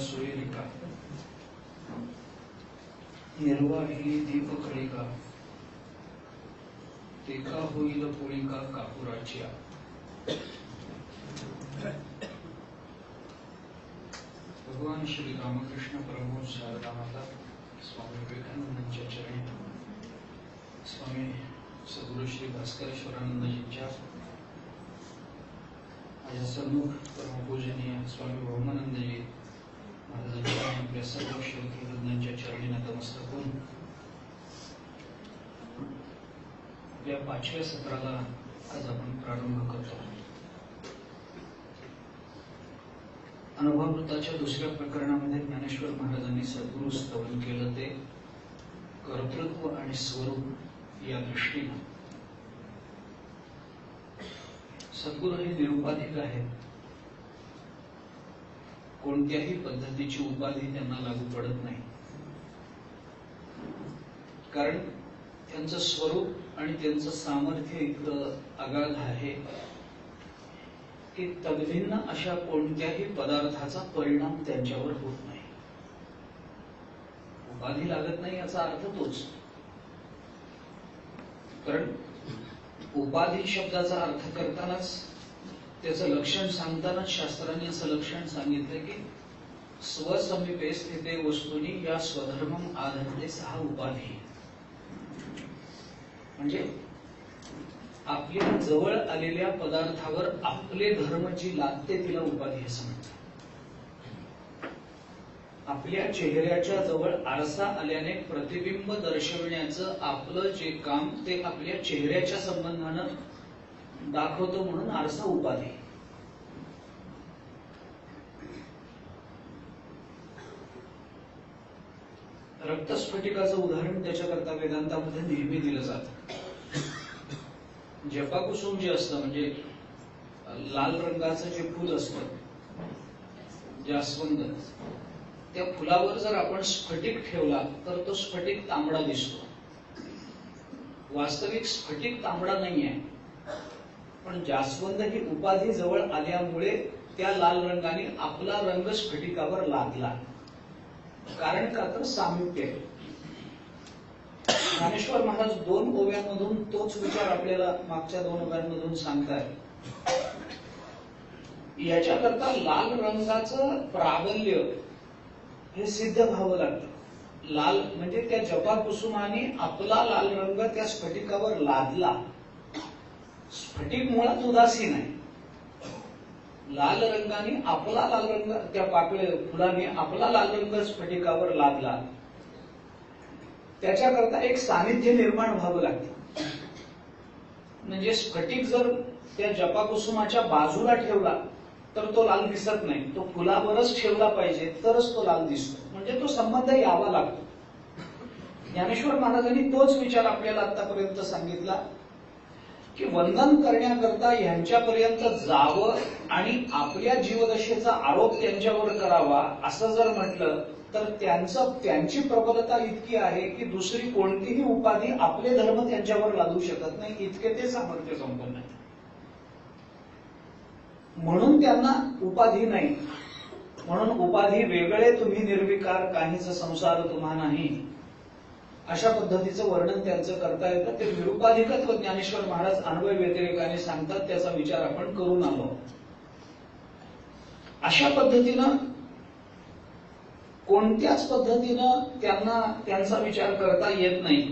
सोयरिका निर्वाहिली दीपकळिका तेका होईल पोळिका कापुराच्या। भगवान श्री रामकृष्ण प्रभू शारदा माता स्वामी विवेकानंदांच्या चरणी, स्वामी सद्गुरु श्री भास्करेश्वरानंदजींच्या माझ्या सन्मुख परमपूजनीय स्वामी भौमानंदजी महाराजांच्या आपल्या सर्व श्रोतृवृंदांच्या चरणी नतमस्तक होऊन आपल्या 5व्या सत्राला आज आपण प्रारंभ करतो। अनुभवृत्ताच्या दुसऱ्या प्रकरणामध्ये ज्ञानेश्वर महाराजांनी सद्गुरु स्तवन केलं ते कर्तृत्व आणि स्वरूप या दृष्टीने। सद्गुरु हे निरुपाधिक आहेत, कोणत्याही पद्धतीची उपाधी त्यांना लागू पडत नाही, कारण त्यांचं स्वरूप आणि त्यांचं सामर्थ्य इतकं अगाध आहे की तद्भिन्न अशा कोणत्याही पदार्थाचा परिणाम त्यांच्यावर होत नाही। उपाधी लागत नाही याचा अर्थ तोच, कारण उपाधी शब्दाचा अर्थ करतानाच त्याचं लक्षण सांगतानाच शास्त्रांनी असं लक्षण सांगितलं की स्वसमीपे स्थिते वस्तुनी या स्वधर्मम आधत्ते सहा उपाधी। म्हणजे आपल्या जवळ आलेल्या पदार्थावर आपले धर्म जी लागते तिला उपाधी असं म्हणतात। आपल्या चेहऱ्याच्या जवळ आरसा आल्याने प्रतिबिंब दर्शविण्याचं आपलं जे काम ते आपल्या चेहऱ्याच्या संबंधानं दाखवतो म्हणून आरसा उपाधी। रक्तस्फटिकाचं उदाहरण त्याच्याकरता वेदांतामध्ये नेहमी दिलं जातं। जपाकुसुम जे असतं म्हणजे लाल रंगाचं जे फुल असतं जास्वंद, त्या फुलावर जर आपण स्फटिक ठेवला तर तो स्फटिक तांबडा दिसतो। वास्तविक स्फटिक तांबडा नाहीये, पण जास्वंद ही उपाधी जवळ आल्यामुळे त्या लाल रंगाने आपला रंग स्फटिकावर लादला। कारण का तर सामिप्य। ज्ञानेश्वर महाराज 2 ओव्यांमधून तोच विचार आपल्याला मागच्या 2 ओव्यांमधून सांगतायत। याच्याकरता लाल रंगाचं प्राबल्य हे सिद्ध व्हावं लागतं। लाल म्हणजे त्या जपाकुसुमाने आपला लाल रंग त्या स्फटिकावर लादला। स्फटिक मुळात उदासीन आहे, लाल रंगाने आपला लाल रंग त्या पाकळ्या फुलाने आपला लाल रंग स्फटिकावर लादला। त्याच्याकरता एक सानिध्य निर्माण व्हावं लागतं। म्हणजे स्फटिक जर त्या जपाकुसुमाच्या बाजूला ठेवला तर तो लाल दिसत नाही, तो फुलावरच ठेवला पाहिजे तरच तो लाल दिसतो, म्हणजे तो संबंध यावा लागतो। ज्ञानेश्वर महाराजांनी तोच विचार आपल्याला आतापर्यंत सांगितला की वंदन करण्याकरता यांच्यापर्यंत जावं आणि आपल्या जीवदशेचा आरोप त्यांच्यावर करावा असं जर म्हटलं तर त्यांची प्रबलता इतकी आहे की दुसरी कोणतीही उपाधी आपले धर्म त्यांच्यावर लादू शकत नाही, इतके ते सामर्थ्य संपन्न आहे। म्हणून त्यांना उपाधी नाही, म्हणून उपाधी वेगळे तुम्ही निर्विकार, काहीच संसार तुम्हा नाही, अशा पद्धतीचं वर्णन त्यांचं करता येतं। ते निरुपाधिकत्व ज्ञानेश्वर महाराज अन्वय व्यतिरेकाने सांगतात, त्याचा विचार आपण करून आलो। अशा पद्धतीनं कोणत्याच पद्धतीनं त्यांना त्यांचा विचार करता येत नाही,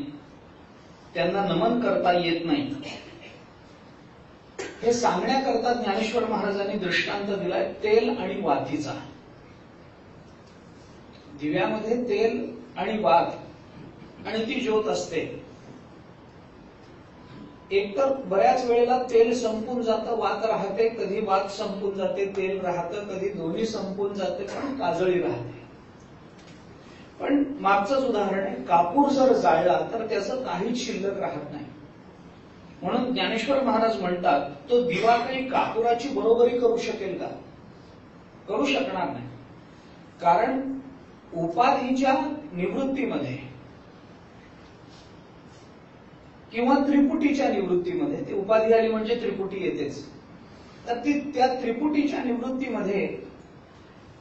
त्यांना नमन करता येत नाही। हे सांगण्याकरता ज्ञानेश्वर महाराजांनी दृष्टांत दिलाय तेल आणि वातीचा। दिव्यामध्ये तेल आणि वात आणि ती ज्योत असते, एकतर बऱ्याच वेळेला तेल संपून जातं, वात राहते, कधी वात संपून जाते, तेल राहतं, कधी दोन्ही संपून जाते, पण काजळी राहते. पण मागचंच उदाहरण आहे, कापूर जर जाळला तर त्याचं काहीच शिल्लक राहत नाही. म्हणून ज्ञानेश्वर महाराज म्हणतात, तो दिवा काही कापुराची बरोबरी करू शकेल का? करू शकणार नाही. कारण उपाधीच्या निवृत्तीमध्ये किंवा त्रिपुटीच्या निवृत्तीमध्ये, ती उपाधी आली म्हणजे त्रिपुटी येतेच, तर त्या त्रिपुटीच्या निवृत्तीमध्ये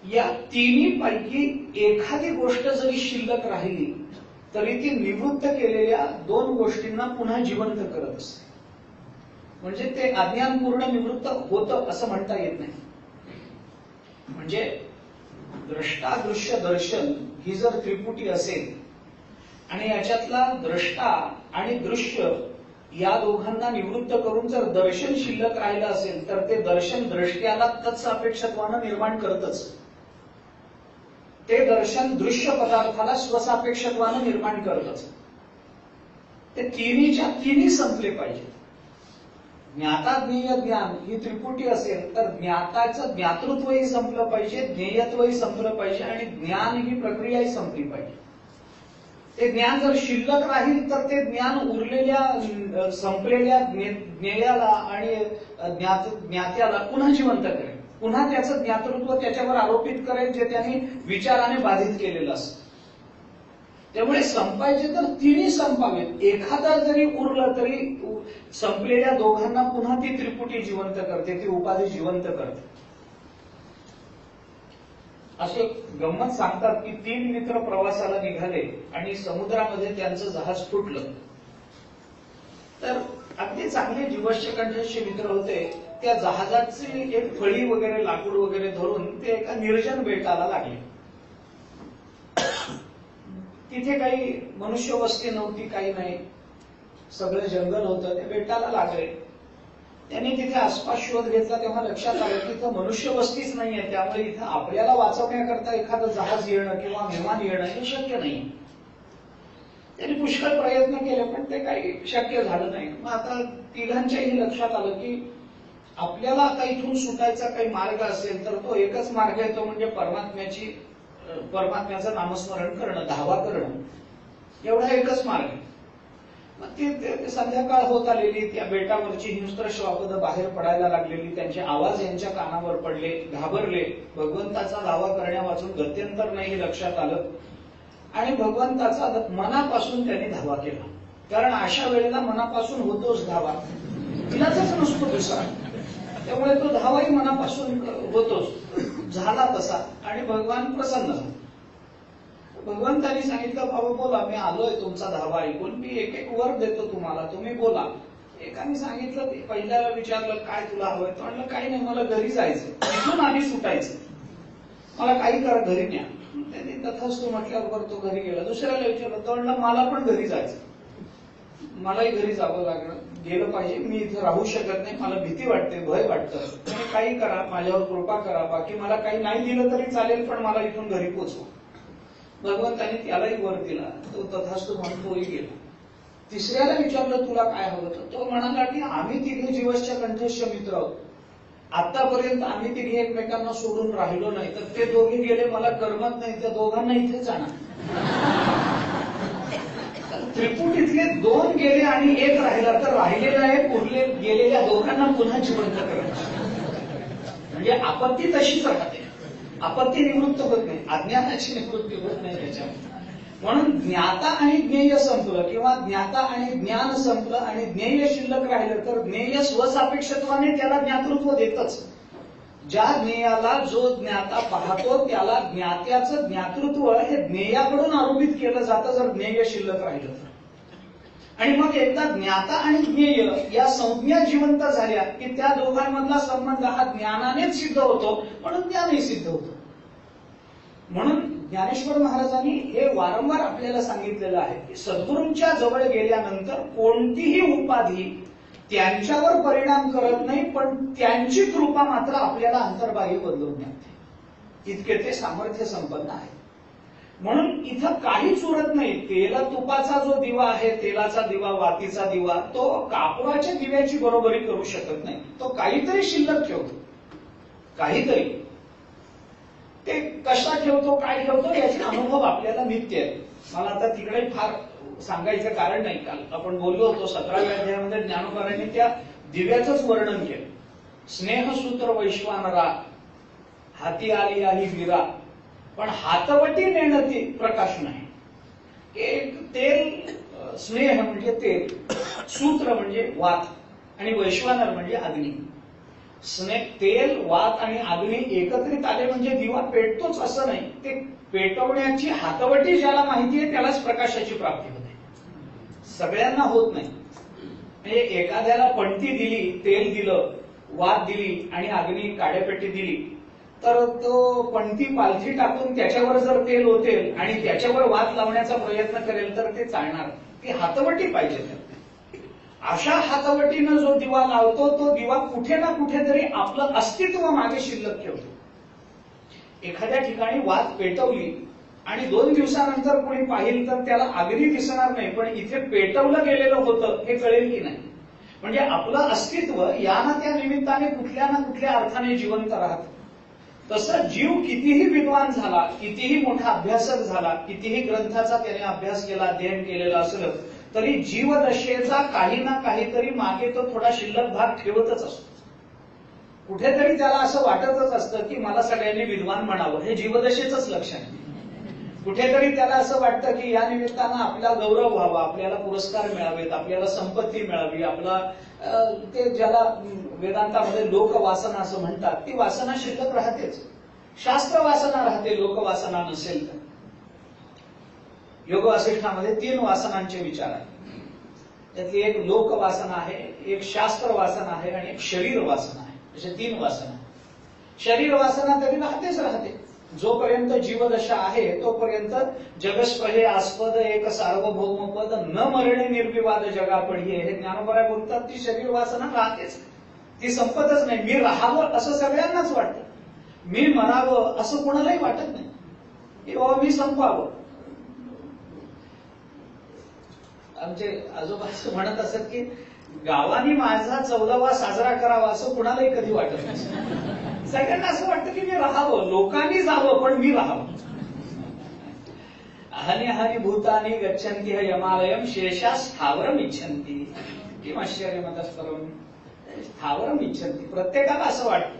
या तिन्ही पैकी एखादी गोष्ट जरी शिल्लक राहिली तरी ती निवृत्त केलेल्या दोन गोष्टींना पुन्हा जिवंत करत असते. म्हणजे ते अज्ञान पूर्ण निवृत्त होतं असं म्हणता येत नाही. म्हणजे द्रष्टा दृश्य दर्शन ही जर त्रिपुटी असेल आणि याच्यातला द्रष्टा आणि दृश्य या दोघांना निवृत्त करून जर दर्शन शिल्लक राहिलं असेल तर ते दर्शन द्रष्ट्याला तत्सापेक्षत्वानं निर्माण करतच. ते दर्शन दृश्य पदार्थाला स्वसापेक्षत्वानं निर्माण करतच. ते तिन्हीच्या तिन्ही संपले पाहिजे. ज्ञाता ज्ञेय ज्ञान ही त्रिपुटी असेल तर ज्ञाताचं ज्ञातृत्वही संपलं पाहिजे, ज्ञेयत्वही संपलं पाहिजे आणि ज्ञान ही प्रक्रियाही संपली पाहिजे. ते ज्ञान जर शिल्लक राहील तर ते ज्ञान उरलेल्या संपलेल्या ज्ञेयाला आणि ज्ञात्याला पुन्हा जिवंत करेल, पुन्हा त्याचं ज्ञातृत्व त्याच्यावर आरोपित करेल जे त्यांनी विचाराने बाधित केलेलं असतं. त्यामुळे संपायचे तर तिन्ही संपावेत. एखादा जरी उरलं तरी संपलेल्या दोघांना पुन्हा ती त्रिपुटी जिवंत करते, ती उपाधी जिवंत करते. असे गंमत सांगतात की 3 मित्र प्रवासाला निघाले आणि समुद्रामध्ये त्यांचं जहाज फुटलं. तर अगदी चांगले जीवश्य कंठस्थ मित्र होते. त्या जहाजाची एक फळी वगैरे लाकूड वगैरे धरून ते एका निर्जन बेटाला लागले. तिथे काही मनुष्य वस्ती नव्हती, काही नाही, सगळं जंगल होतं. ते बेटाला लागले. त्यांनी तिथे आसपास शोध घेतला तेव्हा लक्षात आलं की इथं मनुष्य वस्तीच नाहीये. त्यामुळे इथं आपल्याला वाचवण्याकरता एखादं जहाज येणं किंवा विमान येणं हे शक्य नाही. त्यांनी पुष्कळ प्रयत्न केले पण ते काही शक्य झालं नाही. मग आता तिघांच्याही लक्षात आलं की आपल्याला आता इथून सुटायचा काही मार्ग असेल तर तो एकच मार्ग आहे, तो म्हणजे परमात्म्याचं नामस्मरण करणं, धावा करणं, एवढा एकच मार्ग आहे. मग ती संध्याकाळ होत आलेली, त्या बेटावरची हिंस्त्र श्वापद बाहेर पडायला लागलेली, त्यांचे आवाज यांच्या कानावर पडले, घाबरले. भगवंताचा धावा करण्या वाचून गत्यंतर नाही हे लक्षात आलं आणि भगवंताचा मनापासून त्यांनी धावा केला. कारण अशा वेळेला मनापासून होतोच धावा, इलाजच नसतो दुसरा. त्यामुळे तो धावाही मनापासून होतोच, झाला तसा आणि भगवान प्रसन्न झाले. भगवंतांनी सांगितलं, बाबा बोला, मी आलोय तुमचा धावा ऐकून, मी एक एक वर देतो तुम्हाला, तुम्ही बोला. एकाने सांगितलं, पहिल्याला विचारलं काय तुला हवंय, तो म्हणलं काही नाही, मला घरी जायचं, इथून आम्ही सुटायचं, मला काही करा, घरी न्या. त्यांनी तथास्तु म्हटल्यावर तो घरी गेला. दुसऱ्याला विचारलं, तो म्हणलं मला पण घरी जायचं, मलाही घरी जावं लागलं, गेलं पाहिजे, मी इथं राहू शकत नाही, मला भीती वाटते, भय वाटतं, तुम्ही काही करा, माझ्यावर कृपा करा, बाकी मला काही नाही दिलं तरी चालेल पण मला इथून घरी पोचवा. भगवंतांनी त्यालाही वर दिला, तो तथास्तु म्हणून तोही गेला. तिसऱ्याला विचारलं तुला काय हवं, तर तो म्हणाला की आम्ही तिघे जीवश्य कंठस्थ मित्र आहोत, आतापर्यंत आम्ही तिघे एकमेकांना सोडून राहिलो नाही, तर ते दोघे गेले, मला करमत नाही, त्या दोघांना इथेच आणा. त्रिपुटीतले 2 गेले आणि 1 राहिला, तर राहिलेला आहे उरले गेलेल्या दोघांना पुन्हा जिवंत करायचं. म्हणजे आपत्ती तशीच राहते, आपत्ती निवृत्त होत नाही, अज्ञानाची निवृत्ती होत नाही त्याच्यामध्ये. म्हणून ज्ञाता आणि ज्ञेय संपलं किंवा ज्ञाता आणि ज्ञान संपलं आणि ज्ञेय शिल्लक राहिलं तर ज्ञेय स्वसापेक्षत्वाने त्याला ज्ञातृत्व देतच. ज्या ज्ञेयाला जो ज्ञाता पाहतो त्याला ज्ञात्याचं ज्ञातृत्व हे ज्ञेयाकडून आरोपित केलं जातं जर ज्ञेय शिल्लक राहिलं तर. आणि मग एकदा ज्ञाता आणि ज्ञेय या संज्ञा जिवंत झाल्या की त्या दोघांमधला संबंध हा ज्ञानानेच सिद्ध होतो, म्हणून ज्ञानही सिद्ध होतं. म्हणून ज्ञानेश्वर महाराजांनी हे वारंवार आपल्याला सांगितलेलं आहे की सद्गुरूंच्या जवळ गेल्यानंतर कोणतीही उपाधी त्यांच्यावर परिणाम करत नाही, पण त्यांची कृपा मात्र आपल्याला अंतर्बाह्य बदलून टाकते, इतके ते सामर्थ्य संपन्न आहे. म्हणून इथं काहीच उरत नाही. तेल तुपाचा जो दिवा आहे, तेलाचा दिवा, वातीचा दिवा, तो कापुराच्या दिव्याची बरोबरी करू शकत नाही. तो काहीतरी शिल्लक ठेवतो, काहीतरी. ते कशा ठेवतो, काय ठेवतो, याचे अनुभव आपल्याला नित्य आहे. मला आता तिकडे फार सांगायचं कारण नाही. काल आपण बोललो होतो 17व्या अध्यायामध्ये ज्ञानोबारांनी त्या दिव्याचंच वर्णन केलं. स्नेहसूत्र वैश्वानरा, हाती आली आली वीरा, पण हातवटी नेणती प्रकाश नाही. एक तेल, स्नेह म्हणजे तेल, सूत्र म्हणजे वात, आणि वैश्वानर म्हणजे अग्नी. तेल, वात आणि अग्नी एकत्रित आले म्हणजे दिवा पेटतोच असं नाही. ते पेटवण्याची हातवटी ज्याला माहिती आहे त्यालाच प्रकाशाची प्राप्ती होते. सगळ्यांना होत नाही. म्हणजे एखाद्याला पणती दिली, तेल दिलं, वात दिली आणि अग्नी काड्यापेटी दिली, तर तो पणती पालथी टाकून त्याच्यावर जर तेल ओतेल आणि त्याच्यावर वात लावण्याचा प्रयत्न करेल तर ते चालणार. ती हातवटी पाहिजे. अशा हातवटीनं जो दिवा लावतो तो दिवा कुठे ना कुठेतरी आपलं अस्तित्व मागे शिल्लक ठेवतो. एखाद्या ठिकाणी वात पेटवली आणि 2 दिवसानंतर कोणी पाहिल तर त्याला अग्नी दिसणार नाही, पण इथे पेटवलं गेलेलं होतं हे कळेल की नाही. म्हणजे आपलं अस्तित्व या ना त्या निमित्ताने कुठल्या ना कुठल्या अर्थाने जिवंत राहतं. तसं जीव कितीही विद्वान झाला, कितीही मोठा अभ्यासक झाला, कितीही ग्रंथाचा त्याने अभ्यास केला, अध्ययन केलेलं असलं तरी जीवदशेचा काही ना काहीतरी मागे तो थोडा शिल्लक भाग ठेवतच असतो. कुठेतरी त्याला असं वाटतच असतं की मला सगळ्यांनी विद्वान म्हणावं. हे जीवदशेचंच लक्षण आहे. कुठेतरी त्याला असं वाटतं की या निमित्तानं आपला गौरव व्हावा, आपल्याला पुरस्कार मिळावेत, आपल्याला संपत्ती मिळावी, आपला ते ज्याला वेदांतामध्ये लोकवासना असं म्हणतात, ती वासना शिल्लक राहतेच. शास्त्र वासना राहते, लोकवासना नसेल तर. योग वासिष्ठामध्ये 3 वासनांचे विचार आहेत. त्यातली एक लोकवासना आहे, एक शास्त्र वासना आहे आणि एक शरीर वासना आहे. अशा 3 वासना. शरीर वासना तरी राहतेच राहते. जोपर्यंत जीवदशा आहे तोपर्यंत जगस्पहे आस्पद एक सार्वभौम पद न मरणे निर्विवाद जगा पडली, हे ज्ञानोबा बोलतात. ती शरीर वासना राहतेच, ती संपतच नाही. मी राहावं असं सगळ्यांनाच वाटतं, मी मरावं असं कोणालाही वाटत नाही की बाबा मी संपावं. आमचे आजोबा असं म्हणत असत की गावानी माझा 14वा साजरा करावा असं कुणालाही कधी वाटत नाही. सगळ्यांना असं वाटतं की मी राहावं, लोकांनी जावं पण मी राहावं. अहनि अहनि भूतानि गच्छन्ति यमालयम शेषा स्थावरम इच्छन्ति किम आश्चर्यमतस्परम. स्थावरम इच्छन्ति, प्रत्येकाला असं वाटतं.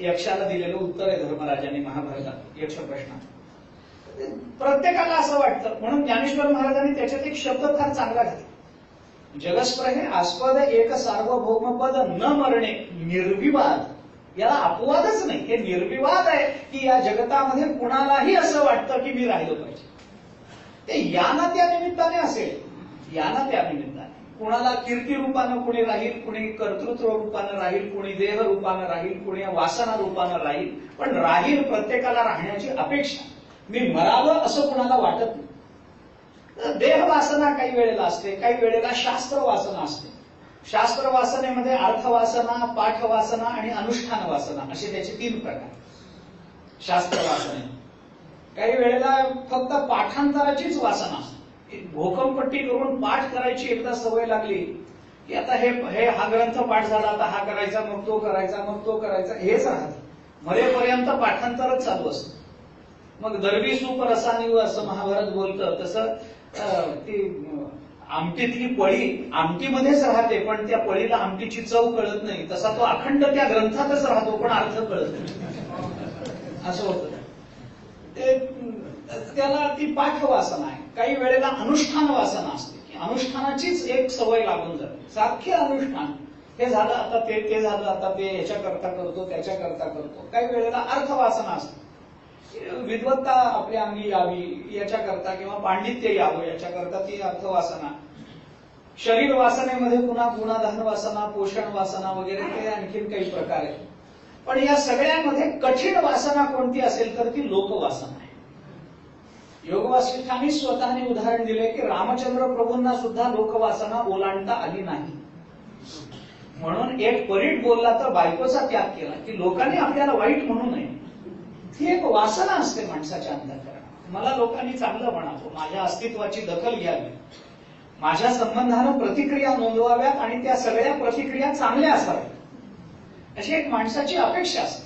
यक्षाला दिलेलं उत्तर आहे धर्मराजांनी महाभारतात यक्ष प्रश्नात. प्रत्येकाला असं वाटतं. म्हणून ज्ञानेश्वर महाराजांनी त्याच्यात एक शब्द फार चांगला घातला. जगस्पहे आस्पद एक सार्वभौम पद न मरणे निर्विवाद. याला अपवादच नाही, हे निर्विवाद आहे की या जगतामध्ये कुणालाही असं वाटतं की मी राहिलं पाहिजे. ते या ना त्या निमित्ताने असेल, या ना त्या निमित्ताने. कुणाला कीर्ती रूपानं कुणी राहील, कुणी कर्तृत्व रूपानं राहील, कुणी देह रूपानं राहील, कुणी वासना रूपानं राहील, पण राहील. प्रत्येकाला राहण्याची अपेक्षा. मी मरावं असं कुणाला वाटत नाही. देह वासना काही वेळेला असते, काही वेळेला शास्त्र वासना असते. शास्त्र वासनेमध्ये अर्थवासना, पाठवासना आणि अनुष्ठान वासना असे त्याचे 3 प्रकार. शास्त्र वासने काही वेळेला फक्त पाठांतराचीच वासना असते. भोकमपट्टी करून पाठ करायची एकदा सवय लागली की आता हे हा ग्रंथ पाठ झाला, आता हा करायचा, मग तो करायचा, मग तो करायचा, हेच राहतं. मरेपर्यंत पाठांतरच चालू असतं. मग दरबी सूप रसानिव असं महाभारत बोलतं. तसं ती आमटीतली पळी आमटीमध्येच राहते, पण त्या पळीला आमटीची चव कळत नाही. तसा तो अखंड त्या ग्रंथातच राहतो, पण अर्थ कळत नाही. असं होतं ते. त्याला ती पाठवासना आहे. काही वेळेला अनुष्ठान वासना असते की अनुष्ठानाचीच एक सवय लागून जाते. सारखे अनुष्ठान, हे झालं आता ते झालं आता ते, ह्याच्याकरता करतो त्याच्याकरता करतो. काही वेळेला अर्थवासना असते, विद्वत्ता आपल्या अंगी यावी याच्याकरता, किंवा पांडित्य यावं याच्याकरता ती अर्थवासना. शरीर वासनेमध्ये पुन्हा गुणाधान वासना, पोषण वासना वगैरे ते आणखीन काही प्रकार आहेत. पण या सगळ्यामध्ये कठीण वासना कोणती असेल तर ती लोकवासना आहे. योग वासिष्ठांनी स्वतःने उदाहरण दिले की रामचंद्र प्रभूंना सुद्धा लोकवासना ओलांडता आली नाही. म्हणून एक परीट बोलला तर बायकोचा त्याग केला की लोकांनी आपल्याला वाईट म्हणू नये. ही एक वासना असते माणसाच्या अंतःकरणात. मला लोकांनी चांगलं म्हणावं, माझ्या अस्तित्वाची दखल घ्यावी, माझ्या संबंधानं प्रतिक्रिया नोंदवाव्यात आणि त्या सगळ्या प्रतिक्रिया चांगल्या असाव्यात, अशी एक माणसाची अपेक्षा असते.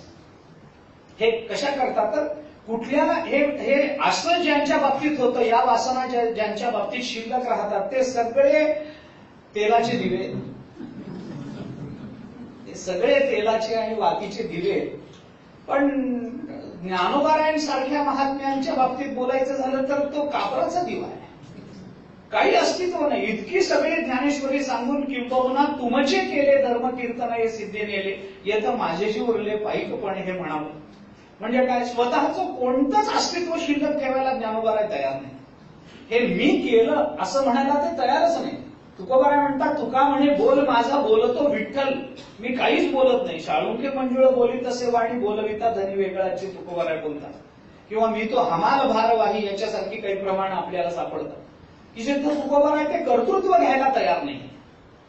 हे कशा करतात तर कुठल्या हे असं ज्यांच्या बाबतीत होतं, या वासना ज्यांच्या बाबतीत शिल्लक राहतात ते सगळे तेलाचे दिवे, ते सगळे तेलाचे आणि वातीचे दिवे. पण ज्ञानोबारायांसारख्या महात्म्यांच्या बाबतीत बोलायचं झालं तर तो कापराचा दिवा आहे, काही अस्तित्व नाही. इतकी सगळी ज्ञानेश्वरी सांगून किंबहुना तुमचे केले धर्म कीर्तन हे सिद्धे नेले, येत माझेशी उरले पाईकपणे हे म्हणावं. म्हणजे काय, स्वतःचं कोणतंच अस्तित्व शिल्लक ठेवायला ज्ञानोबाराय तयार नाही. हे मी केलं असं म्हणायला ते तयारच नाही. तुकोबाराय म्हणतात, तुका म्हणे बोल माझा बोलतो विठ्ठल, मी काहीच बोलत नाही. शाळुंके मंजुळ बोली तसे वाणी बोलविता धनी वेगळाचे तुकोबाराय बोलतात. किंवा मी तो हमाल भारवाही याच्यासारखी काही प्रमाण आपल्याला सापडतात की जे तुकोबाराय ते कर्तृत्व घ्यायला तयार नाही.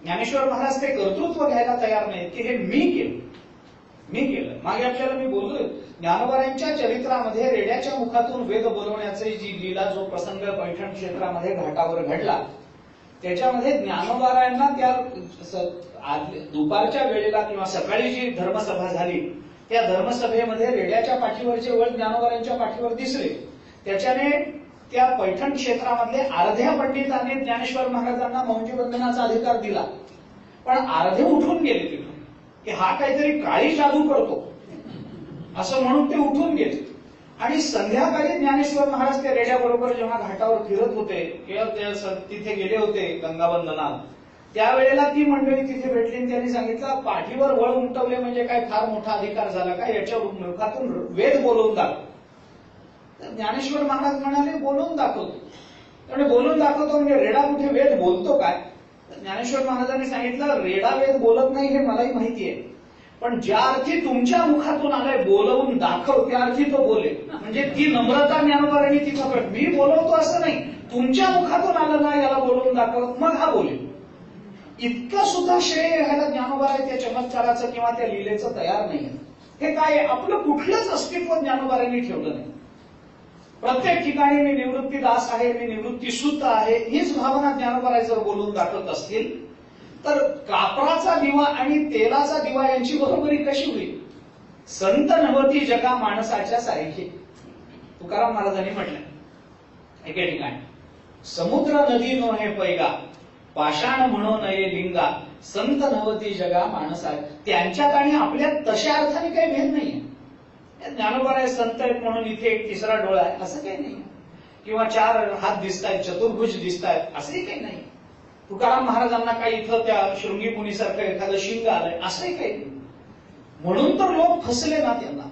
ज्ञानेश्वर महाराज ते कर्तृत्व घ्यायला तयार नाहीत की हे मी केलं, मी केलं. मागे आपल्याला मी बोललोय, ज्ञानोबारायांच्या चरित्रामध्ये रेड्याच्या मुखातून वेद बोलवण्याची जी लीला, जो प्रसंग पैठण क्षेत्रामध्ये घाटावर घडला, त्याच्यामध्ये ज्ञानोबारायांना त्या दुपारच्या वेळेला किंवा सकाळी जी धर्मसभा झाली, त्या धर्मसभेमध्ये रेड्याच्या पाठीवरचे वळ ज्ञानोबारायांच्या पाठीवर दिसले. त्याच्याने त्या पैठण क्षेत्रामधले अर्ध्या पंडितांनी ज्ञानेश्वर महाराजांना मौंजी बंधनाचा अधिकार दिला, पण अर्धे उठून गेले तिथून की हा काहीतरी काळी जादू करतो असं म्हणून ते उठून गेले. आणि संध्याकाळी ज्ञानेश्वर महाराज त्या रेड्याबरोबर जेव्हा घाटावर फिरत होते किंवा तिथे गेले होते गंगावंदनात, त्यावेळेला ती मंडळी तिथे भेटली आणि त्यांनी सांगितलं, पाठीवर वळ उमटवले म्हणजे काय फार मोठा अधिकार झाला का, याच्या मुखातून वेद बोलवून दाखव. ज्ञानेश्वर महाराज म्हणाले, बोलून दाखवतो. त्यामुळे बोलून दाखवतो म्हणजे रेडा कुठे वेद बोलतो काय. ज्ञानेश्वर महाराजांनी सांगितलं, रेडा वेद बोलत नाही हे मलाही माहिती आहे, पण ज्या अर्थी तुमच्या मुखातून आलाय बोलवून दाखव, त्या अर्थी तो बोले. म्हणजे ती नम्रता ज्ञानोबारांनी तिथं कळत, मी बोलवतो असं नाही, तुमच्या मुखातून आलं ना याला बोलवून दाखव, मग हा बोलेल. इतकं सुद्धा श्रेय घ्यायला ज्ञानोबाराय त्या चमत्काराचं किंवा त्या लीलेचं तयार नाहीये. हे काय, आपलं कुठलंच अस्तित्व ज्ञानोबारांनी ठेवलं नाही. प्रत्येक ठिकाणी मी निवृत्ती दास आहे, मी निवृत्ती सुत आहे, हीच भावना ज्ञानोबाराय जर बोलून दाखवत असतील तर कापराचा दिवा आणि तेलाचा दिवा यांची बरोबरी कशी होईल. संत नवती जगा माणसाच्या सारखे, तुकाराम महाराजांनी म्हटलं एके ठिकाणी, समुद्र नदी नो हे पैगा, पाषाण म्हणो नये लिंगा, संत नवती जगा माणसा. त्यांच्यात आणि आपल्यात तशा अर्थाने काही भेद नाहीये. ज्ञानोबाराय संत आहेत म्हणून इथे एक तिसरा डोळा आहे असं काही नाही, किंवा 4 हात दिसतायत, चतुर्भुज दिसतायत असंही काही नाही. तुकाराम महाराजांना काही इथं त्या शृंगी मुनीसारखं एखादं शिंग आलंय असंही काही नाही. म्हणून तर लोक फसले ना त्यांना,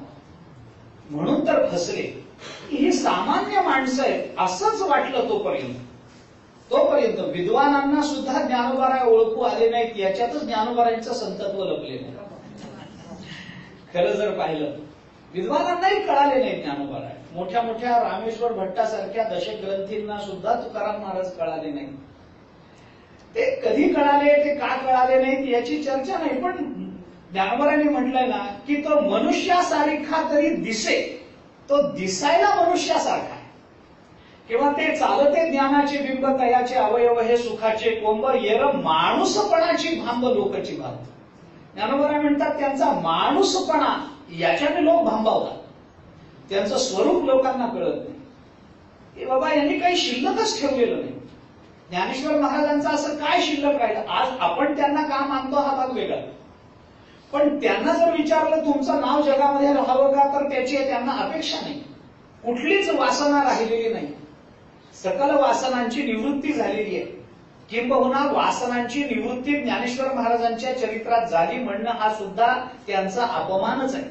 म्हणून तर फसले की ही सामान्य माणसं आहेत असंच वाटलं. तोपर्यंत विद्वानांना सुद्धा ज्ञानोबाराय ओळखू आले नाहीत, याच्यातच ज्ञानोबारायांचं संतत्व लपले नाही. खरं जर पाहिलं, विद्वानांनाही कळाले नाही ज्ञानोबाराय. मोठ्या मोठ्या रामेश्वर भट्टासारख्या दशग्रंथींना सुद्धा तुकाराम महाराज कळाले नाही. ते कधी कळाले, ते का कळाले नाहीत याची चर्चा नाही, पण ज्ञानोबारायांनी म्हटलंय ना की तो मनुष्यासारखा तरी दिसे, तो दिसायला मनुष्यासारखा आहे. किंवा ते चालते ज्ञानाचे बिंब तयाचे अवयव हे सुखाचे कोंब, येर माणूसपणाची भांब लोकची भाव. ज्ञानोबाराय म्हणतात त्यांचा माणूसपणा याच्याने लोक भांबावतात, त्यांचं स्वरूप लोकांना कळत नाही. की बाबा यांनी काही शिल्लकच ठेवलेलं नाही. ज्ञानेश्वर महाराजांचं असं काय शिल्लक राहिलं. आज आपण त्यांना का मानतो हा भाग वेगळा, पण त्यांना जर विचारलं तुमचं नाव जगामध्ये राहावं का, तर त्याची त्यांना अपेक्षा नाही. कुठलीच वासना राहिलेली नाही, सकल वासनांची निवृत्ती झालेली आहे. किंबहुना वासनांची निवृत्ती ज्ञानेश्वर महाराजांच्या चरित्रात झाली म्हणणं हा सुद्धा त्यांचा अपमानच आहे.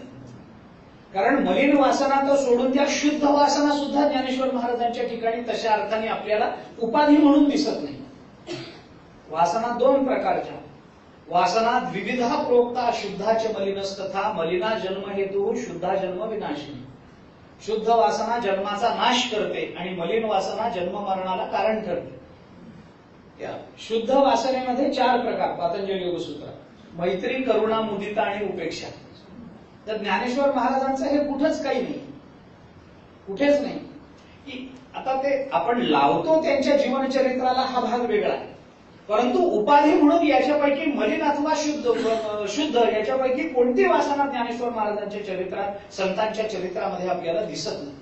कारण मलिन वासना तर सोडून द्या, शुद्ध वासना सुद्धा ज्ञानेश्वर महाराजांच्या ठिकाणी तशा अर्थाने आपल्याला उपाधी म्हणून दिसत नाही. वासना 2 प्रकारच्या, वासना द्विविधा प्रोक्ता, शुद्धाच मलिनस्तथा, मलिना जन्म हेतू शुद्धा जन्म विनाशिनी. शुद्ध वासना जन्माचा नाश करते आणि मलिन वासना जन्म मरणाला कारण ठरते. या शुद्ध वासनेमध्ये 4 प्रकार पातंजली योगसूत्र, मैत्री, करुणा, मुदिता आणि उपेक्षा. तर ज्ञानेश्वर महाराजांचं हे कुठंच काही नाही, कुठेच नाही. की आता ते आपण लावतो त्यांच्या जीवनचरित्राला हा भाग वेगळा आहे, परंतु उपाधी म्हणून याच्यापैकी मलिन अथवा शुद्ध याच्यापैकी कोणती वासना ज्ञानेश्वर महाराजांच्या चरित्रात, संतांच्या चरित्रामध्ये आपल्याला दिसत नाही.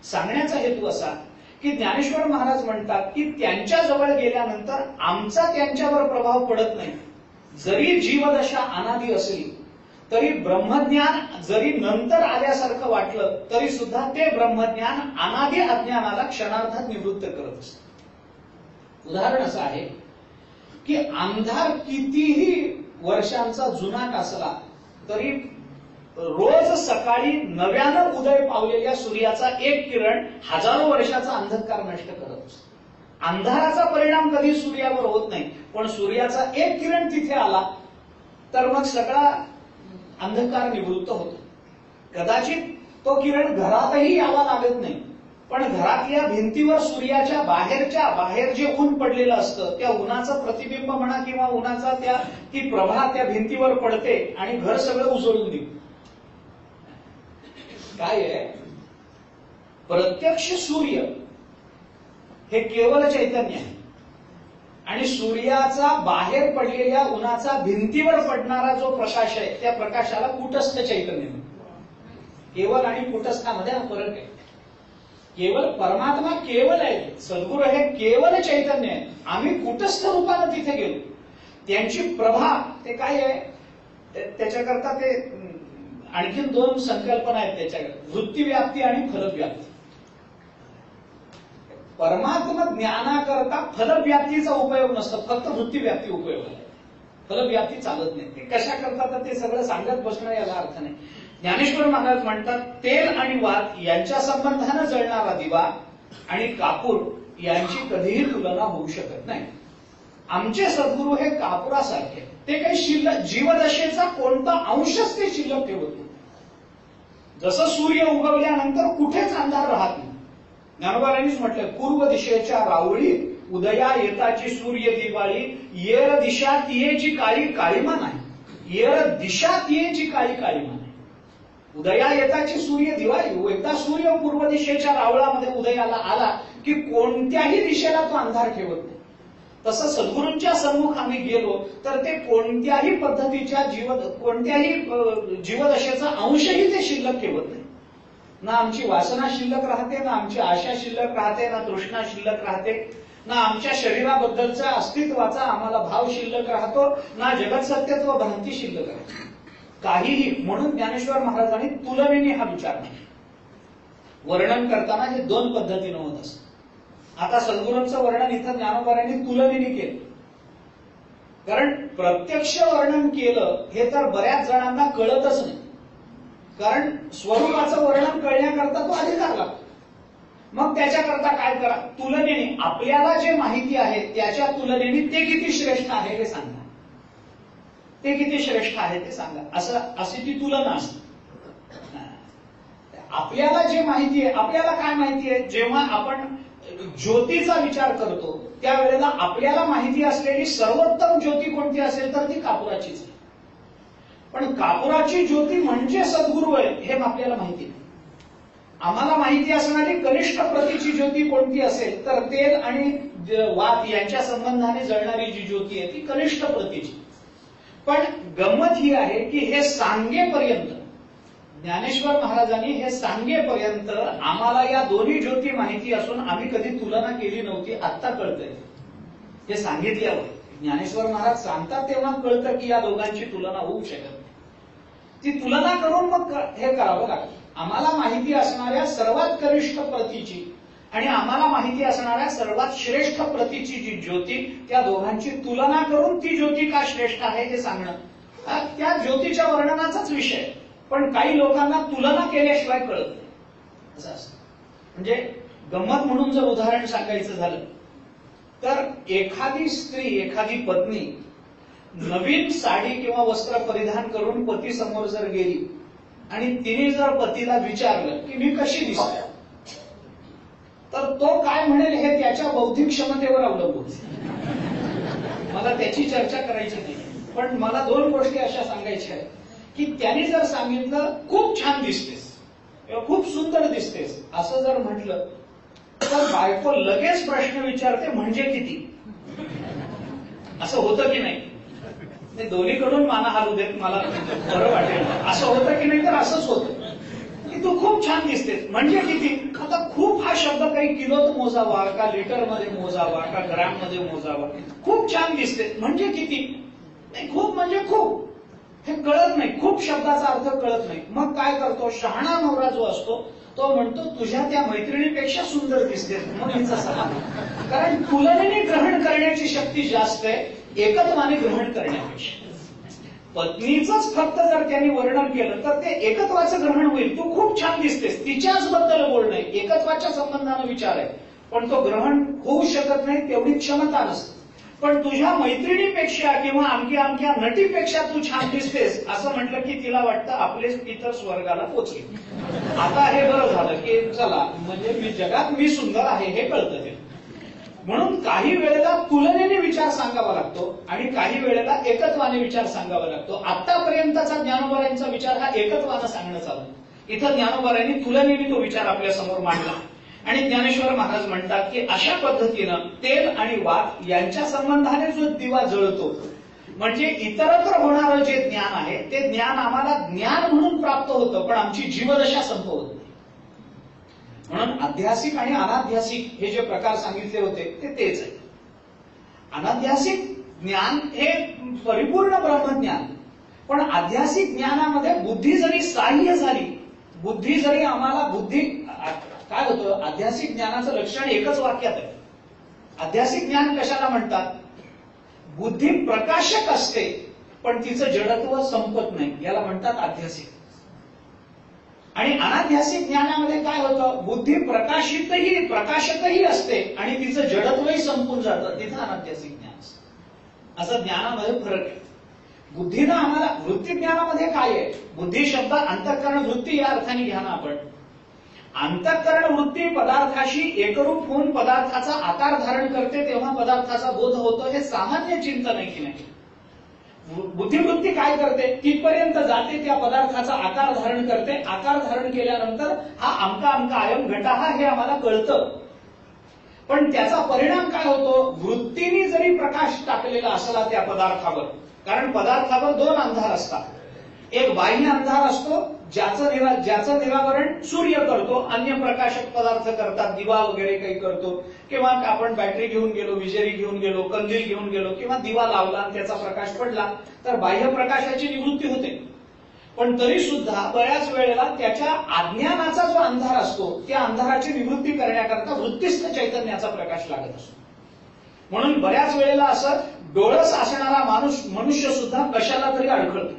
सांगण्याचा हेतू असा की ज्ञानेश्वर महाराज म्हणतात की त्यांच्या जवळ गेल्यानंतर आमचा त्यांच्यावर प्रभाव पडत नाही. जरी जीवदशा अनादी असली तरी ब्रह्मज्ञान जरी नंतर आल्यासारखं वाटलं तरी सुद्धा ते ब्रह्मज्ञान अनादी अज्ञानाला क्षणार्धात निवृत्त करत असत. उदाहरण असं आहे की अंधार कितीही वर्षांचा जुनाट असला तरी रोज सकाळी नव्यानं उदय पावलेल्या सूर्याचा एक किरण हजारो वर्षाचा अंधकार नष्ट करत असतो. अंधाराचा परिणाम कधी सूर्यावर होत नाही, पण सूर्याचा एक किरण तिथे आला तर मग सगळा अंधकार निवृत्त होतो. कदाचित तो किरण घरातही यावा लागत नाही, पण घरातल्या भिंतीवर सूर्याच्या बाहेर जे ऊन पडलेलं असतं त्या उन्हाचं प्रतिबिंब म्हणा किंवा उन्हाचा ती प्रभा त्या भिंतीवर पडते आणि घर सगळं उजळून देतं. काय आहे, प्रत्यक्ष सूर्य हे केवळ चैतन्य आहे आणि सूर्याचा बाहेर पडलेल्या उन्हाचा भिंतीवर पडणारा जो प्रकाश आहे त्या प्रकाशाला कूटस्थ चैतन्य म्हणतात. केवळ आणि कूटस्थामध्ये हा फरक आहे. केवळ परमात्मा केवळ आहे, सद्गुरू हे केवळ चैतन्य आहे. आम्ही कूटस्थ रूपाने तिथे गेलो. त्यांची प्रभा ते काय आहे, त्याच्याकरता ते आणखीन दोन संकल्पना आहेत त्याच्याकडे, वृत्तीव्याप्ती आणि फलव्याप्ती. परमात्मा ज्ञानाकरता फलव्याप्तीचा उपयोग नसतो, फक्त वृत्तीव्याप्ती उपयोग आहे. फलव्याप्ती चालत नाही. ते कशा करता तर ते सगळं सांगत बसणं याला अर्थ नाही. ज्ञानेश्वर महाराज म्हणतात तेल आणि वात यांच्या संबंधानं जळणारा दिवा आणि कापूर यांची कधीही तुलना होऊ शकत नाही. आमचे सद्गुरू हे कापुरासारखे, ते काही शिल्लक जीवदशेचा कोणता अंशच ते शिल्लक ठेवत नाही. जसं सूर्य उगवल्यानंतर कुठेच अंधार राहत नाही. ज्ञानोबांनीच म्हटलं, पूर्व दिशेच्या रावळी उदया येताची सूर्य दिवाळी, येर दिशा तियेची काळी काळीमा नाही. येर दिशा तियेची काळी काळीमा नाही. उदया येताची सूर्य दिवाळी, एकदा सूर्य पूर्व दिशेच्या रावळामध्ये उदयाला आला की कोणत्याही दिशेला तो अंधार ठेवत नाही. तसं सद्गुरूंच्या सन्मुख आम्ही गेलो तर ते कोणत्याही पद्धतीच्या कोणत्याही जीवदशेचा अंशही ते शिल्लक ठेवत नाही. ना आमची वासना शिल्लक राहते, ना आमची आशा शिल्लक राहते, ना तृष्णा शिल्लक राहते, ना आमच्या शरीराबद्दलचा अस्तित्वाचा आम्हाला भाव शिल्लक राहतो, ना जगत सत्यत्व भ्रांती शिल्लक राहते, काहीही. म्हणून ज्ञानेश्वर महाराजांनी तुलनेने हा विचार केला. वर्णन करताना हे दोन पद्धतीनं होत असतं. आता सद्गुरूंचं वर्णन इथं ज्ञानोबांनी तुलनेने केलं, कारण प्रत्यक्ष वर्णन केलं हे तर बऱ्याच जणांना कळतच नाही. कारण स्वरूपाचं वर्णन कळण्याकरता तो अधिकार लागतो. मग त्याच्याकरता काय करा, तुलनेने आपल्याला जे माहिती आहे त्याच्या तुलनेने ते किती श्रेष्ठ आहे हे सांगा. ते किती श्रेष्ठ आहे ते सांगा, अशी ती तुलना असते. आपल्याला जे माहिती आहे, आपल्याला काय माहिती आहे, जेव्हा आपण ज्योतीचा विचार करतो त्यावेळेला आपल्याला माहिती असलेली सर्वोत्तम ज्योती कोणती असेल तर ती कापुराचीच आहे. पण कापुराची ज्योती म्हणजे सद्गुरू आहे हे आपल्याला माहिती नाही. आम्हाला माहिती असणारी कनिष्ठ प्रतीची ज्योती कोणती असेल तर तेल आणि वात यांच्या संबंधाने जळणारी जी ज्योती आहे ती कनिष्ठ प्रतीची. पण गंमत ही आहे की हे सांगेपर्यंत ज्ञानेश्वर महाराजांनी हे सांगेपर्यंत आम्हाला या दोन्ही ज्योती माहिती असून आम्ही कधी तुलना केली नव्हती. आत्ता कळतंय हे सांगितल्यावर. ज्ञानेश्वर महाराज सांगतात तेव्हा कळतं की या दोघांची तुलना होऊ शकत नाही. ती तुलना करून मग हे करावं लागतं. आम्हाला माहिती असणाऱ्या सर्वात कनिष्ठ प्रतीची आणि आम्हाला माहिती असणाऱ्या सर्वात श्रेष्ठ प्रतीची जी ज्योती त्या दोघांची तुलना करून ती ज्योती का श्रेष्ठ आहे हे सांगणं त्या ज्योतीच्या वर्णनाचाच विषय. पण काही लोकांना तुलना केल्याशिवाय कळत नाही असं असतं. म्हणजे गंमत म्हणून जर उदाहरण सांगायचं झालं तर एखादी स्त्री, एखादी पत्नी नवीन साडी किंवा वस्त्र परिधान करून पती समोर जर गेली आणि तिने जर पतीला विचारलं की मी कशी दिसते, तर तो काय म्हणेल हे त्याच्या बौद्धिक क्षमतेवर अवलंबून. मला त्याची चर्चा करायची नाही, पण मला दोन गोष्टी अशा सांगायच्या आहेत की त्यांनी जर सांगितलं खूप छान दिसतेस किंवा खूप सुंदर दिसतेस असं जर म्हटलं तर बायको लगेच प्रश्न विचारते, म्हणजे किती? असं होतं की नाही? ते दोन्हीकडून माना हालू देत, मला बरं वाटेल. असं होतं की नाही? तर असंच होतं की तू खूप छान दिसतेस, म्हणजे किती? आता खूप हा शब्द काही किलोत मोजावा का लिटर मध्ये मोजावा का ग्रॅम मध्ये मोजावा? खूप छान दिसतेस म्हणजे किती? नाही, खूप म्हणजे खूप. हे कळत नाही, खूप शब्दाचा अर्थ कळत नाही. मग काय करतो शहाणा नवरा जो असतो तो म्हणतो, तुझ्या त्या मैत्रिणीपेक्षा सुंदर दिसतेस. मग हिचं समाधान. कारण तुलनेने ग्रहण करण्याची शक्ती जास्त आहे एकत्वाने ग्रहण करण्यापेक्षा. पत्नीचंच फक्त जर त्यांनी वर्णन केलं तर ते एकत्वाचं ग्रहण होईल. तू खूप छान दिसतेस, तिच्याच बद्दल बोलणं आहे, एकत्वाच्या संबंधानं विचार आहे, पण तो ग्रहण होऊ शकत नाही, तेवढी क्षमता नसते. पण तुझ्या मैत्रिणीपेक्षा किंवा अमक्या नटीपेक्षा तू छान दिसतेस असं म्हटलं की तिला वाटतं आपलेच पितर स्वर्गाला पोचले. आता हे बरं झालं की चला, म्हणजे मी जगात मी सुंदर आहे हे कळतं ते. म्हणून काही वेळेला तुलनेने विचार सांगावा लागतो आणि काही वेळेला एकत्वाने विचार सांगावा लागतो. आतापर्यंतचा ज्ञानोबारांचा विचार हा एकत्वानं सांगणं चालू. इथं ज्ञानोबारांनी तुलनेने तो विचार आपल्या समोर मांडला आणि ज्ञानेश्वर महाराज म्हणतात की अशा पद्धतीनं तेल आणि वात यांच्या संबंधाने जो दिवा जळतो, म्हणजे इतरत्र होणारं जे ज्ञान आहे ते ज्ञान आम्हाला ज्ञान म्हणून प्राप्त होतं, पण आमची जीवदशा संपवत नाही. म्हणून अध्यासिक आणि अनाध्यासिक हे जे प्रकार सांगितले होते ते तेच आहे. अनाध्यासिक ज्ञान हे परिपूर्ण ब्रह्मज्ञान, पण अध्यासिक ज्ञानामध्ये बुद्धी जरी सहाय्य झाली, बुद्धी जरी आम्हाला बुद्धी काय होतं, अध्यासिक ज्ञानाचं लक्षण एकच वाक्यात आहे. अध्यासिक ज्ञान कशाला म्हणतात? बुद्धी प्रकाशक असते पण तिचं जडत्व संपत नाही, याला म्हणतात अध्यासिक. आणि अनाध्यासिक ज्ञानामध्ये काय होतं, बुद्धी प्रकाशकही असते आणि तिचं जडत्वही संपून जातं, तिथं अनाध्यासिक ज्ञान असतं. असं ज्ञानामध्ये फरक आहे. बुद्धीनं आम्हाला वृत्ती ज्ञानामध्ये काय आहे, बुद्धी शब्द अंतःकरण वृत्ती या अर्थाने घ्या ना आपण. अंतःकरण वृत्ती पदार्थाशी एकरूप होऊन पदार्थाचा आकार धारण करते तेव्हा पदार्थाचा बोध होतो, हे सामान्य चिंतन आहे की नाही? बुद्धिवृत्ती काय करते, तिथपर्यंत जाते, त्या पदार्थाचा आकार धारण करते. आकार धारण केल्यानंतर हा अमका अयम घटा हे आम्हाला कळतं, पण त्याचा परिणाम काय होतो, वृत्तीने जरी प्रकाश टाकलेला असला त्या पदार्थावर, कारण पदार्थावर दोन अंधार असतात. एक बाह्य अंधार असतो ज्याचं निरावरण सूर्य करतो, अन्य प्रकाशक पदार्थ करतात, दिवा वगैरे काही करतो, किंवा आपण बॅटरी घेऊन गेलो, विजेरी घेऊन गेलो, कंदील घेऊन गेलो किंवा दिवा लावला आणि त्याचा प्रकाश पडला तर बाह्य प्रकाशाची निवृत्ती होते. पण तरी सुद्धा बऱ्याच वेळेला त्याच्या अज्ञानाचा जो अंधार असतो त्या अंधाराची निवृत्ती करण्याकरता वृत्तिस्थ चैतन्याचा प्रकाश लागत असतो. म्हणून बऱ्याच वेळेला असं डोळस असणारा मनुष्य सुद्धा कशाला तरी अडखळतो.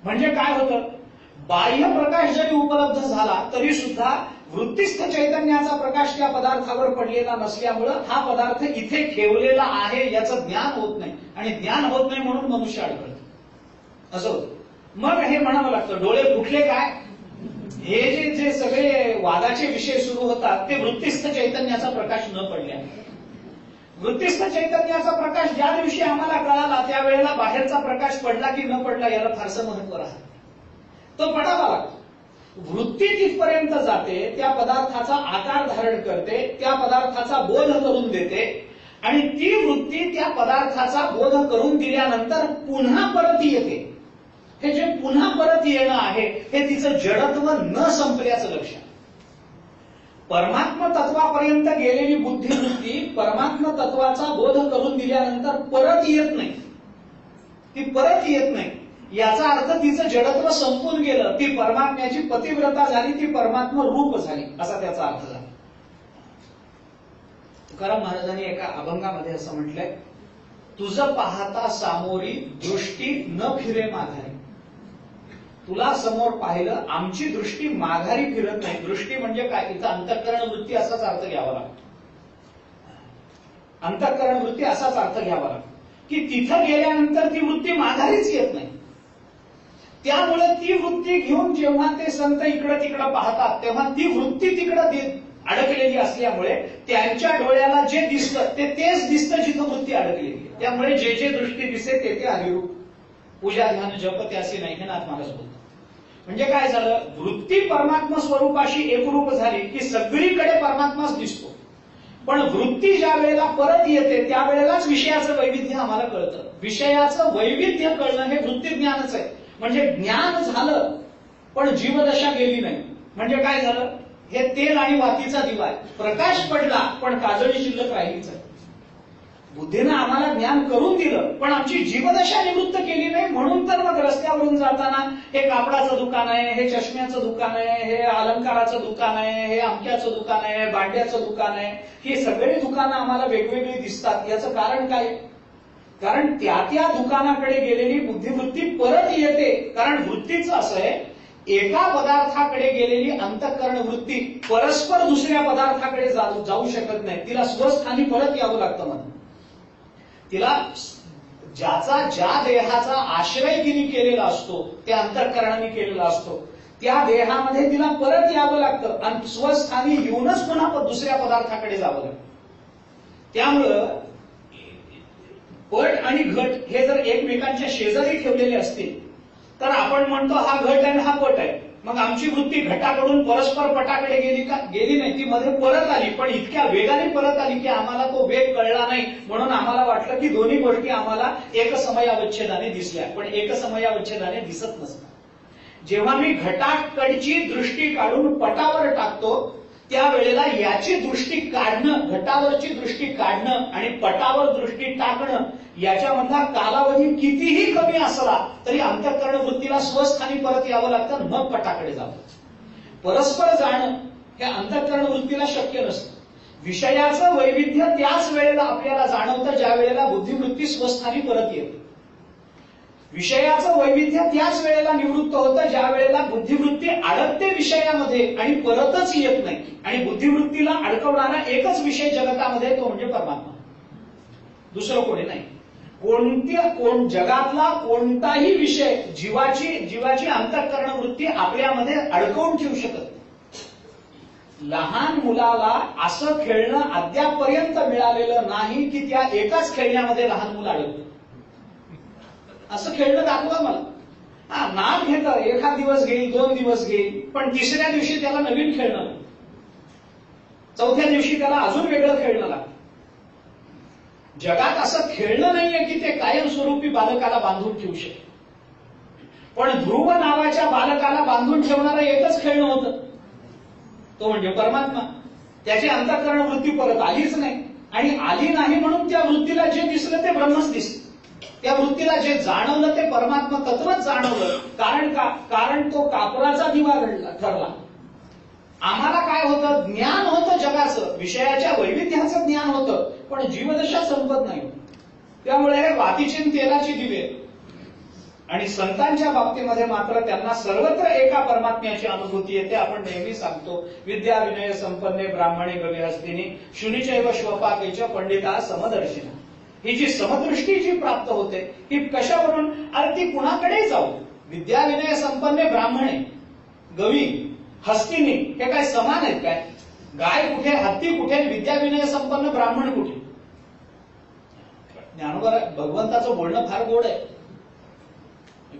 म्हणजे काय होतं, बाह्य प्रकाश जरी उपलब्ध झाला तरी सुद्धा वृत्तिस्थ चैतन्याचा प्रकाश त्या पदार्थावर पडलेला नसल्यामुळं हा पदार्थ इथे ठेवलेला आहे याचं ज्ञान होत नाही, आणि ज्ञान होत नाही म्हणून मनुष्य अडखळतो. असं होतं. मग हे म्हणावं लागतं, डोळे फुटले काय, हे जे सगळे वादाचे विषय सुरू होतात ते वृत्तिस्थ चैतन्याचा प्रकाश न पडल्या. वृत्तिस्थ चैतन्याचा प्रकाश ज्या दिवशी आम्हाला कळाला त्यावेळेला बाहेरचा प्रकाश पडला की न पडला याला फारसं महत्व राहत, तो पडावा लागतो. वृत्ती तिथपर्यंत जाते, त्या पदार्थाचा आकार धारण करते, त्या पदार्थाचा बोध करून देते, आणि ती वृत्ती त्या पदार्थाचा बोध करून दिल्यानंतर पुन्हा परत येते. हे जे पुन्हा परत येणं आहे हे तिचं जडत्व न संपल्याचं लक्षण. परमात्म तत्वापर्यंत गेलेली बुद्धिवृत्ती परमात्म तत्वाचा बोध करून दिल्यानंतर परत येत नाही, ती परत येत नाही. याचा अर्थ तिचं जडत्व संपून गेलं, ती परमात्म्याची पतिव्रता झाली, ती परमात्म रूप झाली, असा त्याचा अर्थ झाला. तुकाराम महाराजांनी एका अभंगामध्ये असं म्हटलंय, तुझं पाहता सामोरी दृष्टी न फिरे माघारी. तुला समोर पाहिलं, आमची दृष्टी माघारी फिरत नाही. दृष्टी म्हणजे काय, इथं अंतःकरण वृत्ती असाच अर्थ घ्यावा लागतो. अंतःकरण वृत्ती असाच अर्थ घ्यावा लागतो की तिथं गेल्यानंतर ती वृत्ती माघारीच येत नाही. त्यामुळे ती वृत्ती घेऊन जेव्हा ते संत इकडं तिकडं पाहतात तेव्हा ती वृत्ती तिकडं अडकलेली असल्यामुळे त्यांच्या डोळ्याला जे दिसतं ते तेच दिसतं जिथं वृत्ती अडकलेली आहे. त्यामुळे जे जे दृष्टी दिसते ते ते हरिरूप. पूजा ध्यान जप त्यासी नाही हे नाथ महाराज बोलतात. म्हणजे काय झालं, वृत्ती परमात्मा स्वरूपाशी एकरूप झाली की सगळीकडे परमात्माच दिसतो. पण वृत्ती ज्या वेळेला परत येते त्यावेळेलाच विषयाचं वैविध्य आम्हाला कळतं. विषयाचं वैविध्य कळणं हे वृत्ती ज्ञानच आहे. म्हणजे ज्ञान झालं पण जीवदशा गेली नाही. म्हणजे काय झालं, हे तेल आणि वातीचा दिवा आहे, प्रकाश पडला पण काजळी शिल्लक राहिलीच आहे. बुद्धीनं आम्हाला ज्ञान करून दिलं पण आमची जीवदशा निवृत्त केली नाही. म्हणून तर मग रस्त्यावरून जाताना हे कापडाचं दुकान आहे, हे चष्म्याचं दुकान आहे, हे अलंकाराचं दुकान आहे, हे अमक्याचं दुकान आहे, भांड्याचं दुकान आहे, ही सगळी दुकानं आम्हाला वेगवेगळी दिसतात. याचं कारण काय? कारण त्या दुकानाकडे गेलेली बुद्धिवृत्ती परत येते. कारण वृत्तीचं असं आहे, एका पदार्थाकडे गेलेली अंतःकरण वृत्ती परस्पर दुसऱ्या पदार्थाकडे जाऊ शकत नाही. तिला स्वस्थानी परत यावं लागतं. म्हणून तिला ज्या देहाचा आश्रय तिने केलेला असतो, त्या अंतःकरणाने केलेला असतो, त्या देहामध्ये तिला परत यावं लागतं आणि स्वस्थानी येऊनच पुन्हा दुसऱ्या पदार्थाकडे जावं लागतं. त्यामुळं पट आणि घट हे जर एकमेकांच्या शेजारी ठेवलेले असतील तर आपण म्हणतो हा घट आहे हा पट आहे. मग आमची वृत्ती घटाकडून परस्पर पटाकडे गेली का? गेली नाही, ती मध्ये परत आली. पण इतक्या वेगाने परत आली की आम्हाला तो वेग कळला नाही. म्हणून आम्हाला वाटलं की दोन्ही गोष्टी आम्हाला एकसमयावच्छेदाने दिसल्या, पण एकसमयावच्छेदाने दिसत नसतात. जेव्हा मी घटाकडची दृष्टी काढून पटावर टाकतो त्यावेळेला याची दृष्टी काढणं, घटावरची दृष्टी काढणं आणि पटावर दृष्टी टाकणं याच्यामधला कालावधी कितीही कमी असला तरी अंतःकरण वृत्तीला स्वस्थानी परत यावं लागतं, मग पटाकडे जावं. परस्पर जाणं हे अंतःकरण वृत्तीला शक्य नसतं. विषयाचं वैविध्य त्याच वेळेला आपल्याला जाणवतं ज्या वेळेला बुद्धिवृत्ती स्वस्थानी परत येते. विषयाचं वैविध्य त्याच वेळेला निवृत्त होतं ज्या वेळेला बुद्धिवृत्ती अडकते विषयामध्ये आणि परतच येत नाही. आणि बुद्धिवृत्तीला अडकवणारा एकच विषय जगतामध्ये, तो म्हणजे परमात्मा, दुसरं कोणी नाही. जगातला कोणताही विषय जीवाची अंतःकरण वृत्ती आपल्यामध्ये अडकवून ठेवू शकत. लहान मुलाला असं खेळणं अद्यापर्यंत मिळालेलं नाही की त्या एकाच खेळण्यामध्ये लहान मुलं अडकतं. असं खेळणं दाखवा मला. नाव घेतं, एखाद दिवस घेईल, 2 दिवस घेईल, पण तिसऱ्या दिवशी त्याला नवीन खेळणं, चौथ्या दिवशी त्याला अजून वेगळं खेळणं लागतं. जगात असं खेळणं नाहीये की ते कायमस्वरूपी बालकाला बांधून ठेवू शकेल. पण ध्रुव नावाच्या बालकाला बांधून ठेवणारं एकच खेळणं होतं, तो म्हणजे परमात्मा. त्याची अंतःकरण वृत्ती परत आलीच नाही. आणि आली नाही म्हणून त्या वृत्तीला जे दिसलं ते ब्रह्मच दिसलं. त्या वृत्तीला जे जाणवलं ते परमात्मा तत्वच जाणवलं. कारण का? कारण तो कापराचा दिवा ठरला. आम्हाला काय होतं? ज्ञान होतं जगाचं, विषयाच्या वैविध्याचं ज्ञान होतं, पण जीवदशा संपत नाही. त्यामुळे वातीची तेलाची दिवे. आणि संतांच्या बाबतीमध्ये मात्र त्यांना सर्वत्र एका परमात्म्याची अनुभूती येते. आपण नेहमी सांगतो, विद्या विनय संपन्ने ब्राह्मणे गवी हस्तिनी शुनीचैव श्वपाकेच पंडिता समदर्शिना. ही जी समदृष्टी जी प्राप्त होते ही कशावरून? अरे ती कुणाकडे जाऊ? विद्या विनय संपन्ने ब्राह्मणे गवी हस्तिनी हे काय समान आहेत काय? गाय कुठे, हत्ती कुठे, विद्या विनय संपन्न ब्राह्मण कुठे? ज्ञानोबा भगवंताचं बोलणं फार गोड आहे.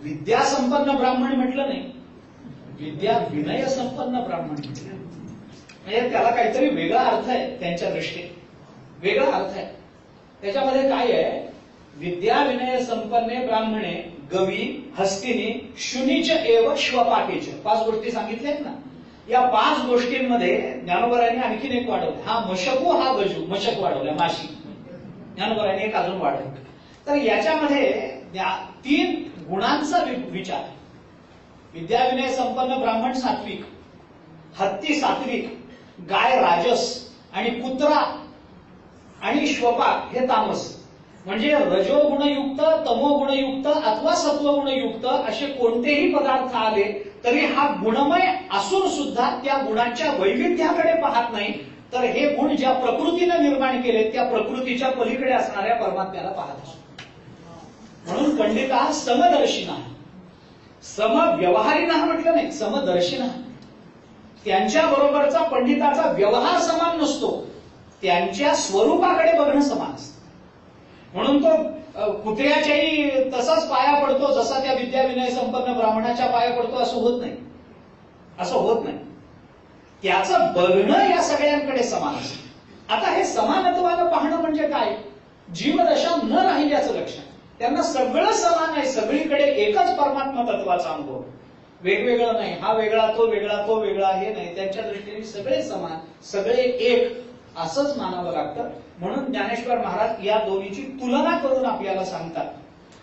विद्या संपन्न ब्राह्मण म्हटलं नाही, विद्या विनय संपन्न ब्राह्मण म्हटलं. म्हणजे त्याला काहीतरी वेगळा अर्थ आहे, त्यांच्या दृष्टीत वेगळा अर्थ आहे. त्याच्यामध्ये काय आहे? विद्या विनय संपन्ने ब्राह्मणे गवी हस्तिनी शुनीच एव श्वपाकेच. 5 गोष्टी सांगितल्यात ना. या 5 गोष्टींमध्ये ज्ञानोबरायांनी आणखीन एक वाढवलं. हा मशकू हा गजू, मशक वाढवल्या, माशी. ज्ञानोबरायांनी एक अजून वाढवलं. तर याच्यामध्ये 3 गुणांचा विचार. विद्या विनय संपन्न ब्राह्मण सात्विक, हत्ती सात्विक, गाय राजस आणि कुत्रा आणि श्वपाक हे तामस. म्हणजे रजोगुणयुक्त, तमोगुणयुक्त अथवा सत्वगुणयुक्त असे कोणतेही पदार्थ आले तरी हा गुणमय असून सुद्धा त्या गुणांच्या वैविध्याकडे पाहत नाही, तर हे गुण ज्या प्रकृतीने निर्माण केले त्या प्रकृतीच्या पलीकडे असणाऱ्या परमात्म्याला पाहत असतो. म्हणून पंडिता समदर्शिना, समव्यवहारिणा म्हटलं नाही, समदर्शिना. त्यांच्या बरोबरचा पंडिताचा व्यवहार समान नसतो, त्यांच्या स्वरूपाकडे बघणं समान असतं. म्हणून तो कुत्र्याच्याही तसाच पाया पडतो जसा त्या विद्याविनय संपन्न ब्राह्मणाच्या पाया पडतो असं होत नाही. असं होत नाही. त्याचं बघणं या सगळ्यांकडे समान असतं. आता हे समानत्वानं पाहणं म्हणजे काय? जीवदशा न राहिल्याचं लक्षण. त्यांना सगळं समान आहे, सगळीकडे एकच परमात्मा तत्वाचा अनुभव, वेगवेगळं नाही. हा वेगळा, तो वेगळा, तो वेगळा हे नाही. त्यांच्या दृष्टीने सगळे समान, सगळे एक असंच मानावं लागतं. म्हणून ज्ञानेश्वर महाराज या दोन्हीची तुलना करून आपल्याला सांगतात.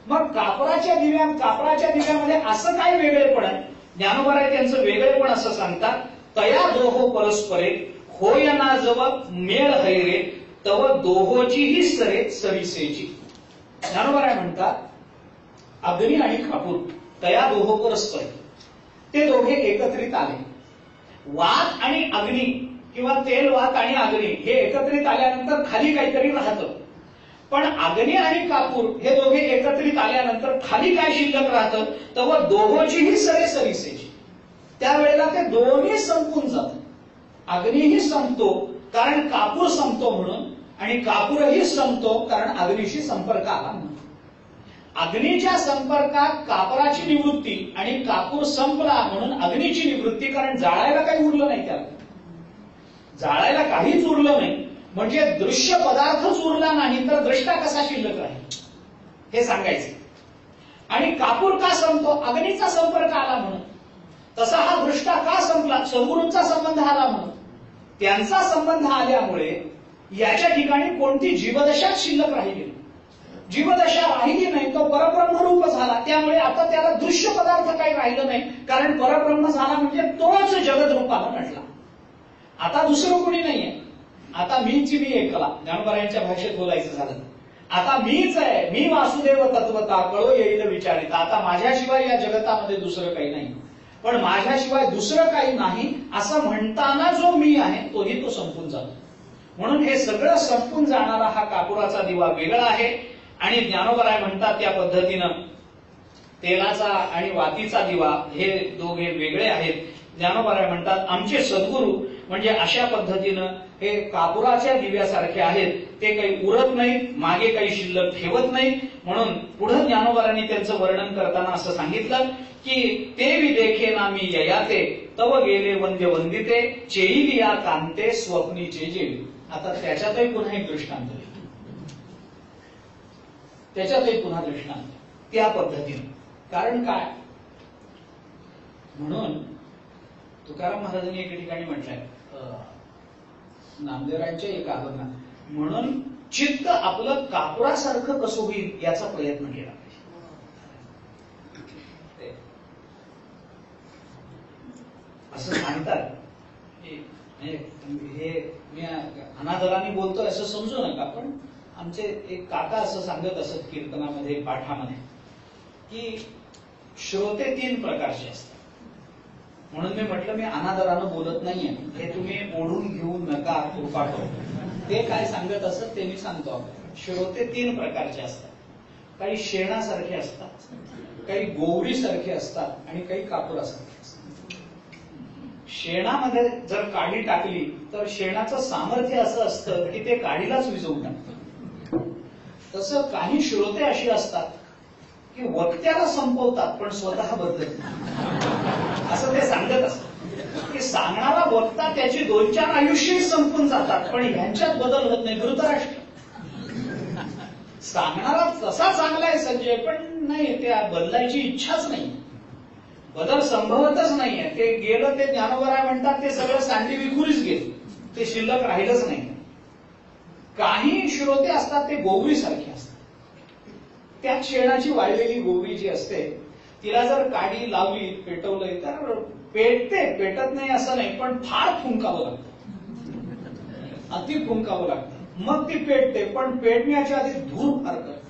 मग कापराच्या दिव्यामध्ये असं काय वेगळेपण आहे? ज्ञानोबराय त्यांचं वेगळेपण असं सांगतात. तया दोहो परस्परे होय ना जव मेळ हैरे तव दोहोचीही सरे सविसेची. ज्ञानोबराय म्हणतात अग्नी आणि कापूर तया दोहो परस्परे, ते दोघे एकत्रित आले. वात आणि अग्नी किंवा तेल, वात आणि अग्नी हे एकत्रित आल्यानंतर खाली काहीतरी राहतं. पण अग्नी आणि कापूर हे दोघे एकत्रित आल्यानंतर खाली काय शिल्लक राहतं? तर दोहोचीही सरे सविसेची. त्यावेळेला ते दोन्ही संपून जातात. अग्नीही संपतो कारण कापूर संपतो म्हणून, आणि कापूरही संपतो कारण अग्नीशी संपर्क आला म्हणून. अग्नीच्या संपर्कात कापराची निवृत्ती आणि कापूर संपला म्हणून अग्नीची निवृत्ती, कारण जाळायला काही उरलं नाही. त्याला जाळायला काहीच उरलं नाही म्हणजे दृश्य पदार्थच उरला नाही तर दृष्टा कसा शिल्लक राहील हे सांगायचं. आणि कापूर का संपतो? अग्नीचा संपर्क आला म्हणून. तसा हा दृष्टा का संपला? सद्गुरूंचा संबंध आला म्हणून. त्यांचा संबंध आल्यामुळे याच्या ठिकाणी कोणती जीवदशाच शिल्लक राहिली. जीवदशा राहिली नाही, तो परब्रह्मरूप झाला. त्यामुळे आता त्याला दृश्य पदार्थ काही राहिलं नाही, कारण परब्रह्म झाला म्हणजे तोच जगद रूपाला नटला. आता दुसरं कोणी नाहीये. आता मीच मी एकला. ज्ञानोबरायांच्या भाषेत बोलायचं झालं आता मीच आहे. मी वासुदेव तत्वता कळो येईल विचारिता. आता माझ्याशिवाय या जगतामध्ये दुसरं काही नाही. पण माझ्याशिवाय दुसरं काही नाही असं म्हणताना जो मी आहे तोही तो संपून जातो. म्हणून हे सगळं संपून जाणारा हा कापुराचा दिवा वेगळा आहे. आणि ज्ञानोबराय म्हणतात त्या पद्धतीनं तेलाचा आणि वातीचा दिवा हे दोघे वेगळे आहेत. ज्ञानोबराय म्हणतात आमचे सद्गुरू म्हणजे अशा पद्धतीनं हे कापुराच्या दिव्यासारखे आहेत. ते काही उरत नाहीत, मागे काही शिल्लक ठेवत नाहीत. म्हणून पुढे ज्ञानोबरांनी त्यांचं वर्णन करताना असं सांगितलं की ते वि देखे ना मी ययाते तव गेले वंद्य वंदिते चेईलिया कांते स्वप्नीचे जेवी. आता त्याच्यातही पुन्हा एक दृष्टांत, त्याच्यातही पुन्हा दृष्टांत त्या पद्धतीने. कारण काय? म्हणून तुकाराम महाराजांनी एके ठिकाणी म्हटलंय, नामदेवरायांच्या एका अभंगात, म्हणून चित्त आपलं कापुरासारखं कसं होईल याचा प्रयत्न केला पाहिजे. असं सांगतात. हे मी अनादराने बोलतोय असं समजू नका, पण आमचे एक काका असं सांगत असत कीर्तनामध्ये, पाठामध्ये, की श्रोते 3 प्रकारचे असतात. म्हणून मी म्हटलं मी अनादरानं बोलत नाहीये, हे तुम्ही ओढून घेऊ नका, कृपा करून. ते काय सांगत असत ते मी सांगतो. श्रोते 3 प्रकारचे असतात. काही शेणासारखे असतात, काही गोवरीसारखे असतात आणि काही कापुरासारखे असतात. शेणामध्ये जर काडी टाकली तर शेणाचं सामर्थ्य असं असतं की ते काडीलाच विझवून टाकतं. तसं काही श्रोते अशी असतात की वक्त्याला संपवतात पण स्वतः बदलत नाही. असं ते सांगत असतात की सांगणारा वक्ता त्याची 2-4 आयुष्य संपून जातात पण ह्यांच्यात बदल होत नाही. धृतराष्ट्र सांगणारा तसा चांगला आहे संजय, पण नाही, त्या बदलायची इच्छाच नाही, बदल संभवतच नाहीये. ते गेलं, ते ज्ञानोबराय म्हणतात ते सगळं सांडी विखुरीच गेलं, ते शिल्लक राहिलंच नाही. काही श्रोते असतात ते गोवरीसारखे असतात. त्या शेणाची वाळलेली गोवरी जी असते तिला जर काडी लावली, पेटवलंय तर पेटते, पेटत नाही असं नाही, पण फार फुंकावं लागतं, अति फुंकावं लागतं. मग ती पेटते, पण पेटण्याच्या आधी धूर फार करते.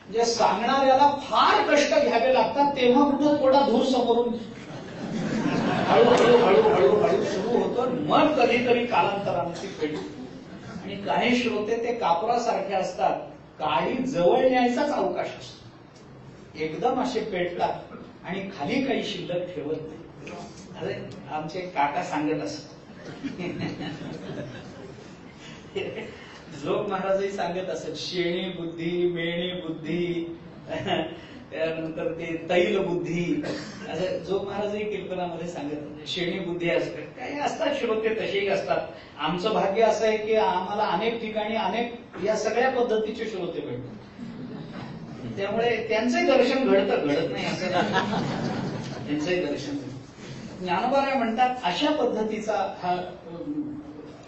म्हणजे सांगणाऱ्याला फार कष्ट घ्यावे लागतात, तेव्हा कुठं थोडा धूर समोरून हळूहळू हळूहळू हळू सुरू होतो, मग कधीतरी कालांतराने ती पेटते. आणि काही श्रोते ते कापुरासारखे असतात, काडी जवळ न्यायचाच अवकाश असतो. एकदम असे पेटतात आणि खाली काही शिल्लक ठेवत नाही. अरे आमचे काका सांगत असत, जोग महाराजही सांगत असत, शेणी बुद्धी, मेणी बुद्धी, त्यानंतर ते तैल बुद्धी, असं जोग महाराजही कीर्तनामध्ये सांगत. शेणी बुद्धी असते, काही असतात श्रोते तसेही असतात. आमचं भाग्य असं आहे की आम्हाला अनेक ठिकाणी अनेक या सगळ्या पद्धतीचे श्रोते भेटतात, त्यामुळे त्यांचंही दर्शन घडतं, घडत नाही असं त्यांचंही दर्शन. ज्ञानोबा म्हणतात अशा पद्धतीचा हा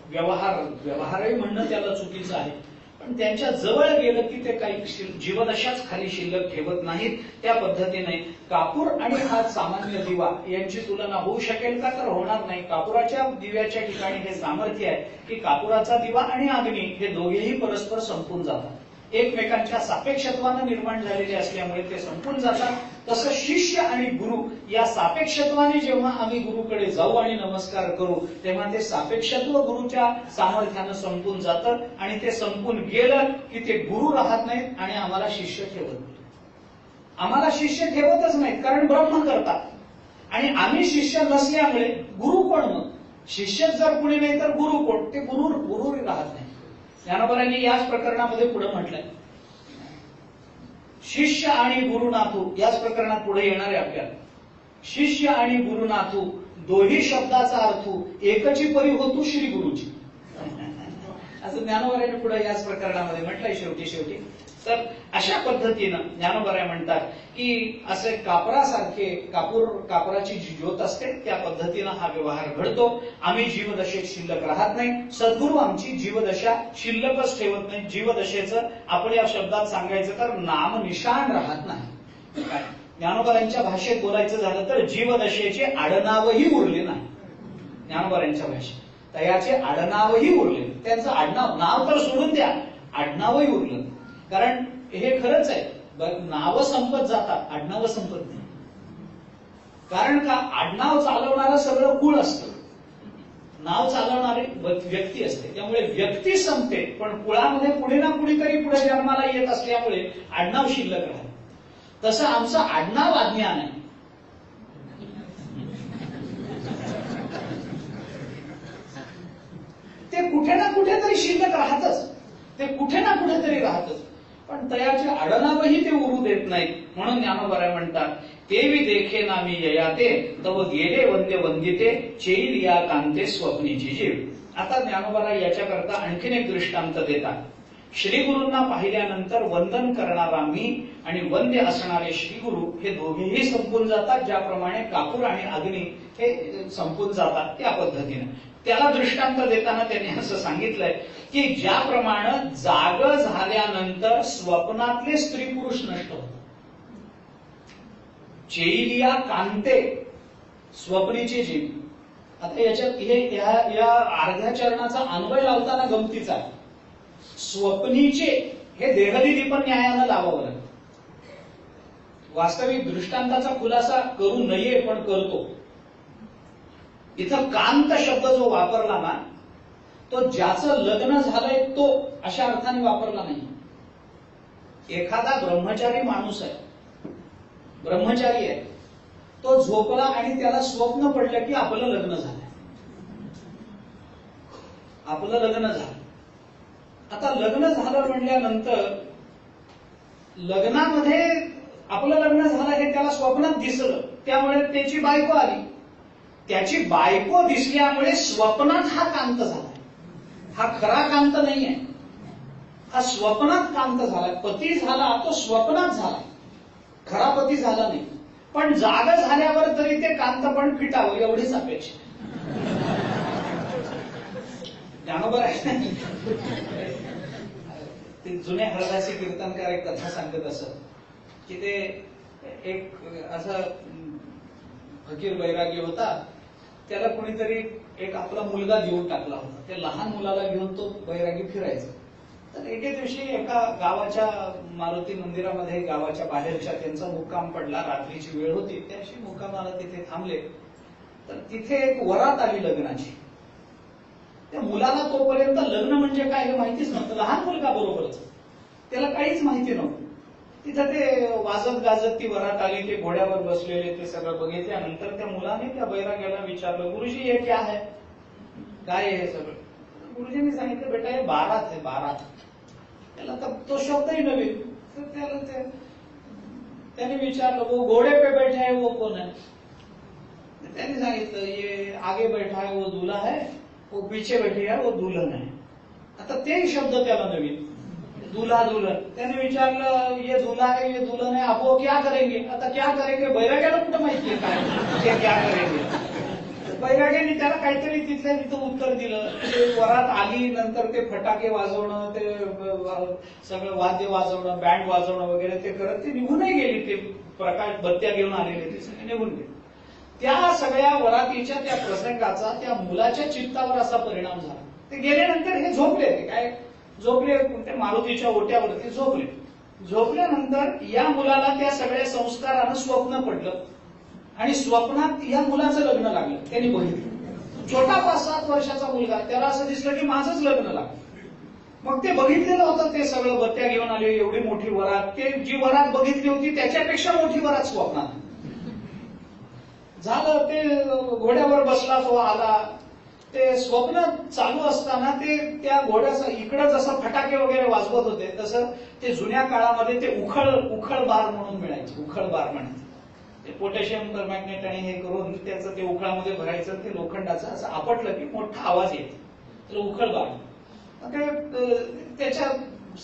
व्यवहारही म्हणणं त्याला चुकीचं आहे, पण त्यांच्या जवळ गेलं की ते काही जीवदशाच खाली शिल्लक ठेवत नाहीत. त्या पद्धतीने कापूर आणि हा सामान्य दिवा यांची तुलना होऊ शकेल का? तर होणार नाही. कापुराच्या दिव्याच्या ठिकाणी हे सामर्थ्य आहे की कापुराचा दिवा आणि अग्नी हे दोघेही परस्पर संपून जातात, एकमेकांच्या सापेक्षत्वानं निर्माण झालेले असल्यामुळे ते संपून जातात. तसं शिष्य आणि गुरु या सापेक्षत्वाने जेव्हा आम्ही गुरुकडे जाऊ आणि नमस्कार करू तेव्हा ते सापेक्षत्व गुरुच्या सामर्थ्यानं संपून जातं आणि ते संपून गेलं की ते गुरु राहत नाहीत आणि आम्हाला शिष्य ठेवत नाही. आम्हाला शिष्य ठेवतच नाहीत, कारण ब्रह्म करतात आणि आम्ही शिष्य नसल्यामुळे गुरु कोण? मग शिष्यच जर कुणी नाही तर गुरु कोण? ते गुरु राहत नाही. ज्ञानोबांनी याच प्रकरणामध्ये पुढे म्हटलंय, शिष्य आणि गुरुनाथू याच प्रकरणात पुढे येणार आहे आपल्याला. शिष्य आणि गुरुनाथू दोही शब्दाचा अर्थ एकची परी होतो श्री गुरुची, असं ज्ञानोबांनी पुढे याच प्रकरणामध्ये म्हटलंय. शेवटी तर अशा पद्धतीनं ज्ञानोबा म्हणतात की असे कापरासारखे कापराची जी ज्योत असते त्या पद्धतीनं हा व्यवहार घडतो. आम्ही जीवदशेत शिल्लक राहत नाही, सद्गुरू आमची जीवदशा शिल्लकच ठेवत नाही. जीवदशेचं आपण या शब्दात सांगायचं तर नामनिशाण राहत नाही. काय ज्ञानोबांच्या भाषेत बोलायचं झालं तर जीवदशेचे आडनावही उरले नाही. ज्ञानोबांच्या भाषेत तयाचे आडनावही उरले, त्यांचं आडनाव, नाव तर सोडून द्या, आडनावही उरलं. कारण हे खरंच आहे, नावं संपत जातात, आडनावं संपत नाही. कारण का? आडनाव चालवणारं सगळं कुळ असतं, नाव चालवणारे व्यक्ती असते. त्यामुळे व्यक्ती संपते, पण कुळामध्ये पुढे ना कुणीतरी पुढे जन्माला येत असल्यामुळे आडनाव शिल्लक राहते. तसं आमचं आडनाव अज्ञान आहे. ते कुठे ना कुठेतरी शिल्लक राहतच, ते कुठे ना कुठेतरी राहतच, पण तयाचे आडनावही ते उरू देत नाहीत. म्हणून ज्ञानोबा म्हणतात, तेवी देखे नामी ययाते तव गेले वंदे वंदिते चैल या कांते स्वप्नीची जीव. आता ज्ञानोबा याच्याकरता आणखीन एक दृष्टांत देतात. श्रीगुरूंना पाहिल्यानंतर वंदन करणारा मी आणि वंद्य असणारे श्रीगुरु हे दोघेही संपून जातात, ज्याप्रमाणे कापूर आणि अग्नी हे संपून जातात त्या पद्धतीने. त्याला दृष्टांत देताना त्यांनी असं सांगितलंय की ज्याप्रमाणे जाग झाल्यानंतर स्वप्नातले स्त्री पुरुष नष्ट होतात, चैलिया कांते स्वप्नीचे जीव. आता याच्यात या अर्ध्या चरणाचा अन्वय लावताना गमतीचा आहे. स्वप्नीचे हे देहदीदीपन न्यायानं लावावं लागतं. वास्तविक दृष्टांताचा खुलासा करू नये पण करतो. इथं कांत शब्द जो वापरला ना तो ज्याचं लग्न झालंय तो अशा अर्थाने वापरला नाही. एखादा ब्रह्मचारी माणूस आहे, ब्रह्मचारी आहे, तो झोपला आणि त्याला स्वप्न पडलं की आपलं लग्न झालंय, आपलं लग्न झालं. आता लग्न झालं म्हणल्यानंतर लग्नामध्ये आपलं लग्न झालं हे त्याला स्वप्नात दिसलं, त्यामुळे त्याची बायको आली. त्याची बायको दिसल्यामुळे स्वप्नात हा कांत झाला. हा खरा कांत नाहीये, हा स्वप्नात कांत झाला. पती झाला तो स्वप्नात झाला, खरा पती झाला नाही. पण जाग झाल्यावर तरी ते कांत पण फिटावं एवढीच अपेक्षा. ज्ञानोबा ते जुने हरदासी कीर्तनकार एक कथा सांगत असत की ते एक असा फकीर वैरागी होता, त्याला कोणीतरी एक आपला मुलगा घेऊन टाकला होता. त्या लहान मुलाला घेऊन तो वैरागी फिरायचा. तर एके दिवशी एका गावाच्या मारुती मंदिरामध्ये गावाच्या बाहेरच्या त्यांचा मुक्काम पडला. रात्रीची वेळ होती, त्याशी मुक्कामाला तिथे थांबले. तर तिथे एक वरात आली लग्नाची. त्या मुलाला तोपर्यंत लग्न म्हणजे काय हे माहितीच नव्हतं. लहान मुलगा बरोबरच, त्याला काहीच माहिती नव्हतं. तिथं ते वाजत गाजत ती वरात आली, ते घोड्यावर बसलेले, ते सगळं बघितल्यानंतर त्या मुलाने त्या बैराग्याला विचारलं, गुरुजी हे क्या है, काय हे सगळं? गुरुजींनी सांगितलं बेटा हे बारात आहे, बारात. त्याला तर तो शब्दही नवीन. तर त्याला त्याने विचारलं वो घोड़े पे बैठा है वो कौन है? त्यांनी सांगितलं ये आगे बैठा है वो दूल्हा है, वो पीछे बैठी है वो दुल्हन है. आता तेही शब्द त्याला नवीन, दूल्हा दुल्हन. त्याने विचारलं ये दूल्हा है ये दुल्हन है, आप वो क्या करेंगे? आता क्या करेंगे बैराग्याला कुठं माहितीये काय ते क्या करेंगे. बैराग्याने त्याला काहीतरी तिथल्या तिथं उत्तर दिलं. ते वरात आली, नंतर ते फटाके वाजवणं, ते सगळं वाद्य वाजवणं, बँड वाजवणं वगैरे ते करत ते निघूनही गेली. ते प्रकाश बत्त्या घेऊन आलेले ते सगळे निघून गेले. त्या सगळ्या वरातीच्या त्या प्रसंगाचा त्या मुलाच्या चित्तावर असा परिणाम झाला. ते गेल्यानंतर हे झोपले. ते काय झोपले, ते मारुतीच्या ओट्यावरती झोपले. झोपल्यानंतर या मुलाला त्या सगळ्या संस्कारानं स्वप्न पडलं आणि स्वप्नात या मुलाचं लग्न लागलं. त्यांनी बघितलं. छोटा 5-7 वर्षाचा मुलगा, त्याला असं दिसलं की माझंच लग्न लागलं. मग ते बघितलेलं होतं, ते सगळं बत्त्या घेऊन आले, एवढी मोठी वरात. ते जी वरात बघितली होती त्याच्यापेक्षा मोठी वरात स्वप्नात झालं. ते घोड्यावर बसला, तो आला. ते स्वप्न चालू असताना ते त्या घोड्याचं इकडं जसं फटाके वगैरे वाजवत होते तसं ते जुन्या काळामध्ये ते उखळ बार म्हणून मिळायचे. उखळ बार म्हणायचे. ते पोटॅशियम परमॅग्नेट आणि हे करून त्याचं ते उखळामध्ये भरायचं. ते लोखंडाचं असं आपटलं की मोठा आवाज येतो, तर उखळ बार. त्याच्या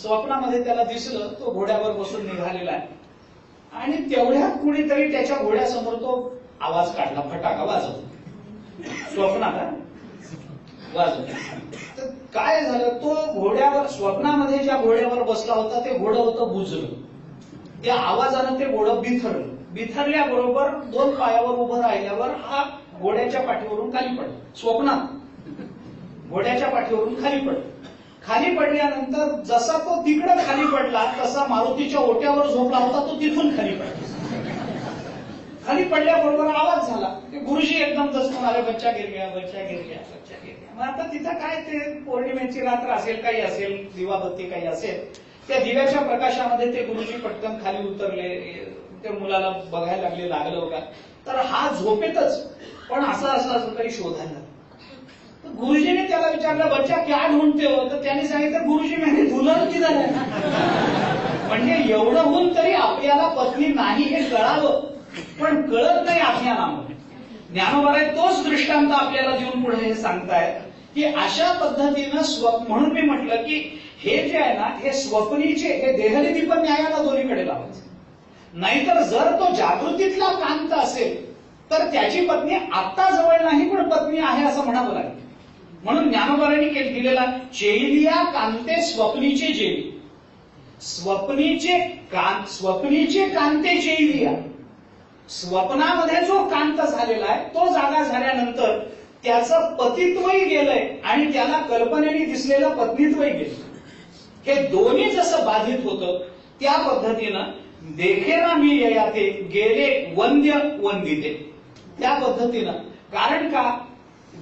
स्वप्नामध्ये त्याला दिसलं तो घोड्यावर बसून निघालेला आहे आणि तेवढ्यात कुणीतरी त्याच्या घोड्यासमोर तो आवाज काढला, फटाका वाजवतो. स्वप्नात वाजवतो. तर काय झालं, तो घोड्यावर स्वप्नामध्ये ज्या घोड्यावर बसला होता ते घोडं होतं बुजलं. त्या आवाजानं ते घोडं बिथरलं. बिथरल्याबरोबर 2 पायावर उभं राहिल्यावर हा घोड्याच्या पाठीवरून खाली पडला. स्वप्नात घोड्याच्या पाठीवरून खाली पडला. खाली पडल्यानंतर जसा तो तिकडं खाली पडला तसा मारुतीच्या ओट्यावर झोपला होता तो तिथून खाली पडला. खाली पडल्याबरोबर आवाज झाला. ते गुरुजी एकदम दचकून आले, बच्चा गिर गया, बच्चा गिर गया, बच्चा गिर गया. मग आता तिथं काय ते पौर्णिमेची रात्र असेल, काही असेल, दिवाबत्ती काही असेल. त्या दिव्याच्या प्रकाशामध्ये ते गुरुजी पटकन खाली उतरले. त्या मुलाला बघायला लागले, लागलं का. तर हा झोपेतच पण असं काही शोधायला. तर गुरुजीने त्याला विचारलं बच्चा क्या ढूंढते हो? तर त्याने सांगितलं गुरुजी मैंने दुल्हन किधर है. म्हणजे एवढं होऊन तरी आपल्याला पत्नी नाही हे कळावं, पण कळत नाही अज्ञानामध्ये. ज्ञानोबा तोच दृष्टांत आपल्याला देऊन पुढे हे सांगतायत की अशा पद्धतीनं म्हणून मी म्हटलं की हे जे आहे ना, हे स्वप्नीचे हे देहलिती पण न्यायाला दोन्हीकडे लावायचं. नाहीतर जर तो जागृतीतला कांत असेल तर त्याची पत्नी आत्ता जवळ नाही पण पत्नी आहे असं म्हणावं लागेल. म्हणून ज्ञानोबांनी दिलेला चेलिया कांते स्वप्नीचे जेली. स्वप्नीचे कांते चेलिया. स्वप्नामध्ये जो कांत झालेला आहे तो जागा झाल्यानंतर त्याचं पतित्वही गेलंय आणि त्याला कल्पनेने दिसलेलं पत्नीत्वही गेलं. हे दोन्ही जसं बाधित होतं त्या पद्धतीनं देखेना मी ययाते गेले वंद्य वंदिते. त्या पद्धतीनं. कारण का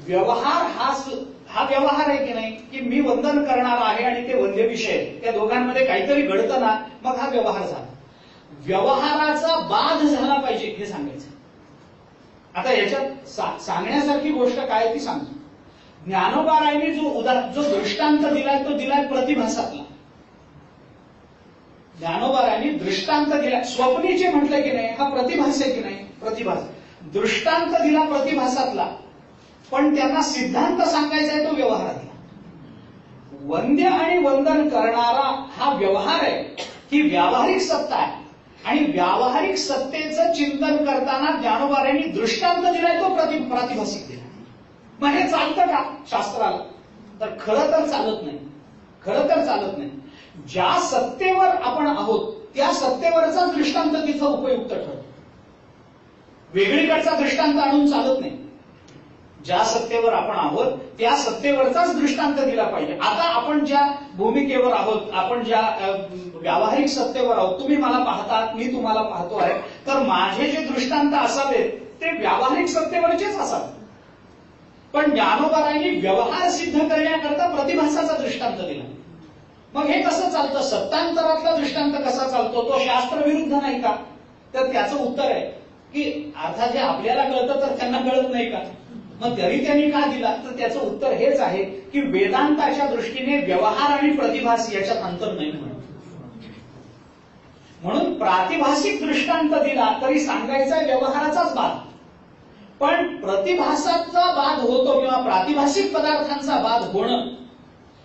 व्यवहार हा व्यवहार आहे की नाही, की मी वंदन करणार आहे आणि ते वंद्य विषय, त्या दोघांमध्ये काहीतरी घडतं ना, मग हा व्यवहार झाला. व्यवहाराचा बाध झाला पाहिजे हे सांगायचं. आता याच्यात सांगण्यासारखी गोष्ट काय ती सांगतो. ज्ञानोबारायांनी जो दृष्टांत दिलाय तो दिलाय प्रतिभासातला. ज्ञानोबारायांनी दृष्टांत दिला. स्वप्नीचे म्हटलं की नाही, हा प्रतिभास आहे की नाही, प्रतिभास. दृष्टांत दिला प्रतिभासातला, पण त्यांना सिद्धांत सांगायचा आहे तो व्यवहारातला. वंद्य आणि वंदन करणारा हा व्यवहार आहे, ही व्यावहारिक सत्ता आहे. आणि व्यावहारिक सत्तेचं चिंतन करताना ज्ञानोबारायांनी दृष्टांत दिलाय तो प्रतिभासिक दिला. मग हे चालतं का शास्त्राला? तर खरं तर चालत नाही. खरं तर चालत नाही. ज्या सत्तेवर आपण आहोत त्या सत्तेवरचा दृष्टांत तिथं उपयुक्त ठरतो. वेगळीकडचा दृष्टांत आणून चालत नाही. ज्या सत्तेवर आपण आहोत त्या सत्तेवरचाच दृष्टांत दिला पाहिजे. आता आपण ज्या भूमिकेवर आहोत, आपण ज्या व्यावहारिक सत्तेवर आहोत, तुम्ही मला पाहतात, मी तुम्हाला पाहतो आहे, तर माझे जे दृष्टांत असावेत ते व्यावहारिक सत्तेवरचेच असावेत. पण ज्ञानोबारायांनी व्यवहार सिद्ध करण्याकरता प्रतिभासाचा दृष्टांत दिला. मग हे कसं चालतं? सत्तांतरातला दृष्टांत कसा चालतो? तो शास्त्रविरुद्ध नाही का? तर त्याचं उत्तर आहे की अर्थात हे आपल्याला कळतं तर त्यांना कळत नाही का? मग तरी त्यांनी का दिला, तर त्याचं उत्तर हेच आहे की वेदांताच्या दृष्टीने व्यवहार आणि प्रतिभास याच्यात अंतर नाही म्हणून प्रातिभासिक दृष्टांत दिला तरी सांगायचा व्यवहाराचाच बाद, पण प्रतिभासाचा बाद होतो किंवा प्रातिभासिक पदार्थांचा बाद होणं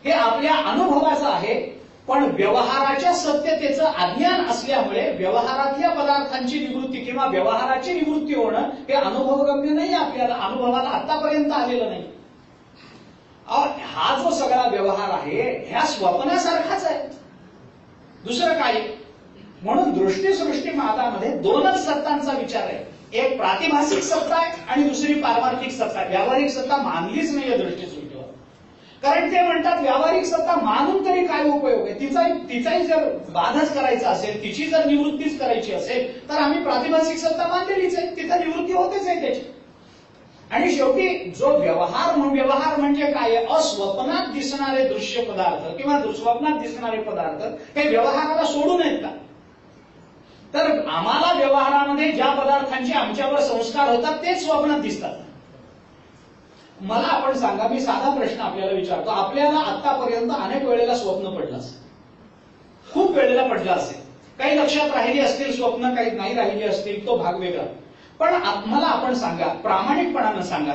हे आपल्या अनुभवाचं आहे, पण व्यवहाराच्या सत्यतेचं अज्ञान असल्यामुळे व्यवहारातल्या पदार्थांची निवृत्ती किंवा व्यवहाराची निवृत्ती होणं हे अनुभवगम्य नाही, आपल्याला अनुभवाला आतापर्यंत आलेलं नाही. हा जो सगळा व्यवहार आहे ह्या स्वप्नासारखाच आहे, दुसरं काय. म्हणून दृष्टीसृष्टीवादामध्ये दोनच सत्तांचा विचार आहे, एक प्रातिभासिक सत्ता आहे आणि दुसरी पारमार्थिक सत्ता आहे. व्यावहारिक सत्ता मानलीच नाहीये दृष्टीसृष्टीवर, कारण ते म्हणतात व्यावहारिक सत्ता मानून तरी काय उपयोग आहे, तिचाही जर बाधच करायचा असेल, तिची जर निवृत्तीच करायची असेल तर आम्ही प्रातिभासिक सत्ता मानलेलीच आहे, तिथं निवृत्ती होतेच आहे त्याची. आणि शेवटी जो व्यवहार म्हणजे काय, अस्वप्नात दिसणारे दृश्य पदार्थ किंवा स्वप्नात दिसणारे पदार्थ हे व्यवहाराला सोडून आहेत का, तर आम्हाला व्यवहारामध्ये ज्या पदार्थांचे आमच्यावर संस्कार होतात तेच स्वप्नात दिसतात. मला आपण सांगा, मी साधा प्रश्न आपल्याला विचारतो, आपल्याला आतापर्यंत अनेक वेळेला स्वप्न पडलं असेल, खूप वेळेला पडलं असेल, काही लक्षात राहिली असतील स्वप्न, काही नाही राहिली असतील, तो भाग वेगळा. पण मला आपण सांगा, प्रामाणिकपणानं सांगा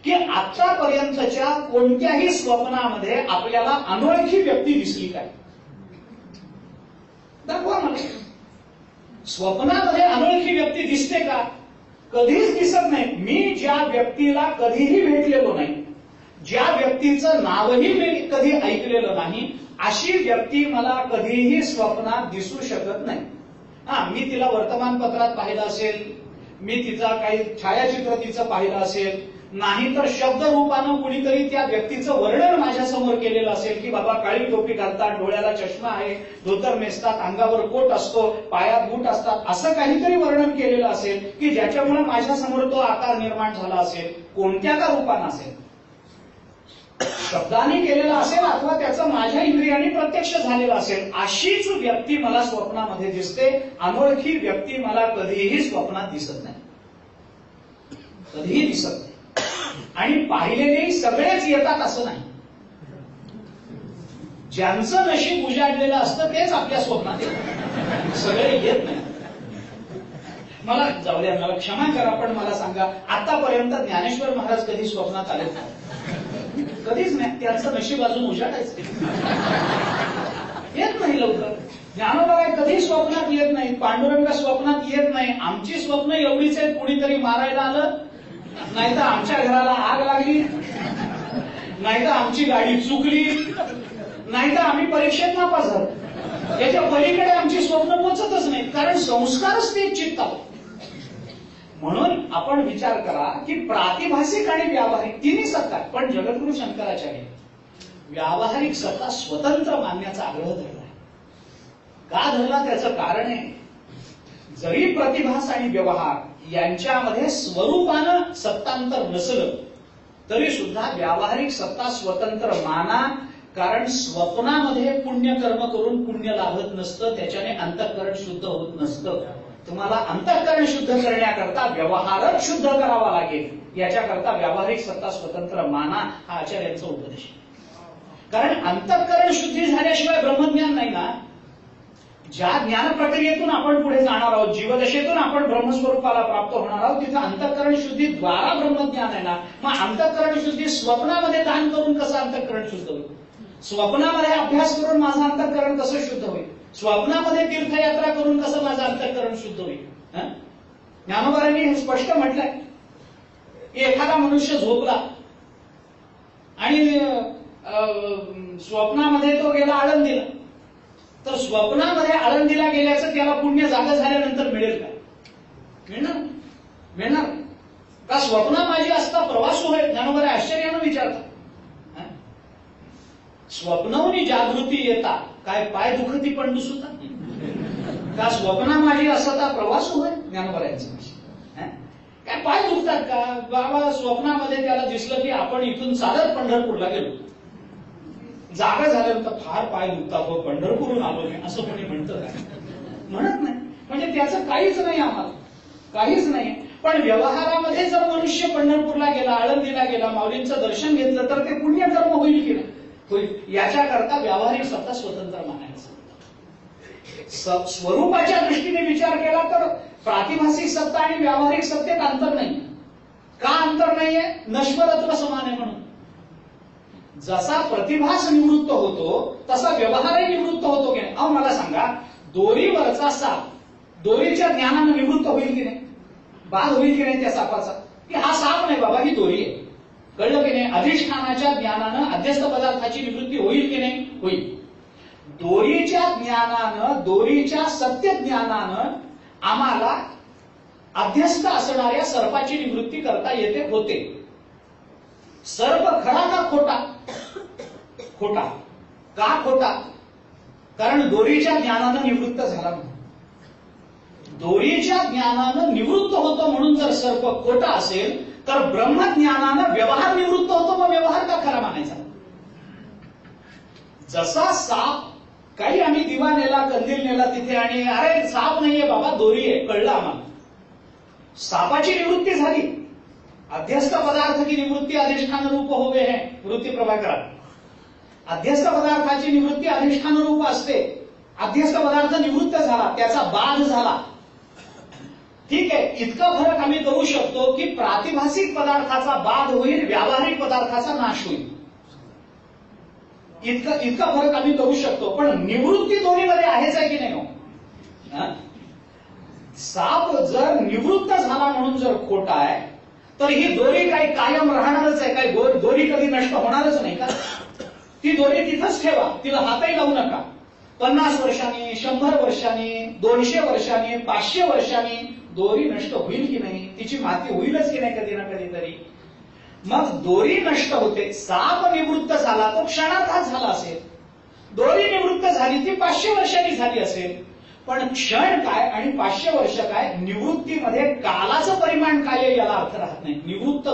की आतापर्यंतच्या कोणत्याही स्वप्नामध्ये आपल्याला अनोळखी व्यक्ती दिसली काय, दाखवा मला. स्वप्नामध्ये अनोळखी व्यक्ती दिसते का, कधीच दिसत नाही. मी ज्या व्यक्तीला कधीही भेटलेलो नाही, ज्या व्यक्तीचं नावही मी कधी ऐकलेलं नाही, अशी व्यक्ती मला कधीही स्वप्नात दिसू शकत नाही. मी तिला वर्तमानपत्रात पाहिलं असेल, मी तिचा काही छायाचित्र तिचं पाहिलं असेल, नाही तर शब्द रूपानं कुणीतरी त्या व्यक्तीचं वर्णन माझ्या समोर केलेलं असेल की बाबा काळी टोपी घालतात, डोळ्याला चष्मा आहे, धोतर नेसतात, अंगावर कोट असतो, पायात बूट असतात, असं काहीतरी वर्णन केलेलं असेल की ज्याच्यामुळे माझ्या समोर तो आकार निर्माण झाला असेल, कोणत्या का रूपानं असेल, शब्दाने केलेला असेल अथवा त्याचं माझ्या इंद्रियांनी प्रत्यक्ष झालेलं असेल, अशीच व्यक्ती मला स्वप्नामध्ये दिसते. अनोळखी व्यक्ती मला कधीही स्वप्नात दिसत नाही, कधीही दिसत नाही. आणि पाहिलेले सगळेच येतात असं नाही, ज्यांचं नशीब उजाडलेलं असतं तेच आपल्या स्वप्नात येतात, सगळे येत नाही. मला जाऊ द्या, मला क्षमा करा, पण मला सांगा, आतापर्यंत ज्ञानेश्वर महाराज कधी स्वप्नात आले? कधीच नाही. त्यांचं नशीब अजून उजाडायचं, येत नाही लवकर. ज्ञानोबा कधी स्वप्नात येत नाही, पांडुरंग स्वप्नात येत नाही. आमची स्वप्न एवढीच आहेत, कुणीतरी मारायला आलं, नाहीतर आमच्या घराला आग लागली, नाहीतर आमची गाडी चुकली, नाहीतर आम्ही परीक्षेत नापास झालो. याच्या पलीकडे आमची स्वप्न पोचतच नाहीत, कारण संस्कारच ते चित्तात. म्हणून आपण विचार करा की प्रातिभासिक आणि व्यावहारिक तिन्ही सत्ता, पण जगद्गुरु शंकराचार्य व्यावहारिक सत्ता स्वतंत्र मानण्याचा आग्रह धरला. का धरला त्याचं कारण आहे, जरी प्रतिभास आणि व्यवहार यांच्यामध्ये स्वरूपानं सत्तांतर नसलं तरी सुद्धा व्यावहारिक सत्ता स्वतंत्र माना, कारण स्वप्नामध्ये पुण्यकर्म करून पुण्य लाभत नसतं, त्याच्याने अंतःकरण शुद्ध होत नसतं. तुम्हाला अंतःकरण शुद्ध करण्याकरता व्यवहारच शुद्ध करावा लागेल, याच्याकरता व्यावहारिक सत्ता स्वतंत्र माना, हा आचार्यांचा उपदेश. कारण अंतःकरण शुद्धी झाल्याशिवाय ब्रह्मज्ञान नाही ना. ज्या ज्ञान प्रक्रियेतून आपण पुढे जाणार आहोत, जीवदशेतून आपण ब्रह्मस्वरूपाला प्राप्त होणार आहोत, तिथं अंतःकरण शुद्धी द्वारा ब्रह्मज्ञान आहे ना. मग अंतःकरण शुद्धी स्वप्नामध्ये दान करून कसं अंतःकरण शुद्ध होईल, स्वप्नामध्ये अभ्यास करून माझं अंतःकरण कसं शुद्ध होईल, स्वप्नामध्ये तीर्थयात्रा करून कसं माझं अंतःकरण शुद्ध होईल. ज्ञानोबांनी हे स्पष्ट म्हटलंय की एखादा मनुष्य झोपला आणि स्वप्नामध्ये तो गेला आळंदीला, तर स्वप्नामध्ये आळंदीला गेल्याचं त्याला पुण्य जागा झाल्यानंतर मिळेल का? मिळणार का? स्वप्न माझी असता प्रवास होय? ज्ञानोबा आश्चर्यानं विचारतात. स्वप्नवनी जागृती येता काय पाय दुखती पण दुसुता, का स्वप्न माझी असता प्रवास होय? ज्ञानोबा यांचं काय पाय दुखतात का? बाबा स्वप्नामध्ये त्याला दिसलं की आपण इथून चालत पंढरपूरला गेलो, जागा झाल्यानंतर फार पाय दुखतात हो, पंढरपूरून आलो मी, असं कोणी म्हणतं का? म्हणत नाही. म्हणजे त्याचं काहीच नाही, आम्हाला काहीच नाही. पण व्यवहारामध्ये जर मनुष्य पंढरपूरला गेला, आळंदीला गेला, माऊलींचं दर्शन घेतलं तर ते पुण्यकर्म होईल की नाही? होईल. याच्याकरता व्यावहारिक सत्ता स्वतंत्र मानायचं. स्वरूपाच्या दृष्टीने विचार केला तर प्रातिभासिक सत्ता आणि व्यावहारिक सत्तेत अंतर नाही. का अंतर नाहीये? नश्वरत्व समान आहे म्हणून. जसा प्रतिभास निवृत्त होतो तसा व्यवहारही निवृत्त होतो की नाही? अहो मला सांगा, दोरीवरचा साप दोरीच्या ज्ञानानं निवृत्त होईल की नाही? बाद होईल की नाही त्या सापाचा? की हा साप नाही बाबा, ही दोरी आहे. कळलं की नाही? अधिष्ठानाच्या ज्ञानानं अध्यस्त पदार्थाची निवृत्ती होईल की नाही? होईल. दोरीच्या ज्ञानानं, दोरीच्या सत्य ज्ञानानं आम्हाला अध्यस्त असणाऱ्या सर्पाची निवृत्ती करता येते, होते. सर्प खरा का खोटा? खोटा. का खोटा? कारण दोरीच्या ज्ञानानं निवृत्त झाला म्हणून. दोरीच्या ज्ञानानं निवृत्त होतो म्हणून जर सर्प खोटा असेल तर ब्रह्मज्ञानानं व्यवहार निवृत्त होतो, मग व्यवहार का खरा मानायचा? जसा साप, काही आम्ही दिवा नेला, कंदील नेला तिथे आणि अरे साप नाहीये बाबा, दोरी आहे, कळलं आम्हाला. सापाची निवृत्ती झाली. अध्यस्त पदार्थ की निवृत्ती अधिष्ठान रूप होवे है, वृत्ती प्रभाकरात. अध्यस्त पदार्थाची निवृत्ती अधिष्ठान रूप असते. अध्यस्त पदार्थ निवृत्त झाला, त्याचा बाध झाला. ठीक आहे, इतका फरक आम्ही करू शकतो की प्रातिभासिक पदार्थाचा बाध होईल, व्यावहारिक पदार्थाचा नाश होईल. इतका फरक आम्ही करू शकतो. पण निवृत्ती दोन्हीमध्ये आहेच आहे की नाही हो? साप जर निवृत्त झाला म्हणून जर खोटा आहे तर ही दोरी काही कायम राहणारच आहे? काही दोरी कधी नष्ट होणारच नाही का? ती दोरी तिथंच ठेवा, तिला हातही लावू नका. 50 वर्षांनी, 100 वर्षांनी, 200 वर्षांनी, 500 वर्षांनी दोरी नष्ट होईल की नाही? तिची माती होईलच की नाही कधी ना कधीतरी? मग दोरी नष्ट होते. साप निवृत्त झाला तो क्षणार्धात झाला असेल. दोरी निवृत्त झाली ती 500 वर्षांनी झाली असेल. पण क्षण काय आणि 500 वर्ष काय? निवृत्तीमध्ये कालाचं परिमाण काय याला अर्थ राहत नाही. निवृत्त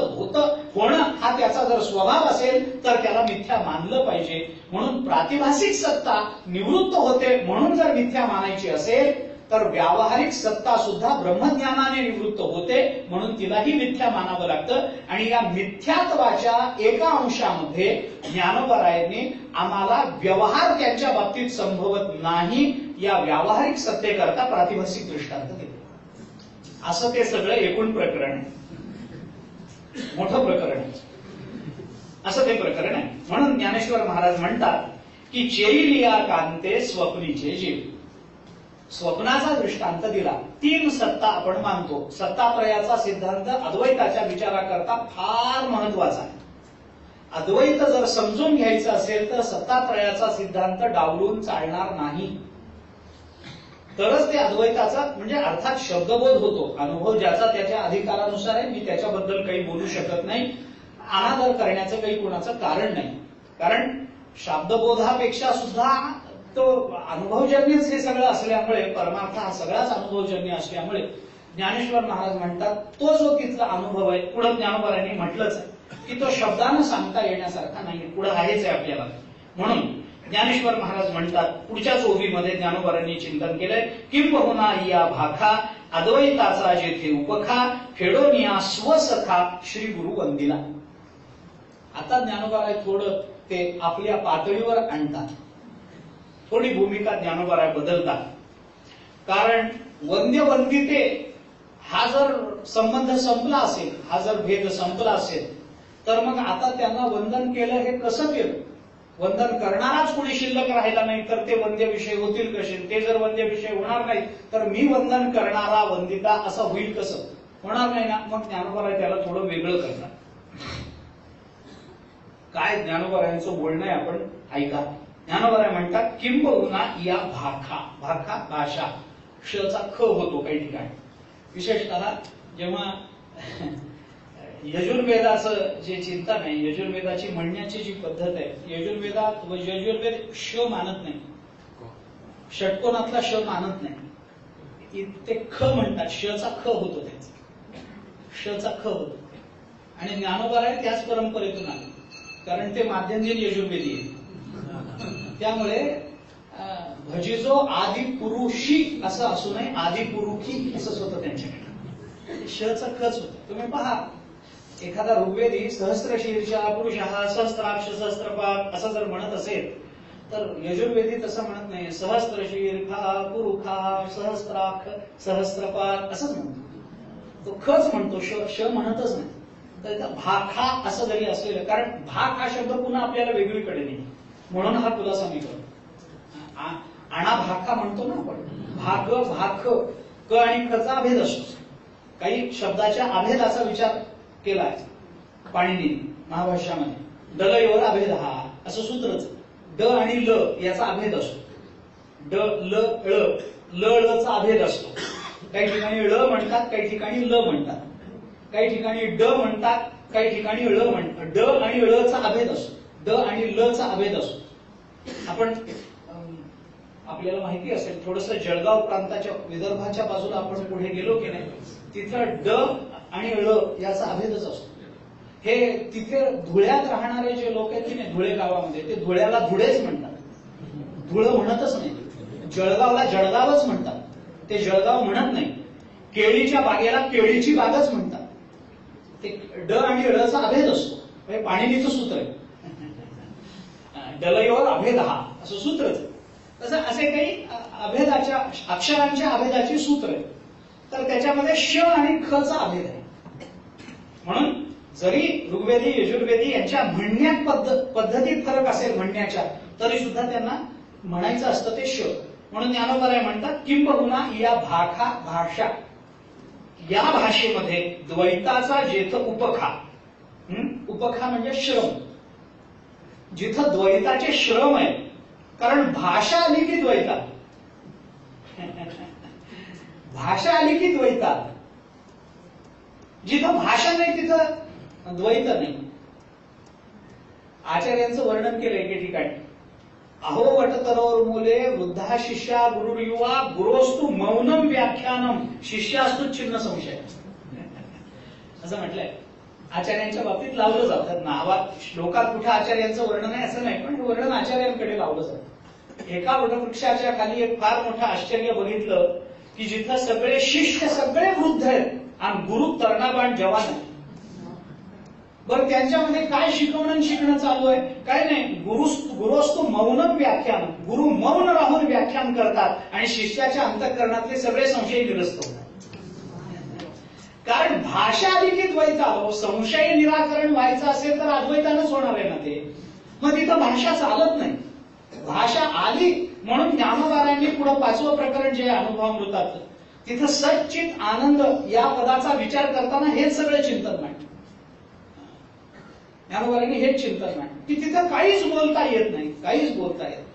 होणं हा त्याचा जर स्वभाव असेल तर त्याला मिथ्या मानलं पाहिजे. म्हणून प्रातिभासिक सत्ता निवृत्त होते म्हणून जर मिथ्या मानायची असेल तर व्यावहारिक सत्ता सुद्धा ब्रह्मज्ञानाने निवृत्त होते म्हणून तिलाही मिथ्या मानावं लागतं. आणि या मिथ्यात्वाच्या एका अंशामध्ये ज्ञानोबरायांनी आम्हाला व्यवहार त्यांच्या बाबतीत संभवत नाही या व्यावहारिक सत्तेकरता प्रातिभासिक दृष्टांत दिले. असं ते सगळं एकूण प्रकरण आहे. मोठं प्रकरण आहे. असं ते प्रकरण आहे. म्हणून ज्ञानेश्वर महाराज म्हणतात की चेलिया कांते स्वप्नीचे जीव. स्वप्नाचा दृष्टांत दिला. 3 सत्ता आपण मानतो. सत्तात्रयाचा सिद्धांत अद्वैताच्या विचाराकरता फार महत्वाचा आहे. अद्वैत जर समजून घ्यायचं असेल तर सत्तात्रयाचा सिद्धांत डावलून चालणार नाही. तरच ते अद्वैताचा म्हणजे अर्थात शब्दबोध होतो. अनुभव ज्याचा त्याच्या अधिकारानुसार आहे. मी त्याच्याबद्दल काही बोलू शकत नाही. अनादर करण्याचं काही कोणाचं कारण नाही. कारण शब्दबोधापेक्षा सुद्धा तो अनुभवजन्यच हे सगळं असल्यामुळे, परमार्थ हा सगळाच अनुभवजन्य असल्यामुळे ज्ञानेश्वर महाराज म्हणतात तो जो तिथला अनुभव आहे, पुढे ज्ञानोबरायांनी म्हटलंच आहे की तो शब्दानं सांगता येण्यासारखा नाही. पुढे आहेच आहे आपल्याला. म्हणून ज्ञानेश्वर महाराज म्हणतात पुढच्याच ओवीमध्ये ज्ञानोबरायांनी चिंतन केलंय. किंबहुना या भाखा अद्वैताचा जेथे उपखा फेडोनिया स्वसखा श्री गुरु वंदिला. आता ज्ञानोबराय थोडं ते आपल्या पातळीवर आणतात. थोडी भूमिका ज्ञानोबराय बदलतात. कारण वंद्य वंदिते हा जर संबंध संपला असेल, हा जर भेद संपला असेल तर मग आता त्यांना वंदन केलं हे कसं केलं? वंदन करणाराच कोणी शिल्लक राहिला नाही तर ते वंद्य विषय होतील कसे? ते जर वंद्य विषय होणार नाही तर मी वंदन करणारा वंदिता असं होईल कसं? होणार नाही ना. मग ज्ञानोबराय त्याला थोडं वेगळं करतात. काय ज्ञानोबरायांचं बोलणं आहे आपण ऐका. ज्ञानोबराय म्हणतात किंबहुना या भाखा. भाखा भाषा, क्षचा ख होतो काही ठिकाणी. विशेषतः जेव्हा यजुर्वेदाचं जे चिंतन आहे, यजुर्वेदाची म्हणण्याची जी पद्धत आहे, यजुर्वेदात यजुर्वेद श मानत नाही, षटकोनातला श मानत नाही. ते ख म्हणतात. शचा ख होतो त्याचा. शचा ख होतो. आणि ज्ञानोबराय त्याच परंपरेतून आले. कारण ते माध्यंजन यजुर्वेदी आहे. त्यामुळे भजिजो आदिपुरुषी असं असू नये, आदिपुरुखी असंच होतं त्यांच्याकडे. शचं खच होत. तुम्ही पहा, एखादा ऋग्वेदी सहस्त्र शीर्षा पुरुषः सहस्त्राक्ष सहस्त्रपाद असं जर म्हणत असेल, तर यजुर्वेदी तसं म्हणत नाही. सहस्त्र शीर्षा पुरुषा सहस्त्राक्ष सहस्त्रपाद असंच म्हणतो. तो खच म्हणतो, श म्हणतच नाही. तर भाखा असं जरी असलेलं, कारण भाग हा शब्द पुन्हा आपल्याला वेगळीकडे नाही, म्हणून हा खुलासा मी करतो. आणा भाखा म्हणतो ना आपण, भाग भाख, क आणि खचा अभेद असतो. काही शब्दाच्या अभेदाचा विचार केलाय पाणिनी महाभाष्यामध्ये. डलयोर अभेद हा असं सूत्रच. ड आणि ल याचा अभेद असतो. ड ल ळ चा अभेद असतो. काही ठिकाणी ळ म्हणतात, काही ठिकाणी ल म्हणतात, काही ठिकाणी ड म्हणतात, काही ठिकाणी ळ म्हणतात. ड आणि ळ चा अभेद असतो. ड आणि ल चा अभेद असतो. आपण आपल्याला माहिती असेल, थोडस जळगाव प्रांताच्या विदर्भाच्या बाजूला आपण पुढे गेलो की नाही, तिथं ड आणि ळ याचा अभेदच असतो. हे तिथे धुळ्यात राहणारे जे लोक आहेत की नाही, धुळे गावामध्ये, ते धुळ्याला धुळेच म्हणतात, धुळ म्हणतच नाही. जळगावला जळगावच म्हणतात, ते जळगाव म्हणत नाही. केळीच्या बागेला केळीची बागच म्हणतात. ते ड आणि ळचा अभेद असतो. म्हणजे पाणिनीचं सूत्र आहे, डलयोर अभेद हा असं सूत्रच. तसं असे काही अभेदाच्या अक्षरांच्या अभेदाची सूत्र आहे. तर त्याच्यामध्ये श आणि ख चा अभेद आहे. म्हणून जरी ऋग्वेदी यजुर्वेदी यांच्या म्हणण्यात पद्धतीत फरक असेल म्हणण्याच्या, तरी सुद्धा त्यांना म्हणायचं असतं ते श. म्हणून ज्ञानोबराय म्हणतात, किंबहुना या भाखा भाषा, या भाषेमध्ये द्वैताचा जेथ उपखा, उपखा म्हणजे श्रम, जिथं द्वैताचे श्रम आहे. कारण भाषा आली की द्वैतात, भाषा आली की द्वैतात. जिथं भाषा नाही तिथं द्वैत नाही. आचार्यांचं वर्णन केलं एके ठिकाणी, अहो वटतरोर मूले वृद्धा शिष्या गुरुर्युवा गुरोस्तु मौनम व्याख्यानम शिष्यास्तु चिन्ह संशय असं म्हटलंय. आचार्यांच्या बाबतीत लावलं जातात. नावात श्लोकात कुठे आचार्यांचं वर्णन आहे असं नाही, पण हे वर्णन आचार्यांकडे लावलं जातं. एका वटवृक्षाच्या खाली एक फार मोठं आश्चर्य बघितलं की जिथं सगळे शिष्य सगळे वृद्ध आहेत आणि गुरु तरुणाबाण जवान आहे. बरं, त्यांच्यामध्ये काय शिकणं चालू आहे? काय नाही, गुरुस्तु मौनम व्याख्यान, गुरु मौन राहून व्याख्यान करतात आणि शिष्याच्या अंतःकरणातले सगळे संशय निरस्त होतात. कारण भाषा आली की द्वैत आलो. संशय निराकरण व्हायचं असेल तर अद्वैतानंच होणार आहे ना ते. मग तिथं भाषा चालत नाही. भाषा आली म्हणून ज्ञानोबारायांनी पुढे 5वं प्रकरण जे अनुभवामृतात, तिथं सच्चित आनंद या पदाचा विचार करताना हेच सगळं चिंतन मांडलं. ज्ञानोबारायांनी हेच चिंतन मांडलं की तिथं काहीच बोलता येत नाही, काहीच बोलता येत नाही.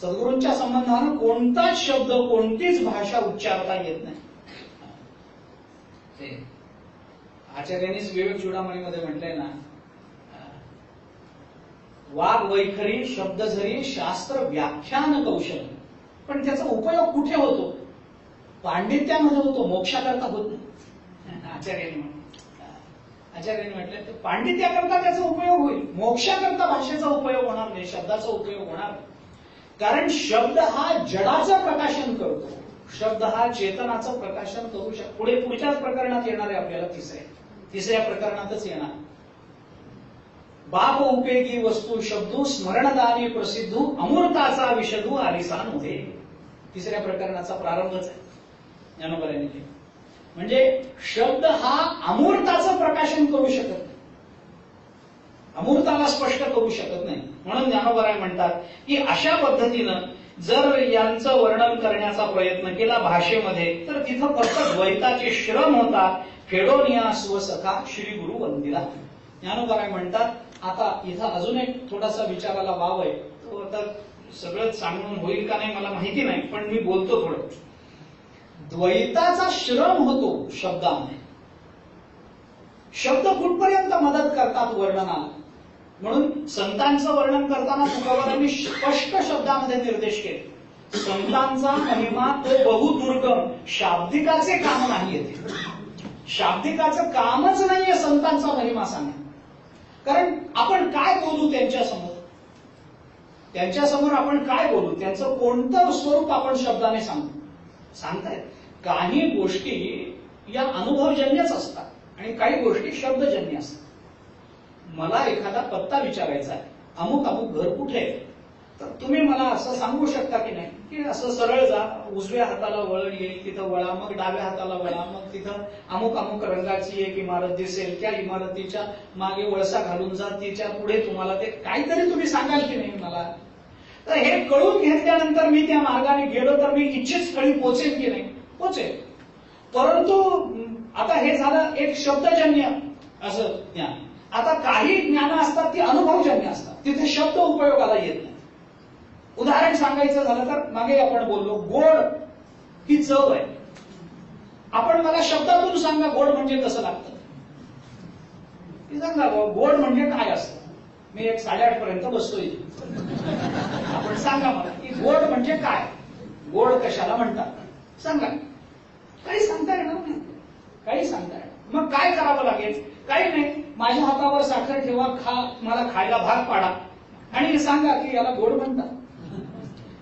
सद्गुरूंच्या संबंधानं कोणताच शब्द, कोणतीच भाषा उच्चारता येत नाही. आचार्यांनीच विवेक चूडामणीमध्ये म्हटलंय ना, वाघ वैखरी शब्द झरी शास्त्र व्याख्यान कौशल. पण त्याचा उपयोग कुठे होतो? पांडित्यामध्ये होतो, मोक्षाकरता होत नाही. आचार्यांनी म्हटलं पांडित्याकरता त्याचा उपयोग होईल, मोक्षाकरता भाषेचा उपयोग होणार नाही, शब्दाचा उपयोग होणार नाही. कारण शब्द हा जडाचं प्रकाशन करतो, शब्द हा चेतनाचं प्रकाशन करू शकतो. पुढच्याच प्रकरणात येणार आहे आपल्याला, तिसऱ्या प्रकरणातच येणार. बाप उपयोगी वस्तू शब्दू स्मरणदानी प्रसिद्धू अमृताचा विषदू आलिसान होते. तिसऱ्या प्रकरणाचा प्रारंभच आहे ज्ञानोबारायांनी केला. म्हणजे शब्द हा अमूर्ताचं प्रकाशन करू शकत नाही, अमूर्ताला स्पष्ट करू शकत नाही. म्हणून ज्ञानोबाराय म्हणतात की अशा पद्धतीनं जर यांचं वर्णन करण्याचा प्रयत्न केला भाषेमध्ये, तर तिथं फक्त द्वैताचे श्रम होतात. फेडोनिया स्वसखा श्री गुरु वंदिला. ज्ञानोबाराय म्हणतात, आता इथं अजून एक थोडासा विचाराला वाव आहे. तो आता सगळंच सांगून होईल का नाही मला माहिती नाही, पण मी बोलतो थोडं. द्वैताचा श्रम होतो शब्दामध्ये. शब्द कुठपर्यंत मदत करतात वर्णनाला. म्हणून संतांचं वर्णन करताना तुकोबारांनी स्पष्ट शब्दामध्ये निर्देश केले, संतांचा महिमा तो बहुदुर्गम, शाब्दिकाचे काम नाही येते. शाब्दिकाचं कामच नाहीये संतांचा महिमा सांगणे. कारण आपण काय बोलू त्यांच्यासमोर, त्यांच्यासमोर आपण काय बोलू, त्यांचं कोणतं स्वरूप आपण शब्दाने सांगतायत. काही गोष्टी या अनुभवजन्यच असतात आणि काही गोष्टी शब्दजन्य असतात. मला एखादा पत्ता विचारायचा आहे, अमुक अमुक घर कुठे आहे, तर तुम्ही मला असं सांगू शकता की नाही की असं सरळ जा, उजव्या हाताला वळण येईल तिथं वळा, मग डाव्या हाताला वळा, मग तिथं अमुक अमुक रंगाची एक इमारत दिसेल, त्या इमारतीच्या मागे वळसा घालून जा, तिच्या पुढे तुम्हाला ते काहीतरी तुम्ही सांगाल की नाही मला. तर हे कळून घेतल्यानंतर मी त्या मार्गाने गेलो तर मी इच्छित स्थळी पोचेल की नाही, पोचेल. परंतु आता हे झालं एक शब्दजन्य असं ज्ञान. आता काही ज्ञान असतात ती अनुभवजन्य असतात, तिथे शब्द उपयोगाला येत नाही. उदाहरण सांगायचं झालं तर मागे आपण बोललो गोड ही चव आहे. आपण मला शब्दातून सांगा गोड म्हणजे कसं लागतं, ती सांगा गोड म्हणजे काय असतं. मी एक 8:30 पर्यंत बसतोय, आपण सांगा मला की गोड म्हणजे काय, गोड कशाला म्हणतात सांगा. काही सांगता येणार नाही, काही सांगता येणार. मग काय करावं लागेल, काही नाही, माझ्या हातावर साखर ठेवा, मला खायला भाग पाडा आणि सांगा की याला गोड म्हणतात.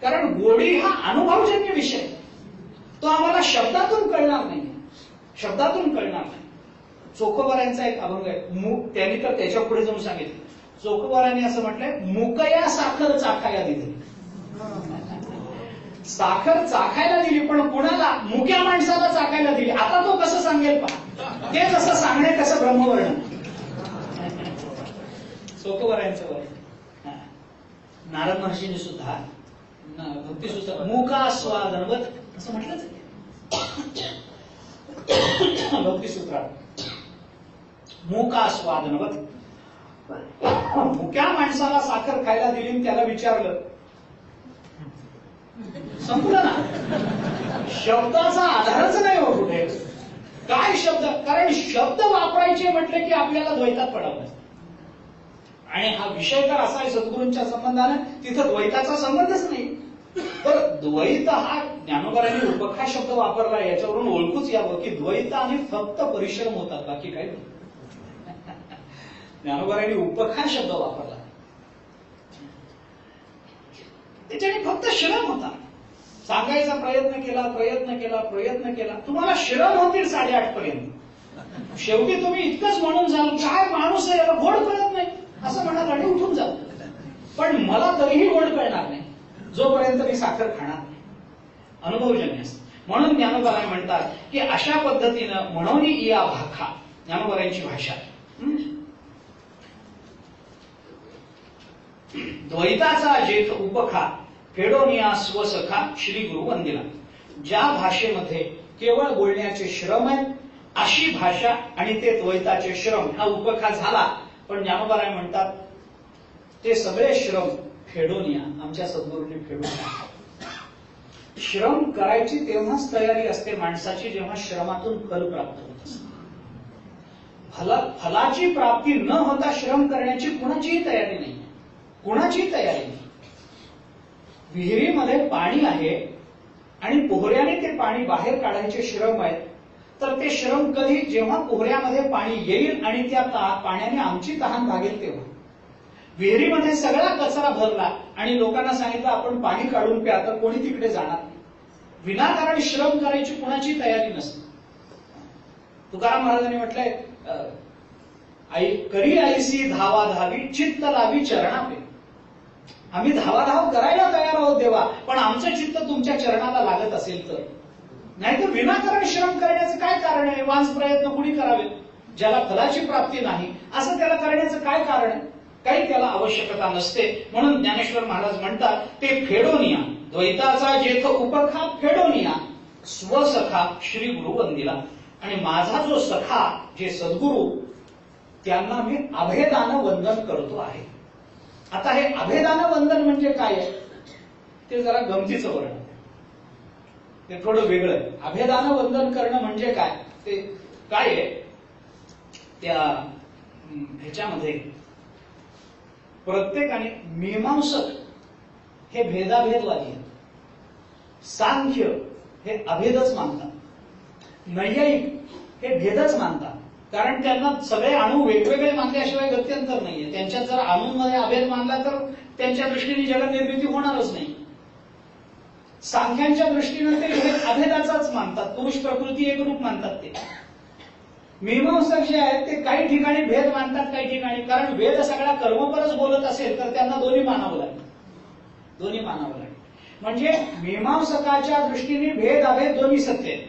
कारण गोडी हा अनुभवजन्य विषय, तो आम्हाला शब्दातून कळणार नाही, शब्दातून कळणार नाही. चोखोबारांचा एक अभंग आहे, त्यांनी तर त्याच्या पुढे जाऊन सांगितलं. चोखोबारांनी असं म्हटलंय, मुकया साखर चाखाया दिली. साखर चाखायला दिली पण कुणाला, मुक्या माणसाला चाखायला दिली. आता तो कसं सांगेल पहा, ते कसं सांगणे कसं ब्रह्मवर्ण. चोखोबारांचं वर्ण. नारद महर्षींनी सुद्धा भक्तिसूत्र मुकास्वादनवत असं म्हटलंच भक्तिसूत्रात. मुकास्वादनवत, मुक्या माणसाला साखर खायला दिली, त्याला विचारलं, संपलं ना. शब्दाचा आधारच नाही हो कुठे, काय शब्द, कारण शब्द वापरायचे म्हटले की आपल्याला द्वैतात पडावं. आणि हा विषय तर असा आहे सद्गुरूंच्या संबंधाने, तिथं द्वैताचा संबंधच नाही. तर द्वैत हा ज्ञानोबारांनी उपखा शब्द वापरला, याच्यावरून ओळखूच यावं की द्वैताने फक्त परिश्रम होतात, बाकी काही नाही. ज्ञानोबारांनी उपखा शब्द वापरला, त्याच्याने फक्त श्रम होता. सांगायचा प्रयत्न केला, प्रयत्न केला, प्रयत्न केला, तुम्हाला श्रम होतील 8:30 पर्यंत. शेवटी तुम्ही इतकंच म्हणून जाल, काय माणूस आहे याला गोड कळत नाही असं म्हणाल आणि उठून जाल. पण मला तरीही गोड कळणार नाही जोपर्यंत मी साखर खाणार नाही. अनुभवजन्य असतं. म्हणून ज्ञानोबाराय म्हणतात की अशा पद्धतीनं म्हणून या भाखा, ज्ञानोबारायांची भाषा, द्वैताचा जेथ उपखा फेडोनिया स्वसखा श्री गुरु वंदिला. ज्या भाषेमध्ये केवळ बोलण्याचे श्रम आहेत अशी भाषा आणि ते द्वैताचे श्रम हा उपखा झाला. पण ज्ञानोबाराय म्हणतात ते सगळे श्रम फेडोनिया आमच्या सद्गुरूंनी फेडून टाकले. श्रम करायची तेव्हाच तयारी असते माणसाची जेव्हा श्रमातून फल प्राप्त होत असते. फलाची प्राप्ती न होता श्रम करण्याची कुणाचीही तयारी नाही, कुणाचीही तयारी नाही. विहिरीमध्ये पाणी आहे आणि पोहऱ्याने ते पाणी बाहेर काढायचे श्रम आहेत, तर ते श्रम कधी, जेव्हा पोहऱ्यामध्ये पाणी येईल आणि त्या पाण्याने आमची तहान भागेल तेव्हा. विहिरीमध्ये सगळा कचरा भरला आणि लोकांना सांगितलं आपण पाणी काढून प्या, तर कोणी तिकडे जाणार नाही. विनाकारण श्रम करायची कुणाची तयारी नसते. तुकाराम महाराजांनी म्हटलंय, आई करी आईसी धावा धावी चित्त लावी चरणापे. आम्ही धावाधाव करायला तयार आहोत देवा, पण आमचं चित्त तुमच्या चरणाला लागत असेल तर. नाहीतर विनाकारण श्रम करण्याचं काय कारण आहे. वांस प्रयत्न कुणी करावे, ज्याला फलाची प्राप्ती नाही असं त्याला करण्याचं काय कारण आहे. काही त्याला आवश्यकता नसते. म्हणून ज्ञानेश्वर महाराज म्हणतात ते फेडोनिया, द्वैताचा जेथ उपखा फेडोनिया स्वसखा श्री गुरु वंदिला. आणि माझा जो सखा जे सद्गुरु, त्यांना मी अभेदानं वंदन करतो आहे. आता हे अभेदानं वंदन म्हणजे काय आहे ते जरा गमतीचं वर्णन आहे, ते थोडं वेगळं आहे. अभेदानं वंदन करणं म्हणजे काय, ते काय आहे, त्या ह्याच्यामध्ये प्रत्येकाने, मीमांसक हे भेदाभेदवादी आहेत, सांख्य हे अभेदच मानतात, नैयायिक हे भेदच मानतात. कारण त्यांना सगळे अणू वेगवेगळे मानल्याशिवाय गत्यंतर नाहीये. त्यांच्यात जर अणूंमध्ये अभेद मानला तर त्यांच्या दृष्टीने जगत निर्मिती होणारच नाही. सांख्यांच्या दृष्टीने ते अभेदाचाच मार्ग मानतात, पुरुष प्रकृती एक रूप मानतात ते. मीमांसक जे आहेत ते काही ठिकाणी भेद मानतात, काही ठिकाणी, कारण वेद सगळा कर्मपरच बोलत असेल तर त्यांना दोन्ही मानावं लागेल, दोन्ही मानावं लागेल. म्हणजे मीमांसकाच्या दृष्टीने भेद अभेद दोन्ही सत्य आहे.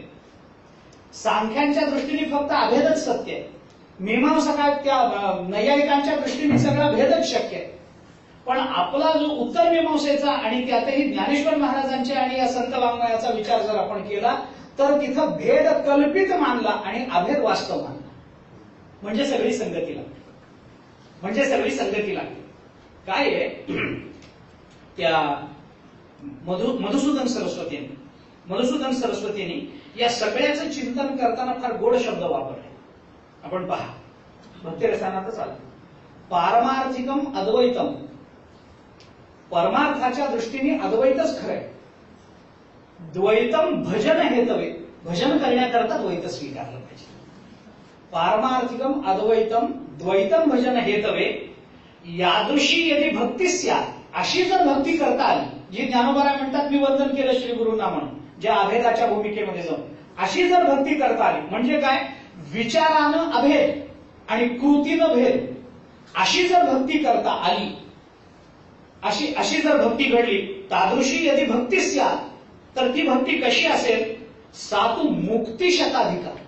सांख्यांच्या दृष्टीने फक्त अभेदच सत्य आहे. मीमांसका त्या नैयायिकांच्या दृष्टीने सगळा भेदच शक्य आहे. पण आपला जो उत्तर मीमांसेचा आणि त्यातही ज्ञानेश्वर महाराजांच्या आणि या संत वाङ्मयाचा विचार जर आपण केला तर तिथं भेद कल्पित मानला आणि अभेद वास्तव मानला, म्हणजे सगळी संगती लागते, म्हणजे सगळी संगती लागते. काय आहे त्या मधुसूदन सरस्वतींनी या सगळ्याचं चिंतन करताना फार गोड शब्द वापरले. आपण पहा, भक्तिरसानातच आलं, पारमार्थिकम अद्वैतम, परमार्थाच्या दृष्टीने अद्वैतच खरंय. द्वैतम भजन हेतवे, भजन करण्याकरता द्वैत स्वीकारलं पाहिजे. पारमार्थिकम अद्वैतम द्वैतम भजन हेतवे यादृशी यदि भक्ती स्यात्, अशी जर भक्ती करता आली, जी ज्ञानोबा म्हणतात मी वंदन केलं श्री गुरुंना म्हणून, ज्या अभेदाच्या भूमिकेमध्ये जाऊन अशी जर भक्ती करता आली, म्हणजे काय, विचारानं अभेद आणि कृतीनं भेद, अशी जर भक्ती करता आली, अशी जर भक्ती घडली, तादृशी यदि भक्ती स्यात्, तर ती भक्ती कशी असेल, सातू मुक्ती शताधिकार,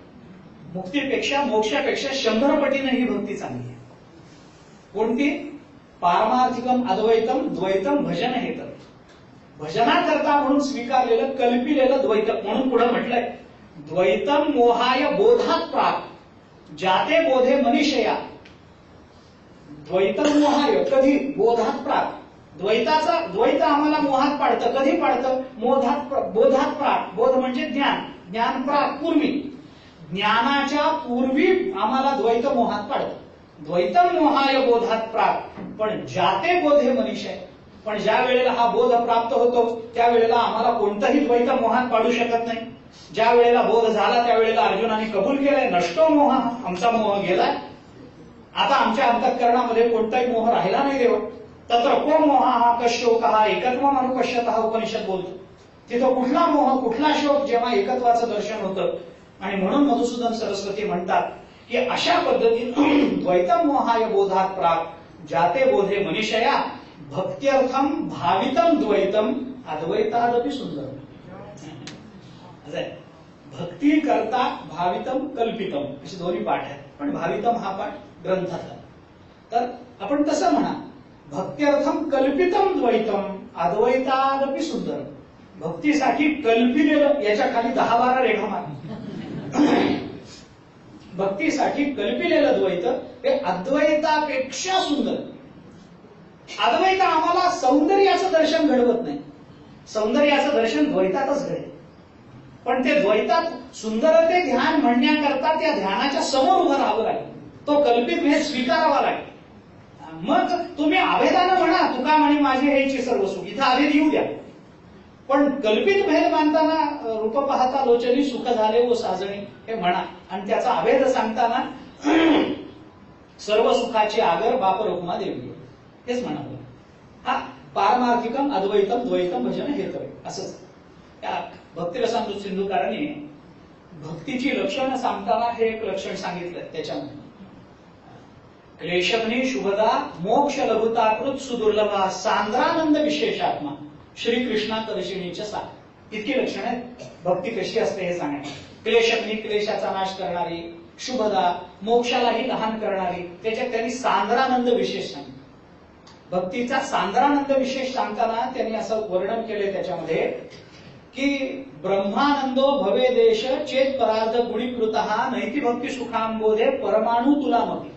मुक्तीपेक्षा मोक्षापेक्षा 100 पटीने ही भक्ती चांगली आहे. कोणती, पारमार्थिकम अद्वैतम द्वैतम भजन हेतवे, भजनाकरता म्हणून स्वीकारलेलं कल्पिलेलं द्वैत. म्हणून पुढे म्हटलंय, द्वैतम मोहाय बोधात प्राप्त जाते बोधे मनीषया. द्वैतम मोहाय, कधी, बोधात प्राप्त. द्वैत आम्हाला मोहात पाडतं, कधी पाडतं, बोधात प्राप्त. बोध म्हणजे ज्ञान, ज्ञान प्राप्त पूर्वी, ज्ञानाच्या पूर्वी आम्हाला द्वैत मोहात पाडतं. द्वैतम मोहाय बोधात प्राप्त, पण जाते बोधे मनीषय, पण ज्या वेळेला हा बोध प्राप्त होतो त्यावेळेला आम्हाला कोणतंही द्वैत मोहात पाडू शकत नाही. ज्या वेळेला बोध झाला त्यावेळेला अर्जुनाने कबूल केलंय, नष्टो मोह, आमचा मोह गेलाय, आता आमच्या अंतःकरणामध्ये कोणताही मोह राहिला नाही देवा. तत्र को मोह हा कशोक हा एकत्व अनुपश्यत हा उपनिषद बोलतो. तिथं कुठला मोह कुठला शोक, जेव्हा एकत्वाचं दर्शन होतं. आणि म्हणून मधुसूदन सरस्वती म्हणतात की अशा पद्धतीने द्वैतम मोहाय बोधात प्राप्त जाते बोधे मनीषया भक्त्यर्थम भावितम द्वैतम अद्वैतादपि सुंदरम. भक्ती करता भावितम कल्पितम असे दोन्ही पाठ आहेत, पण भावितम हा पाठ ग्रंथातला. तर आपण तसं म्हणा, भक्त्यर्थम कल्पितम द्वैतम अद्वैतादपि सुंदरम. भक्तीसाठी कल्पिलेलं, याच्या खाली 10-12 रेखा मार. भक्तीसाठी कल्पिलेलं द्वैत हे अद्वैतापेक्षा सुंदर. अद्वैत आम्हाला सौंदर्याचं दर्शन घडवत नाही, सौंदर्याचं दर्शन द्वैतातच घडेल. पण ते द्वैतात सुंदरते ध्यान म्हणण्याकरता त्या ध्यानाच्या समोर उभं राहावं लागेल, तो कल्पित भेद स्वीकारावा लागेल. मग तुम्ही अभेदानं म्हणा, तुका म्हणे माझे हेची सर्व सुख, इथं अभेद येऊ द्या. पण कल्पित भेद मानताना रूप पाहता लोचनी सुख झाले व साजणी हे म्हणा, आणि त्याचा अभेद सांगताना सर्व सुखाची आगर बाप रुक्मा देवी हेच म्हणावं. हा पारमार्थिकम अद्वैतम द्वैतम भजन हेतवे असंच. त्या भक्तिरसामृत सिंधुकाराने भक्तीची लक्षणं सांगताना हे एक लक्षण सांगितलं. त्याच्यामध्ये क्लेशग्नी शुभदा मोक्ष लघुताकृत सुदुर्लभा सांद्रानंद विशेषात्मा श्रीकृष्णा दर्शिनीच्या साथ. इतकी लक्षण आहेत भक्ती कशी असते हे सांगण्यात. क्लेशग्नी, क्लेशाचा नाश करणारी, शुभदा, मोक्षालाही लहान करणारी. त्याच्यात त्यांनी सांद्रानंद विशेष सांगितलं. भक्तीचा सांद्रानंद विशेष सांगताना त्यांनी असं वर्णन केले त्याच्यामध्ये की ब्रह्मानंदो भवे देश चेत परार्थ गुणीकृत नैती भक्ती सुखांबोधे परमाणू तुला मती.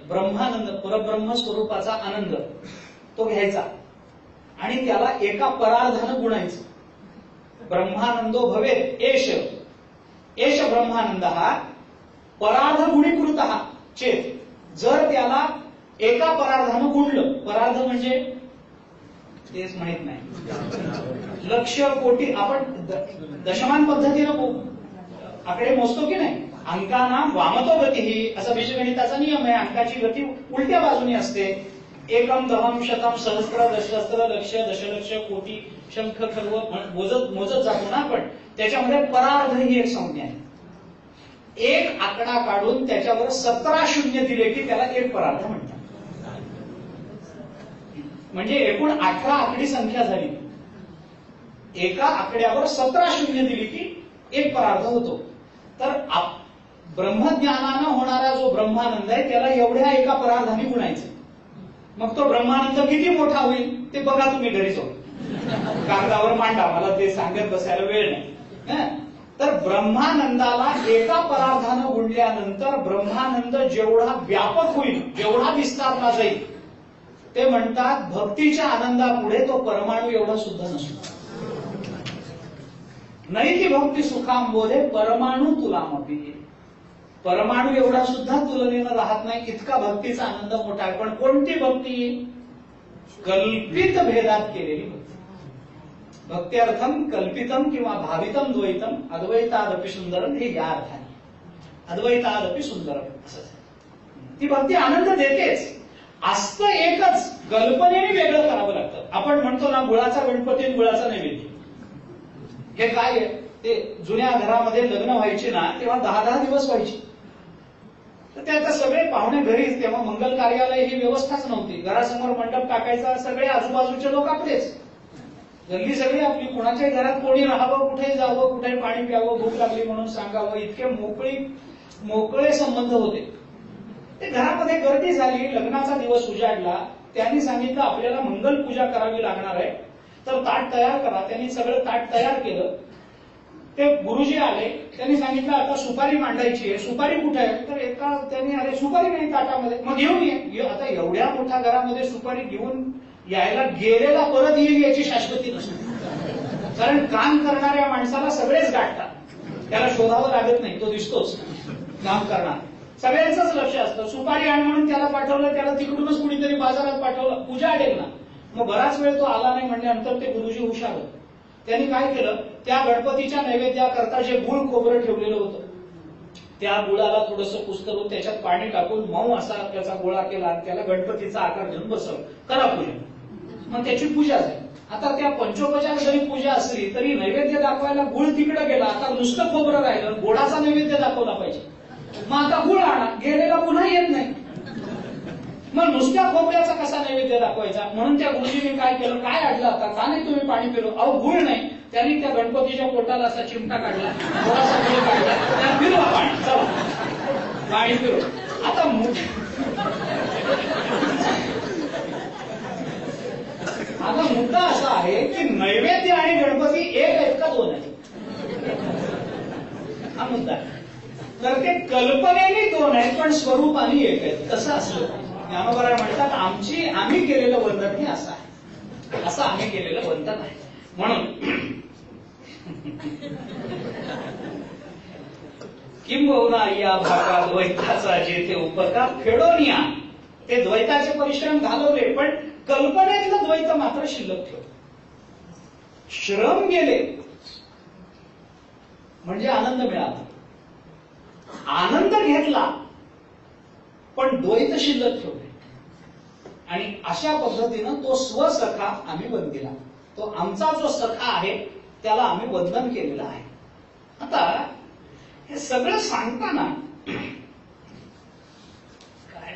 ब्रह्मानंद, परब्रह्म स्वरूपाचा आनंद तो घ्यायचा आणि त्याला एका परार्धानं गुणायचं. ब्रह्मानंदो भवे एष, एष ब्रह्मानंद हा परार्ध गुणीकृत चेत, जर त्याला एका परार्धानं गुणलं, परार्ध म्हणजे तेच माहित नाही, लक्ष कोटी, आपण दशमान पद्धतीनं आकडे मोजतो की नाही. अंकाना वामतो गती ही असा बीजगणिताचा नियम आहे. अंकाची गती उलट्या बाजूने असते. एकम दहम शतम सहस्त्र दशहस्त्र लक्ष दशलक्ष कोटी शंख खर्व मोजत मोजत जातो ना आपण, त्याच्यामध्ये परार्ध ही एक संज्ञा आहे. एक आकडा काढून त्याच्यावर 17 शून्य दिले की त्याला एक परार्ध म्हणतात. म्हणजे एकूण 18 आकडी संख्या झाली. एका आकड्यावर 17 शून्य दिली की एक परार्ध होतो. तर ब्रह्मज्ञानानं होणारा जो ब्रह्मानंद आहे त्याला एवढ्या एका परार्धाने गुणायचं. मग तो ब्रह्मानंद किती मोठा होईल ते बघा तुम्ही घरी जाऊन, कागदावर मांडा, मला ते सांगत बसायला वेळ नाही. तर ब्रह्मानंदाला एका परार्धानं गुणल्यानंतर ब्रह्मानंद जेवढा व्यापक होईल, जेवढा विस्तारला जाईल, ते म्हणतात भक्तीच्या आनंदापुढे तो परमाणू एवढा सुद्धा नसतो. नाही ती भक्ती सुखांबोधे परमाणू तुलामपी. परमाणू एवढा सुद्धा तुलनेनं राहत नाही, इतका भक्तीचा आनंद मोठा आहे. पण कोणती भक्ती? कल्पित भेदात केलेली भक्ती. भक्त्यर्थम कल्पितम किंवा भावितम द्वैतम अद्वैतादपि सुंदरम, हे या अर्थाने अद्वैतादपि सुंदरम असं. ती भक्ती आनंद देतेच, असतं एकच, कल्पनेने वेगळं करावं लागतं. आपण म्हणतो ना गुळाचा गणपती, गुळाचा नैवेद्य, हे काय आहे? ते जुन्या घरामध्ये लग्न व्हायचे ना तेव्हा 10-10 दिवस व्हायचे. तर ते आता सगळे पाहुणे घरीच, तेव्हा मंगल कार्यालय ही व्यवस्थाच नव्हती. घरासमोर मंडप टाकायचा, सगळे आजूबाजूचे लोक आपलेच, गल्ली सगळी आपली. कुणाच्याही घरात कोणी राहावं, कुठेही जावं, कुठेही पाणी प्यावं, भूक लागली म्हणून सांगावं, इतके मोकळे संबंध होते. ते घरामध्ये गर्दी झाली, लग्नाचा दिवस उजाडला, त्यांनी सांगितलं आपल्याला मंगल पूजा करावी लागणार आहे, तर ताट तयार करा. त्यांनी सगळं ताट तयार केलं. ते गुरुजी आले, त्यांनी सांगितलं आता सुपारी मांडायची आहे. सुपारी कुठे आहे? तर एका त्यांनी, अरे सुपारी नाही ताटामध्ये. मग घेऊन ये. आता एवढ्या मोठ्या घरामध्ये सुपारी घेऊन यायला गेलेला परत येईल याची शाश्वती नसते. कारण काम करणाऱ्या माणसाला सगळेच गाठतात, त्याला शोधावं लागत नाही, तो दिसतोच काम करणार. सगळ्यांचंच लक्ष असतं. सुपारी आण म्हणून त्याला पाठवलं, त्याला तिकडूनच कुणीतरी बाजारात पाठवलं, पूजा अडेल ना. मग बराच वेळ तो आला नाही म्हणल्यानंतर ते गुरुजी हुशार होते. त्यांनी काय केलं, त्या गणपतीच्या नैवेद्याकरता जे गुळ खोबरं ठेवलेलं होतं, त्या गुळाला थोडंसं कुस्करून त्याच्यात पाणी टाकून मऊ असा त्याचा गोळा केला, त्याला गणपतीचा आकार देऊन बसवलं, करा पूजा. मग त्याची पूजा झाली. आता त्या पंचोपचार जरी पूजा असली तरी नैवेद्य दाखवायला गुळ तिकडे गेला, आता नुसतं खोबरं राहिलं, गोडाचा नैवेद्य दाखवला पाहिजे. मग आता गुळ आणा, गेलेला पुन्हा येत नाही. मग नुसत्या खोबऱ्याचा कसा नैवेद्य दाखवायचा? म्हणून त्या गुरुजींनी काय केलं, काय आणलं आता, का नाही तुम्ही पाणी पिलो? अहो गुळ नाही. त्यांनी त्या गणपतीच्या पोटाला असा चिमटा काढला, थोडासा गुळ काढला, त्या फिरवा पाणी, चला पाणी फिरव. आता मुद्दा असा आहे की नैवेद्य आणि गणपती एक आहेत का दोन आहेत? हा मुद्दा आहे. तर ते कल्पनेने दोन आहेत पण स्वरूपाने एक आहेत. कसं असलं? ज्ञानोबा म्हणतात आम्ही केलेलं वंदन हे असं आहे, असं आम्ही केलेलं वंदन आहे. म्हणून किंबहुना या भागात द्वैताचा जेथे उपकार फेडोनिया, ते द्वैताचे परिश्रम घालवले पण कल्पनेतलं द्वैत मात्र शिल्लक ठेवलं. श्रम गेले म्हणजे आनंद मिळाला, आनंद घेतला पण द्वैत शिल्लक ठेवले. आणि अशा पद्धतीनं तो स्वसखा आम्ही वंदिला, तो आमचा जो सखा आहे त्याला आम्ही वंदन केलेलं आहे. आता हे सगळं सांगताना काय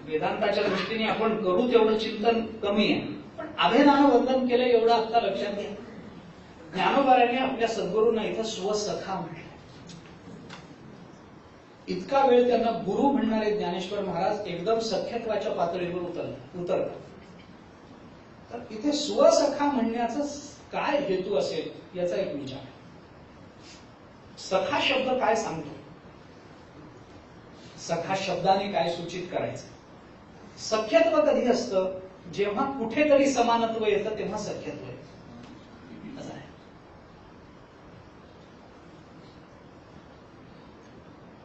वेदांताच्या दृष्टीने आपण करू तेवढं चिंतन कमी आहे, पण अभेदानं वंदन केलं एवढं आता लक्षात घ्या. ज्ञानोबारांनी आपल्या सद्गुरूंना इथं स्वसखा म्हटलं. इतका वेळ त्यांना गुरु म्हणणारे ज्ञानेश्वर महाराज एकदम सख्यत्वाच्या पातळीवर उतरतात. तर इथे स्वसखा म्हणण्याचा काय हेतू असेल याचा एक विचार. सखा शब्द काय सांगतो? सखा शब्दाने काय सूचित करायचं? सख्यत्व कधी असतं? जेव्हा कुठेतरी समानत्व येतं तेव्हा सख्यत्व येतं. असं आहे.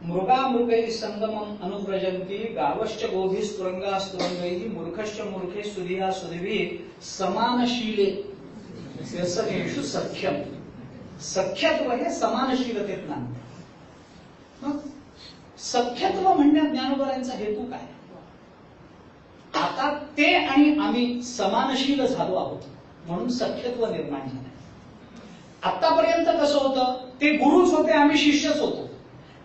मृगामृगैः संगमम् अनुव्रजन्ति गावश्च गोभिः स्तुरंगा स्तुरंगैः मूर्खश्च मूर्खे सुधिया सुधिभिः समानशीले व्यसनेषु सख्यम. सख्यत्व हे समानशीलतेत नांदते. मग सख्यत्व म्हणण्यात ज्ञानोबारांचा हेतू काय? आता ते आणि आम्ही समानशील झालो आहोत. म्हणून सख्यत्व निर्माण झालं. आतापर्यंत कसं होतं, ते गुरुच होते, आम्ही शिष्यच होतो.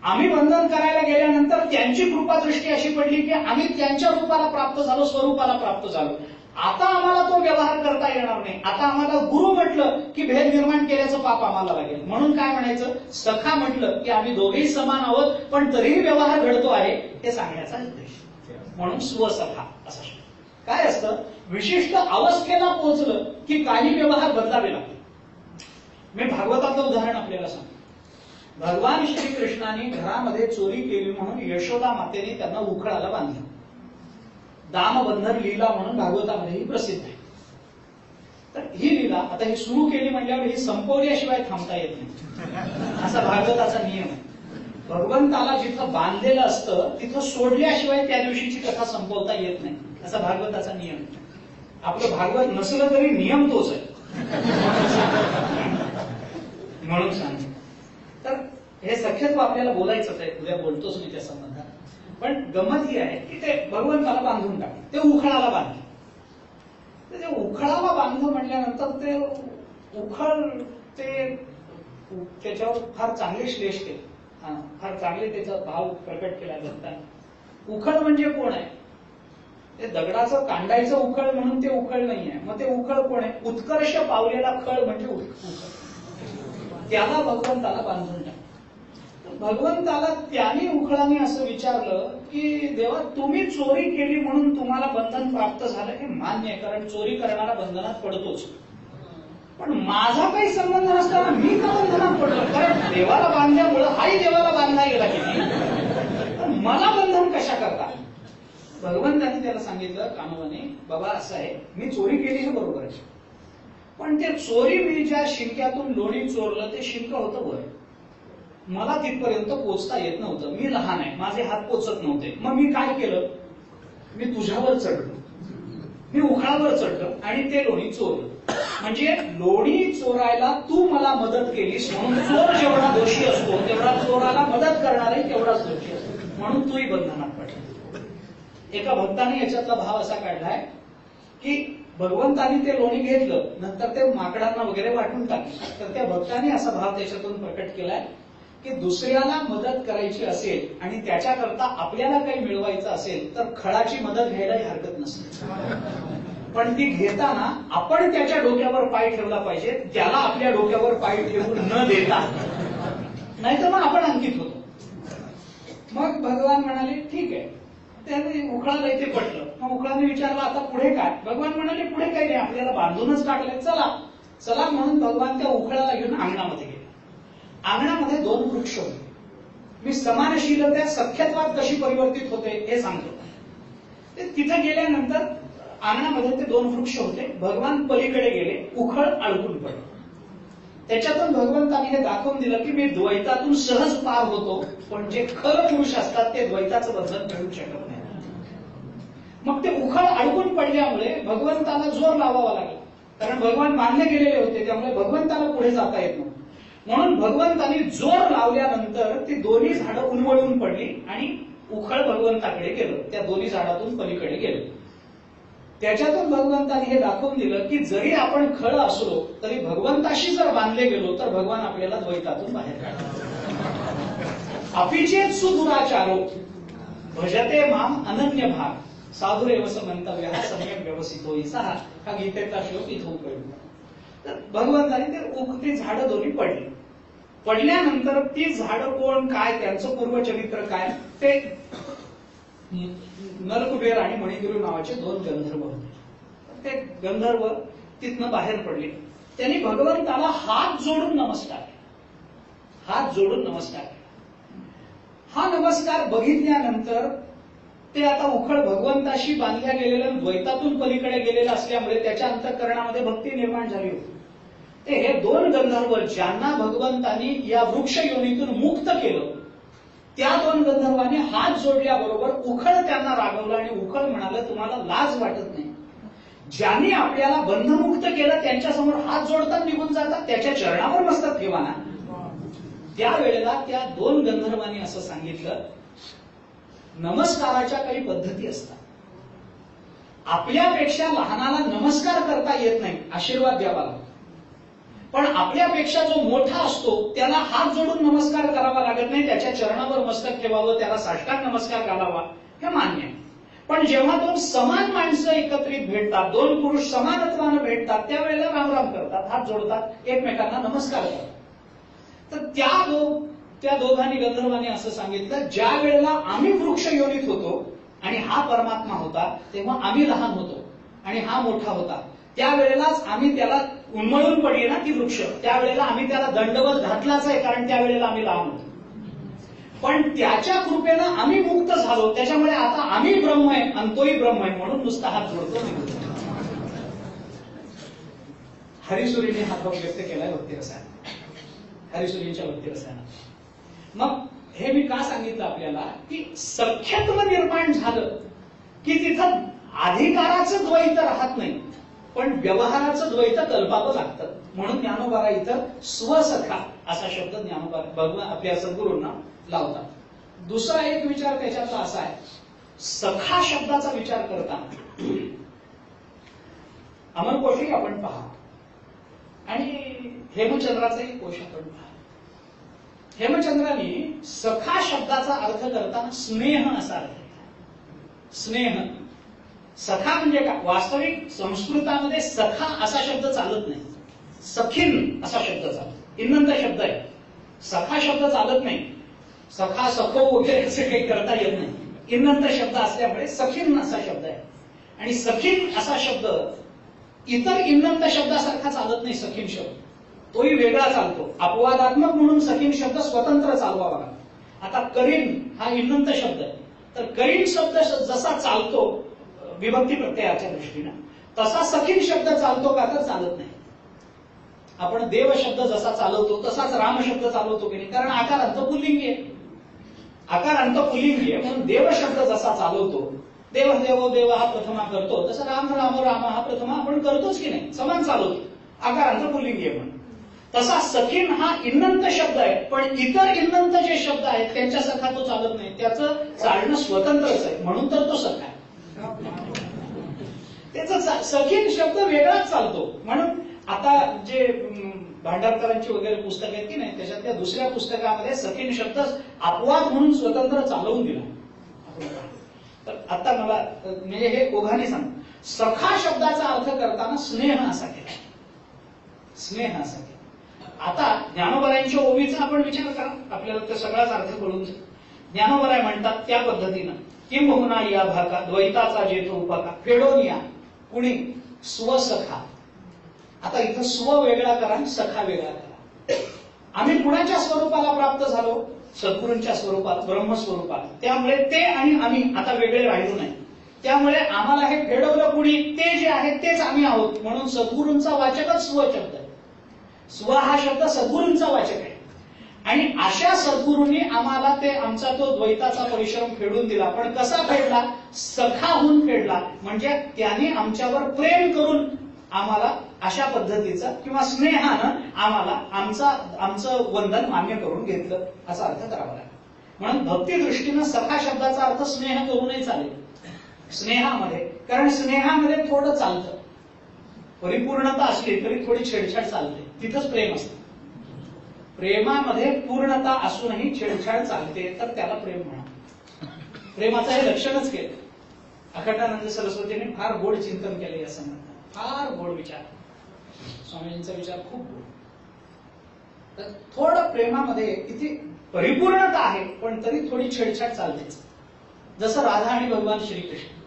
आम्ही बंधन करायला गेल्यानंतर त्यांची कृपादृष्टी अशी पडली की आम्ही त्यांच्या रूपाला प्राप्त झालो, स्वरूपाला प्राप्त झालो. आता आम्हाला तो व्यवहार करता येणार नाही. आता आम्हाला गुरु म्हटलं की भेद निर्माण केल्याचं पाप आम्हाला लागेल. म्हणून काय म्हणायचं, सखा म्हटलं की आम्ही दोघेही समान आहोत पण तरीही व्यवहार घडतो आहे हे सांगण्याचा उद्देश. म्हणून स्वसखा असं काय असतं, विशिष्ट अवस्थेला पोहोचलं की काही व्यवहार बदलावे लागतात. मी भागवतातलं उदाहरण आपल्याला सांगतो. भगवान श्रीकृष्णाने घरामध्ये चोरी केली म्हणून यशोदा मातेने त्यांना उखळाला बांधलं. दामबंधन लीला म्हणून भागवतामध्येही प्रसिद्ध आहे. तर ही लीला आता ही सुरू केली म्हटल्यावर ही संपवल्याशिवाय थांबता येत नाही, असा भागवताचा नियम आहे. भगवंताला जिथं बांधलेलं असतं तिथं सोडल्याशिवाय त्या दिवशीची कथा संपवता येत नाही, असा भागवताचा नियम आहे. आपलं भागवत नसलं तरी नियम तोच आहे म्हणून सांगतो. तर हे सख्यत्व आपल्याला बोलायचंच आहे, उद्या बोलतोच मी त्या संबंधात. पण गंमत ही आहे की ते भगवंताला बांधून टाकले, ते उखळाला बांधले. तर ते उखळाला बांधलं म्हटल्यानंतर ते उखळ ते त्याच्यावर फार चांगले श्लेष केले, फार चांगले त्याचा भाव प्रकट केला भक्तांनी. उखळ म्हणजे कोण आहे, ते दगडाचं कांडायचं उखळ म्हणून ते उखळ नाही आहे. मग ते उखळ कोण आहे, उत्कर्ष पावलेला खळ म्हणजे उखळ. त्याला भगवंताला बांधून टाक. भगवंताला त्याने उखळाने असं विचारलं की देवा, तुम्ही चोरी केली म्हणून तुम्हाला बंधन प्राप्त झालं हे मान्य आहे, कारण चोरी करणारा बंधनात पडतोच. पण माझा काही संबंध नसताना मी का बंधनात पडलो, कारण देवाला बांधल्यामुळं हाही देवाला बांधला गेला की नाही, तर मला बंधन कशा करता. भगवंताने त्याला सांगितलं कानवाने, बाबा असं आहे, मी चोरी केली हे बरोबर आहे, पण ते चोरी मी ज्या शिंक्यातून लोणी चोरलं ते शिंक होतं वर, मला तिथपर्यंत पोचता येत नव्हतं. मी लहान आहे, माझे हात पोचत नव्हते. मग मी काय केलं, मी तुझ्यावर चढलो, मी उखळावर चढलो आणि ते लोणी चोरलं. म्हणजे लोणी चोरायला तू मला मदत केलीस म्हणून चोर जेवढा दोषी असतो तेवढा चोराला मदत करणारही तेवढाच दोषी असतो, म्हणून तूही बंधनात पडला. एका भक्ताने याच्यातला भाव असा काढलाय की भगवंतानी ते लोणी घेतलं, नंतर ते माकडांना वगैरे वाटून टाकलं. तर त्या भक्ताने असा भाव त्याच्यातून प्रकट केलाय की दुसऱ्याला मदत करायची असेल आणि त्याच्याकरता आपल्याला काही मिळवायचं असेल तर खळाची मदत घ्यायलाही हरकत नसते, पण ती घेताना आपण त्याच्या डोक्यावर पाय ठेवला पाहिजे, त्याला आपल्या डोक्यावर पाय ठेवून न देता, नाहीतर मग आपण अंकित होतो. मग भगवान म्हणाले ठीक आहे. त्याने उखळाला इथे पटलं. मग उखळाने विचारलं आता पुढे काय. भगवान म्हणाले पुढे काही नाही, आपल्याला बांधूनच टाकले, चला चला म्हणून भगवान त्या उखळाला घेऊन अंगणामध्ये गेले. अंगणामध्ये 2 वृक्ष होते. मी समानशीलता सख्यत्वात कशी परिवर्तित होते हे सांगतो. ते तिथे गेल्यानंतर अंगणामध्ये ते 2 वृक्ष होते. भगवान पलीकडे गेले, उखळ अडकून पडले. त्याच्यातून भगवंताने हे दाखवून दिलं की मी द्वैतातून सहज पार होतो, पण जे खरं पुरुष असतात ते द्वैताचं बंधन करू शकत नाही. मग ते उखळ अडकून पडल्यामुळे भगवंताला जोर लावावा लागला, कारण भगवान बांधले गेलेले होते, त्यामुळे भगवंताला पुढे जाता येत नव्हतं. म्हणून भगवंतानी जोर लावल्यानंतर ती दोन्ही झाडं उन्मळून पडली आणि उखळ भगवंताकडे गेलं, त्या दोन्ही झाडातून पलीकडे गेलं. त्याच्यातून भगवंताने हे दाखवून दिलं की जरी आपण खळ असलो तरी भगवंताशी जर बांधले गेलो तर भगवान आपल्याला द्वैतातून बाहेर काढतात. अपिचेत सुदुराचारो भजते माम अनन्य भाग साधुरेव समंतव्य हा सम्यक व्यवसितो सहा हा गीतेचा श्लोक इथं उपयोग. तर भगवंताने ती झाडं दोन्ही पडली. पडल्यानंतर ती झाडं कोण, काय, त्यांचं पूर्वचरित्र काय, ते नरकुबेर आणि मणिगिरी नावाचे 2 गंधर्व होते. ते गंधर्व तिथनं बाहेर पडले. त्यांनी भगवंताला हात जोडून नमस्कार केला, हात जोडून नमस्कार केला. हा नमस्कार बघितल्यानंतर ते आता उखळ भगवंताशी बांधल्या गेलेलं द्वैतातून पलीकडे गेलेलं असल्यामुळे त्याच्या अंतःकरणामध्ये भक्ती निर्माण झाली होती. ते हे 2 गंधर्व ज्यांना भगवंतानी या वृक्ष योनीतून मुक्त केलं, त्या 2 गंधर्वांनी हात जोडल्याबरोबर उखळ त्यांना रागवलं आणि उखळ म्हणाले तुम्हाला लाज वाटत नाही, ज्यांनी आपल्याला बंधमुक्त केलं त्यांच्यासमोर हात जोडतात निघून जातात, त्याच्या चरणावर मस्तक ठेवा ना. त्यावेळेला त्या 2 गंधर्वांनी असं सांगितलं, नमस्काराच्या काही पद्धती असतात. आपल्यापेक्षा लहानाला नमस्कार करता येत नाही, आशीर्वाद द्यावा लागतो. पण आपल्यापेक्षा जो मोठा असतो त्याला हात जोडून नमस्कार करावा लागत नाही, त्याच्या चरणावर मस्तक ठेवावं, त्याला साष्टांग नमस्कार घालावा, हे मान्य आहे. पण जेव्हा दोन समान माणसं एकत्रित भेटतात, दोन पुरुष समानत्वानं भेटतात, त्यावेळेला रामराम करतात, हात जोडतात, एकमेकांना नमस्कार करतात. तर त्या दोघांनी गंधर्वांनी असं सांगितलं, ज्या वेळेला आम्ही वृक्ष योनीत होतो आणि हा परमात्मा होता, तेव्हा आम्ही लहान होतो आणि हा मोठा होता, त्यावेळेलाच आम्ही त्याला उन्मळून पडली ना ती वृक्ष, त्यावेळेला आम्ही त्याला दंडवत घातलाच आहे, कारण त्यावेळेला आम्ही लहान होतो. पण त्याच्या कृपेनं आम्ही मुक्त झालो, त्याच्यामुळे आता आम्ही ब्रह्म आहे आणि तोही ब्रह्म आहे, म्हणून नुसता हात जोडतो. हरिसुरीने हा भाव व्यक्त केलाय भक्ती रसायन, हरिसुरींच्या भक्ती रसायनात. मग हे मी का सांगितलं आपल्याला, की सख्यत्व निर्माण झालं की तिथं अधिकाराचं द्वैत राहत नाही, पण व्यवहाराचं द्वैत कल्पावं लागतं. म्हणून ज्ञानोबारा इथं स्वसखा असा शब्द ज्ञानोबा भगवान आपल्या सद्गुरूंना लावतात. दुसरा एक विचार त्याच्यातला असा आहे, सखा शब्दाचा विचार करताना अमरकोशही आपण पहा आणि हेमचंद्राचाही कोश आपण पहा. हेमचंद्रांनी सखा शब्दाचा अर्थ करताना स्नेह असा अर्थ केला. स्नेह, सखा म्हणजे काय? वास्तविक संस्कृतामध्ये सखा असा शब्द चालत नाही, सखीन असा शब्द चालतो, इन्नंत शब्द आहे. सखा शब्द चालत नाही, सखा सखो वगैरे असं काही करता येत नाही, इन्नंत शब्द असल्यामुळे सखीन असा शब्द आहे. आणि सखीन असा शब्द इतर इन्नंत शब्दासारखा चालत नाही. सखीन शब्द तोही वेगळा चालतो, अपवादात्मक म्हणून सखीन शब्द स्वतंत्र चालवावा लागतो. आता करीन हा इन्नंत शब्द आहे, तर करीन शब्द जसा चालतो विभक्ती प्रत्ययाच्या दृष्टीनं, तसा सखीन शब्द चालतो का? तर चालत नाही. आपण देव शब्द जसा चालवतो तसाच राम शब्द चालवतो की नाही? कारण आकारांत पुल्लिंगी आहे, आकारांत पुल्लिंगी आहे, म्हणून देव शब्द जसा चालवतो, देव देव देव हा प्रथमा करतो, तसं राम राम राम हा प्रथमा आपण करतोच की नाही? समान चालवतो, आकारांत पुल्लिंगी आहे म्हणून. तसा सखीन हा इन्नंत शब्द आहे, पण इतर इन्नंत जे शब्द आहेत त्यांच्या सखा तो चालत नाही, त्याचं चालणं स्वतंत्रच आहे, म्हणून तर तो सखा आहे. त्याचा सखीन शब्द वेगळाच चालतो. म्हणून आता जे भांडारकरांची वगैरे पुस्तक आहेत की नाही, त्याच्यातल्या दुसऱ्या पुस्तकामध्ये सखीन शब्द अपवाद म्हणून स्वतंत्र चालवून दिला. तर आता मला म्हणजे हे ओघाने सांग, सखा शब्दाचा अर्थ करताना स्नेह असा केला, स्नेह असा केला. आता ज्ञानोबरायांच्या ओवीचा आपण विचार करा, आपल्याला तर सगळाच अर्थ कळून जाईल. ज्ञानोबराय म्हणतात त्या पद्धतीनं, किंबहुना या भाका द्वैताचा जेतो उपाका फेडोन या कुणी स्वसखा. आता इथं स्व वेगळा करा आणि सखा वेगळा करा. आम्ही कुणाच्या स्वरूपाला प्राप्त झालो? सद्गुरूंच्या स्वरूपात, ब्रह्मस्वरूपात. त्यामुळे ते आणि आम्ही आता वेगळे राहिलो नाही. त्यामुळे आम्हाला हे फेडवलं कुणी? ते जे आहे तेच आम्ही आहोत. म्हणून सद्गुरूंचा वाचकच स्व शब्द आहे. स्व हा शब्द सद्गुरूंचा वाचक आहे. आणि अशा सद्गुरूंनी आम्हाला ते आमचा तो द्वैताचा परिश्रम फेडून दिला. पण कसा फेडला? सखा होऊन फेडला. म्हणजे त्यांनी आमच्यावर प्रेम करून आम्हाला अशा पद्धतीचं किंवा स्नेहानं आम्हाला आमचं वंदन मान्य करून घेतलं, असा अर्थ करावा लागेल. म्हणून भक्ती दृष्टीनं सखा शब्दाचा अर्थ स्नेह करूनही चालेल स्नेहामध्ये, कारण स्नेहामध्ये थोडं चालतं. परिपूर्णता असली तरी थोडी छेडछाड चालते, तिथंच प्रेम असतं. प्रेमामध्ये पूर्णता असूनही छेडछाड चालते तर त्याला प्रेम म्हणा. प्रेमाचं हे लक्षणच केलं. अखंडानंद सरस्वतीने फार गोड चिंतन केलं या संबंधात, फार गोड विचार. स्वामीजींचा विचार खूप गोड. तर थोडं प्रेमामध्ये किती परिपूर्णता आहे, पण तरी थोडी छेडछाड चालतेच. जसं राधा आणि भगवान श्रीकृष्ण,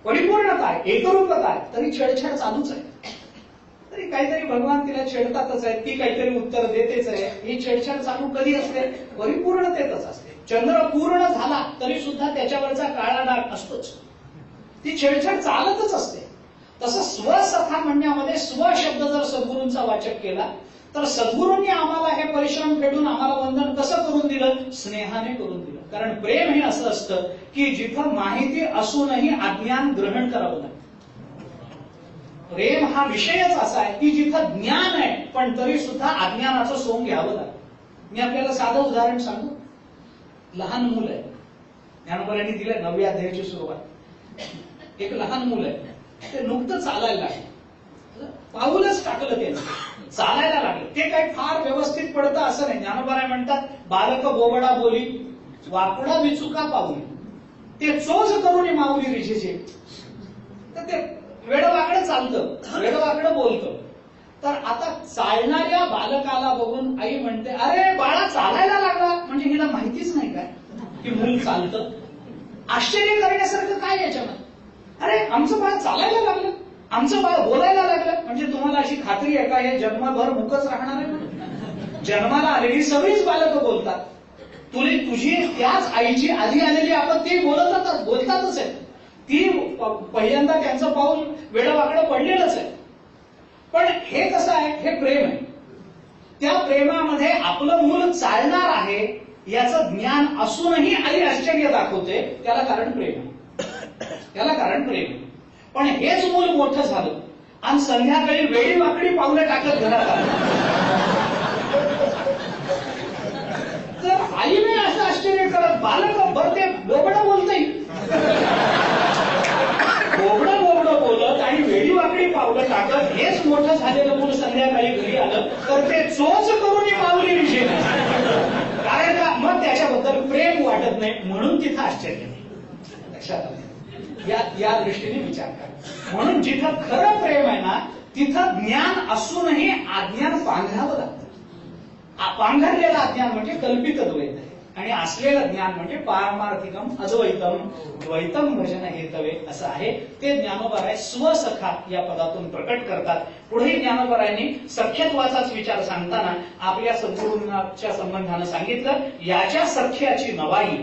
परिपूर्णता आहे, एकरूपता आहे, तरी छेडछाड चालूच आहे. तरी काहीतरी भगवान तिला छेडतातच आहे, ती काहीतरी उत्तर देतेच आहे. ही छेडछाड चालू कधी असते? परिपूर्णतेतच असते. चंद्र पूर्ण झाला तरी सुद्धा त्याच्यावरचा काळा डाग असतोच. ती छेडछाड चालतच असते. तसं स्वसखा म्हणण्यामध्ये स्व शब्द जर सद्गुरूंचा वाचक केला तर सद्गुरूंनी आम्हाला हे परिश्रम फेडून आम्हाला वंदन कसं करून दिलं? स्नेहाने करून दिलं. कारण प्रेम हे असं असतं की जिथं माहिती असूनही अज्ञान ग्रहण करावं लागतं. प्रेम हा विषयच असा आहे की जिथं ज्ञान आहे पण तरी सुद्धा अज्ञानाचं सोंग घ्यावं लागतं. मी आपल्याला साधं उदाहरण सांगू. लहान मूल आहे, ज्ञानोबा यांनी दिलं 9व्या अध्यायाची सुरुवात. एक लहान मुलं आहे, ते नुकतं चालायला लागलं, पाऊलच टाकलं त्यांचं, चालायला लागलं. ते काही फार व्यवस्थित पडतं असं नाही. ज्ञानोबाराय म्हणतात, बालक बोबडा बोली वाकुडा विचुका पाऊली, ते चोच करून माऊली रिजेचे. तर ते वेडवाकडं चालतं, वेडवाकडं बोलतं. तर आता चालणाऱ्या बालकाला बघून आई म्हणते, अरे बाळा चालायला लागला, म्हणजे हिला माहितीच नाही काय की मूल चालतं. आश्चर्य करण्यासारखं काय याच्यामध्ये? अरे आमचं बाळ चालायला लागलं, आमचं बाळ बोलायला लागलं, म्हणजे तुम्हाला अशी खात्री आहे का हे जन्मभर मुकच राहणार आहे म्हणून? जन्माला आलेली सगळीच बालकं बोलतात. तुझी त्याच आईची आधी आलेली आपण ती बोलतातच आहे. ती पहिल्यांदा त्यांचं पाऊल वेडवाकडं पडलेलंच आहे. पण हे कसं आहे, हे प्रेम आहे. त्या प्रेमामध्ये आपलं मूल चालणार आहे याचं ज्ञान असूनही आई आश्चर्य दाखवते, त्याला कारण प्रेम आहे. त्याला कारण प्रेम आहे. पण हेच मूल मोठं झालं आणि संध्याकाळी वेळी वाकडी पावलं टाकत घरात आलं, तर आईने असं आश्चर्य करत, बालक बरं ते बोबडं बोलतंय, बोबडं बोलत आणि वेळी वाकडी पावलं टाकत हेच मोठं झालेलं मूल संध्याकाळी घरी आलं, तर ते चोच करून माऊली विषय नाही. कारण का? मग त्याच्याबद्दल प्रेम वाटत नाही, म्हणून तिथं आश्चर्य नाही. लक्षात आलं? या दृष्टीने विचार करा. म्हणून जिथं खरं प्रेम आहे ना, तिथं ज्ञान असूनही अज्ञान पांघरावं लागतं. पांघरलेलं अज्ञान म्हणजे कल्पित द्वैत आहे, आणि असलेलं ज्ञान म्हणजे पारमार्थिकम अद्वैतम द्वैतम भजन हेतवे असं आहे. ते ज्ञानोबाराय स्वसखा या पदातून प्रकट करतात. पुढे ज्ञानोबारायांनी सख्यत्वाचाच विचार सांगताना आपल्या सद्गुरूंच्या संबंधानं सांगितलं, याच्या सख्याची नवाई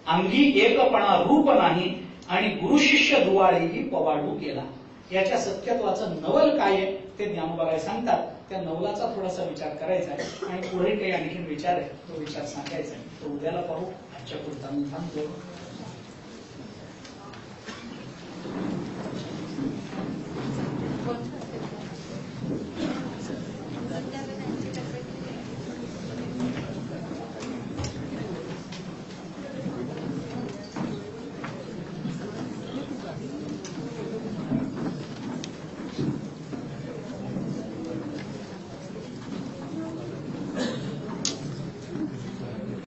अंगी एकपणा रूप नाही आणि गुरु शिष्य दुवाळीही पवाडू केला. याच्या सत्यत्वाचं नवल काय आहे ते ज्ञानोबाराय सांगतात. त्या नवलाचा थोडासा विचार करायचा आहे आणि पुढे काही आणखीन विचार आहे, तो विचार सांगायचा आहे. तो उद्याला पाहू. आजच्या पुरता मी थांबतो.